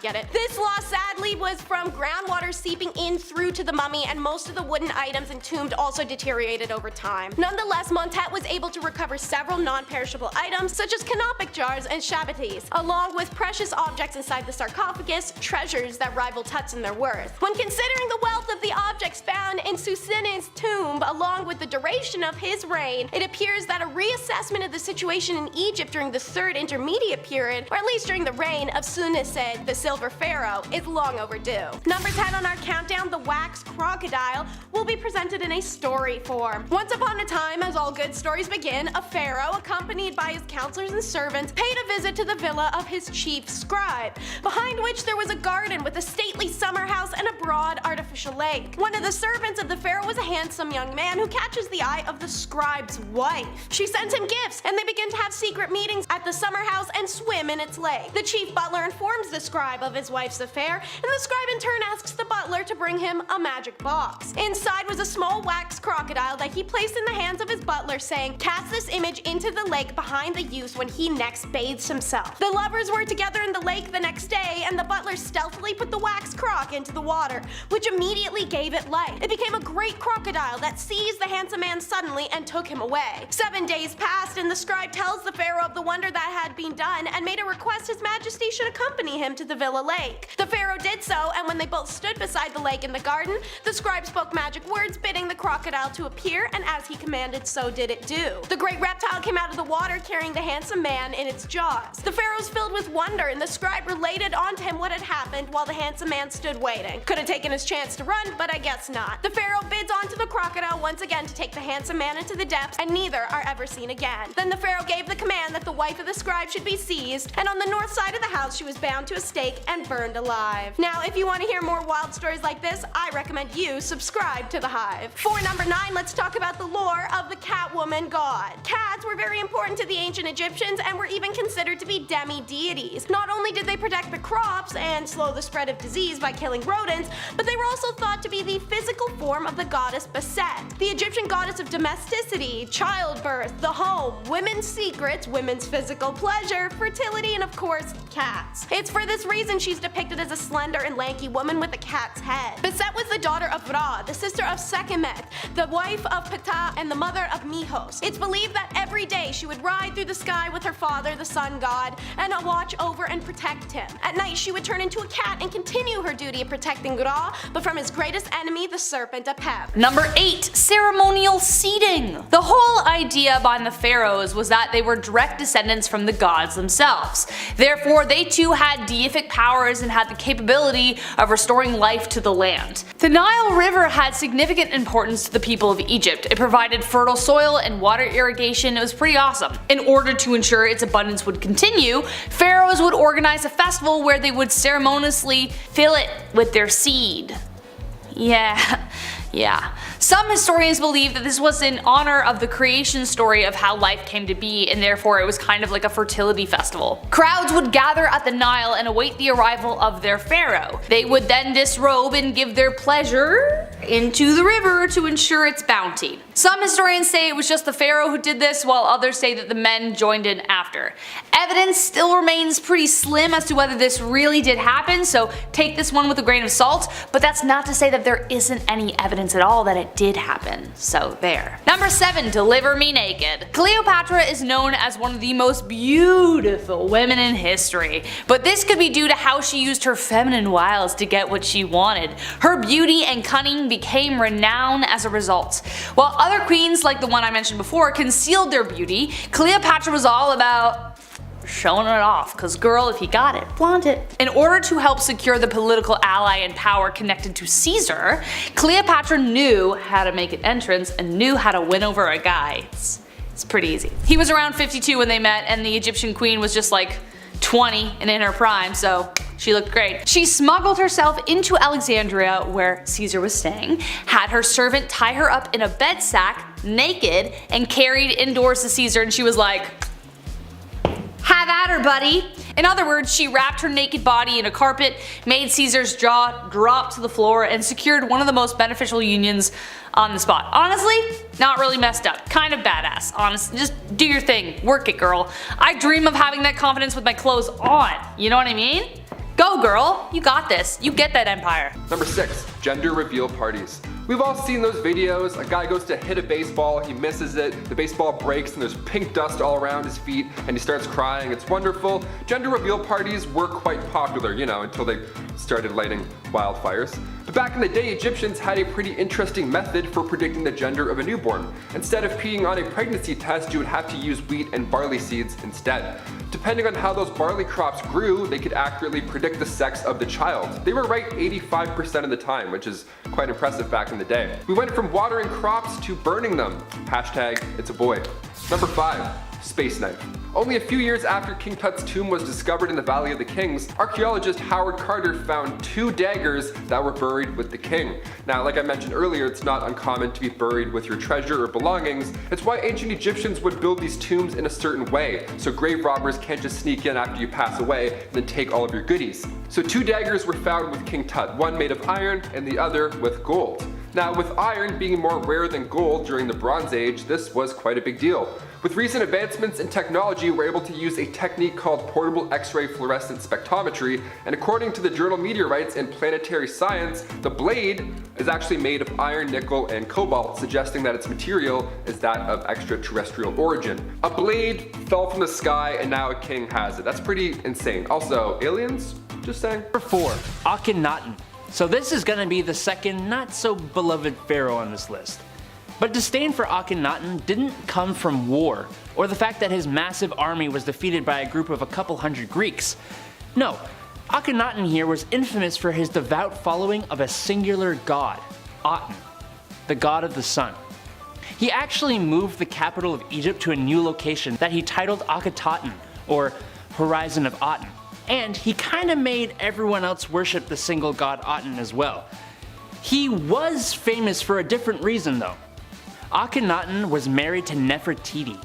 Get it? This loss sadly was from groundwater seeping in through to the mummy, and most of the wooden items entombed also deteriorated over time. Nonetheless, Montet was able to recover several non-perishable items such as canopic jars and shabatis, along with precious objects inside the sarcophagus, treasures that rival Tut's in their worth. When considering the wealth of the objects found in Susin's tomb, along with the duration of his reign, it appears that a reassessment of the situation in Egypt during the 3rd intermediate period, or at least during the reign of Sunised, the Silver Pharaoh, is long overdue. Number 10 on our countdown, the wax crocodile, will be presented in a story form. Once upon a time, as all good stories begin, a pharaoh, accompanied by his counselors and servants, paid a visit to the villa of his chief scribe, behind which there was a garden with a stately summer house and a broad artificial lake. One of the servants of the pharaoh was a handsome young man who catches the eye of the scribe's wife. She sends him gifts, and they begin to have secret meetings at the summer house and swim in its lake. The chief butler informs the scribe of his wife's affair, and the scribe in turn asks the butler to bring him a magic box. Inside was a small wax crocodile that he placed in the hands of his butler, saying, "Cast this image into the lake behind the youth when he next bathes himself." The lovers were together in the lake the next day, and the butler stealthily put the wax croc into the water, which immediately gave it life. It became a great crocodile that seized the handsome man suddenly and took him away. 7 days passed, and the scribe tells the pharaoh of the wonder that had been done and made a request his majesty should accompany him to the villa lake. The pharaoh did so, and when they both stood beside the lake in the garden, the scribe spoke magic words bidding the crocodile to appear, and as he commanded, so did it do. The great reptile came out of the water carrying the handsome man in its jaws. The pharaoh was filled with wonder, and the scribe related on to him what had happened while the handsome man stood waiting. Could have taken his chance to run, but I guess not. The pharaoh bids on to the crocodile once again to take the handsome man into the depths, and neither are ever seen again. Then the pharaoh gave the command that the wife of the scribe should be seized, and on the north side of the house she was bound to a stake and burned alive. Now, if you want to hear more wild stories like this, I recommend you subscribe to The Hive. For number 9, let's talk about the lore of the Catwoman god. Cats were very important to the ancient Egyptians and were even considered to be demi-deities. Not only did they protect the crops and slow the spread of disease by killing rodents, but they were also thought to be the physical form of the goddess Bastet, the Egyptian goddess of domesticity, childbirth, the home, women's secrets, women's physical pleasure, fertility, and of course, cats. It's for this reason she's depicted as a slender and lanky woman with a cat's head. Bastet was the daughter of Ra, the sister of Sekhmet, the wife of Ptah, and the mother of Mihos. It's believed that every day she would ride through the sky with her father, the sun god, and watch over and protect him. At night, she would turn into a cat and continue her duty of protecting Ra, but from his greatest enemy, the serpent Apep. Number 8. Ceremonial seating. The whole idea behind the pharaohs was that they were direct descendants from the gods themselves. Therefore, they too had deific powers and had the capability of restoring life to the land. The Nile River had significant importance to the people of Egypt. It provided fertile soil and water irrigation. It was pretty awesome. In order to ensure its abundance would continue, pharaohs would organize a festival where they would ceremoniously fill it with their seed. Yeah. Some historians believe that this was in honor of the creation story of how life came to be, and therefore it was kind of like a fertility festival. Crowds would gather at the Nile and await the arrival of their pharaoh. They would then disrobe and give their pleasure into the river to ensure its bounty. Some historians say it was just the pharaoh who did this, while others say that the men joined in after. Evidence still remains pretty slim as to whether this really did happen, so take this one with a grain of salt, but that's not to say that there isn't any evidence at all that it did happen. So there. Number 7. Deliver me naked. Cleopatra is known as one of the most beautiful women in history, but this could be due to how she used her feminine wiles to get what she wanted. Her beauty and cunning became renowned as a result. While other queens, like the one I mentioned before, concealed their beauty, Cleopatra was all about showing it off, cause girl, if you got it, flaunt it. In order to help secure the political ally and power connected to Caesar, Cleopatra knew how to make an entrance and knew how to win over a guy. It's pretty easy. He was around 52 when they met, and the Egyptian queen was just like 20 and in her prime, so she looked great. She smuggled herself into Alexandria, where Caesar was staying, had her servant tie her up in a bed sack, naked, and carried indoors to Caesar, and she was like, "Have at her, buddy." In other words, she wrapped her naked body in a carpet, made Caesar's jaw drop to the floor, and secured one of the most beneficial unions on the spot. Honestly, not really messed up. Kind of badass. Honestly, just do your thing. Work it, girl. I dream of having that confidence with my clothes on. You know what I mean? Go, girl. You got this. You get that empire. Number 6. Gender reveal parties. We've all seen those videos. A guy goes to hit a baseball, he misses it, the baseball breaks and there's pink dust all around his feet and he starts crying. It's wonderful. Gender reveal parties were quite popular, you know, until they started lighting wildfires. But back in the day, Egyptians had a pretty interesting method for predicting the gender of a newborn. Instead of peeing on a pregnancy test, you would have to use wheat and barley seeds instead. Depending on how those barley crops grew, they could accurately predict the sex of the child. They were right 85% of the time, which is quite impressive back in the day. We went from watering crops to burning them. Hashtag it's a boy. Number 5. Space knife. Only a few years after King Tut's tomb was discovered in the Valley of the Kings, archaeologist Howard Carter found 2 daggers that were buried with the king. Now, like I mentioned earlier, it's not uncommon to be buried with your treasure or belongings. It's why ancient Egyptians would build these tombs in a certain way, so grave robbers can't just sneak in after you pass away and then take all of your goodies. So 2 daggers were found with King Tut, one made of iron and the other with gold. Now, with iron being more rare than gold during the Bronze Age, this was quite a big deal. With recent advancements in technology, we're able to use a technique called portable X-ray fluorescent spectrometry, and according to the journal Meteorites and Planetary Science, the blade is actually made of iron, nickel, and cobalt, suggesting that its material is that of extraterrestrial origin. A blade fell from the sky and now a king has it. That's pretty insane. Also, aliens? Just saying. Number 4. Akhenaten. So this is gonna be the second not so beloved pharaoh on this list. But disdain for Akhenaten didn't come from war, or the fact that his massive army was defeated by a group of a couple hundred Greeks. No, Akhenaten here was infamous for his devout following of a singular god, Aten, the god of the sun. He actually moved the capital of Egypt to a new location that he titled Akhetaten, or Horizon of Aten. And he kinda made everyone else worship the single god Aten as well. He was famous for a different reason though. Akhenaten was married to Nefertiti.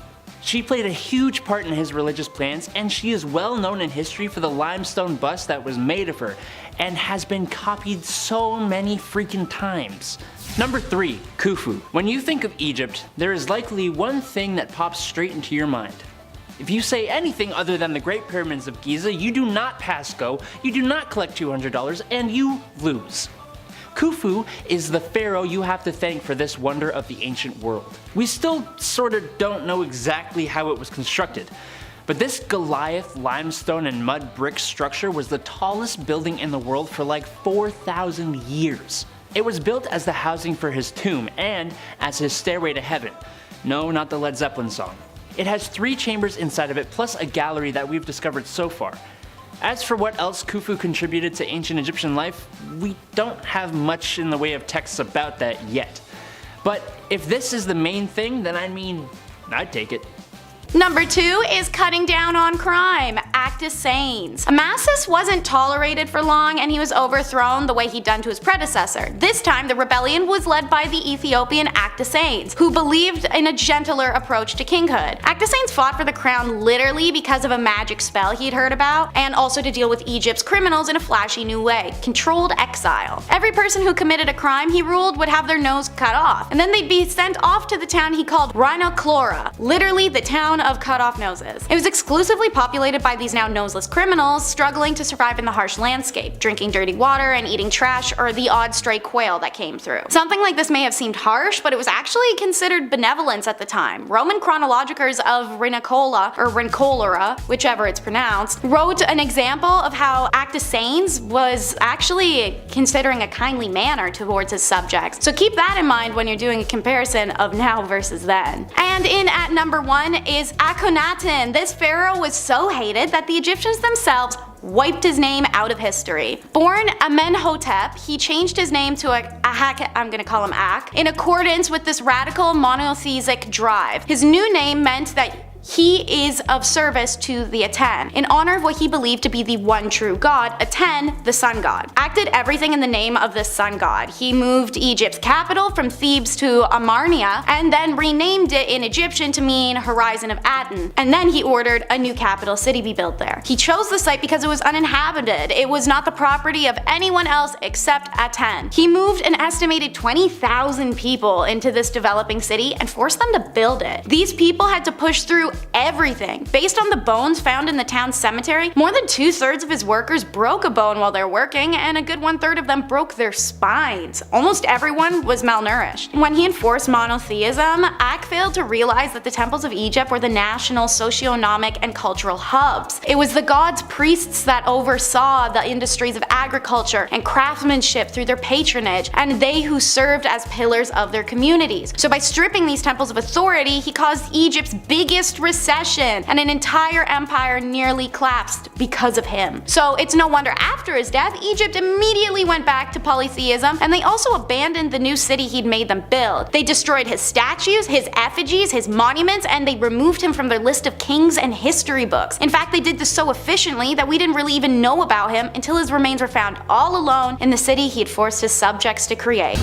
She played a huge part in his religious plans, and she is well known in history for the limestone bust that was made of her, and has been copied so many freaking times. Number 3. Khufu. When you think of Egypt, there is likely one thing that pops straight into your mind. If you say anything other than the Great Pyramids of Giza, you do not pass go, you do not collect $200, and you lose. Khufu is the pharaoh you have to thank for this wonder of the ancient world. We still sorta don't know exactly how it was constructed, but this Goliath limestone and mud brick structure was the tallest building in the world for like 4,000 years. It was built as the housing for his tomb and as his stairway to heaven. No, not the Led Zeppelin song. It has 3 chambers inside of it, plus a gallery that we've discovered so far. As for what else Khufu contributed to ancient Egyptian life, we don't have much in the way of texts about that yet. But if this is the main thing, then I mean, I'd take it. Number 2 is cutting down on crime. Actisanes. Amasis wasn't tolerated for long, and he was overthrown the way he'd done to his predecessor. This time, the rebellion was led by the Ethiopian Actisanes, who believed in a gentler approach to kinghood. Actisanes fought for the crown literally because of a magic spell he'd heard about, and also to deal with Egypt's criminals in a flashy new way: controlled exile. Every person who committed a crime he ruled would have their nose cut off, and then they'd be sent off to the town he called Rhinochlora, literally the town of cut off noses. It was exclusively populated by these now noseless criminals struggling to survive in the harsh landscape, drinking dirty water and eating trash or the odd stray quail that came through. Something like this may have seemed harsh, but it was actually considered benevolence at the time. Roman chronologers of Rhinicola, or Rincolora, whichever it's pronounced, wrote an example of how Actisanes was actually considering a kindly manner towards his subjects. So keep that in mind when you're doing a comparison of now versus then. And in at number 1 is Akhenaten. This pharaoh was so hated that the Egyptians themselves wiped his name out of history. Born Amenhotep, he changed his name to I'm gonna call him Ak, in accordance with this radical monotheistic drive. His new name meant that he is of service to the Aten, in honor of what he believed to be the one true god, Aten, the sun god. Ak did everything in the name of this sun god. He moved Egypt's capital from Thebes to Amarnia, and then renamed it in Egyptian to mean Horizon of Aten, and then he ordered a new capital city be built there. He chose the site because it was uninhabited. It was not the property of anyone else except Aten. He moved an estimated 20,000 people into this developing city and forced them to build it. These people had to push through everything. Based on the bones found in the town's cemetery, more than 2/3 of his workers broke a bone while they're working, and a good 1/3 of them broke their spines. Almost everyone was malnourished. When he enforced monotheism, Ak failed to realize that the temples of Egypt were the national socio-economic and cultural hubs. It was the god's priests that oversaw the industries of agriculture and craftsmanship through their patronage, and they who served as pillars of their communities. So by stripping these temples of authority, he caused Egypt's biggest recession, and an entire empire nearly collapsed because of him. So it's no wonder after his death, Egypt immediately went back to polytheism, and they also abandoned the new city he'd made them build. They destroyed his statues, his effigies, his monuments, and they removed him from their list of kings and history books. In fact, they did this so efficiently that we didn't really even know about him until his remains were found all alone in the city he had forced his subjects to create.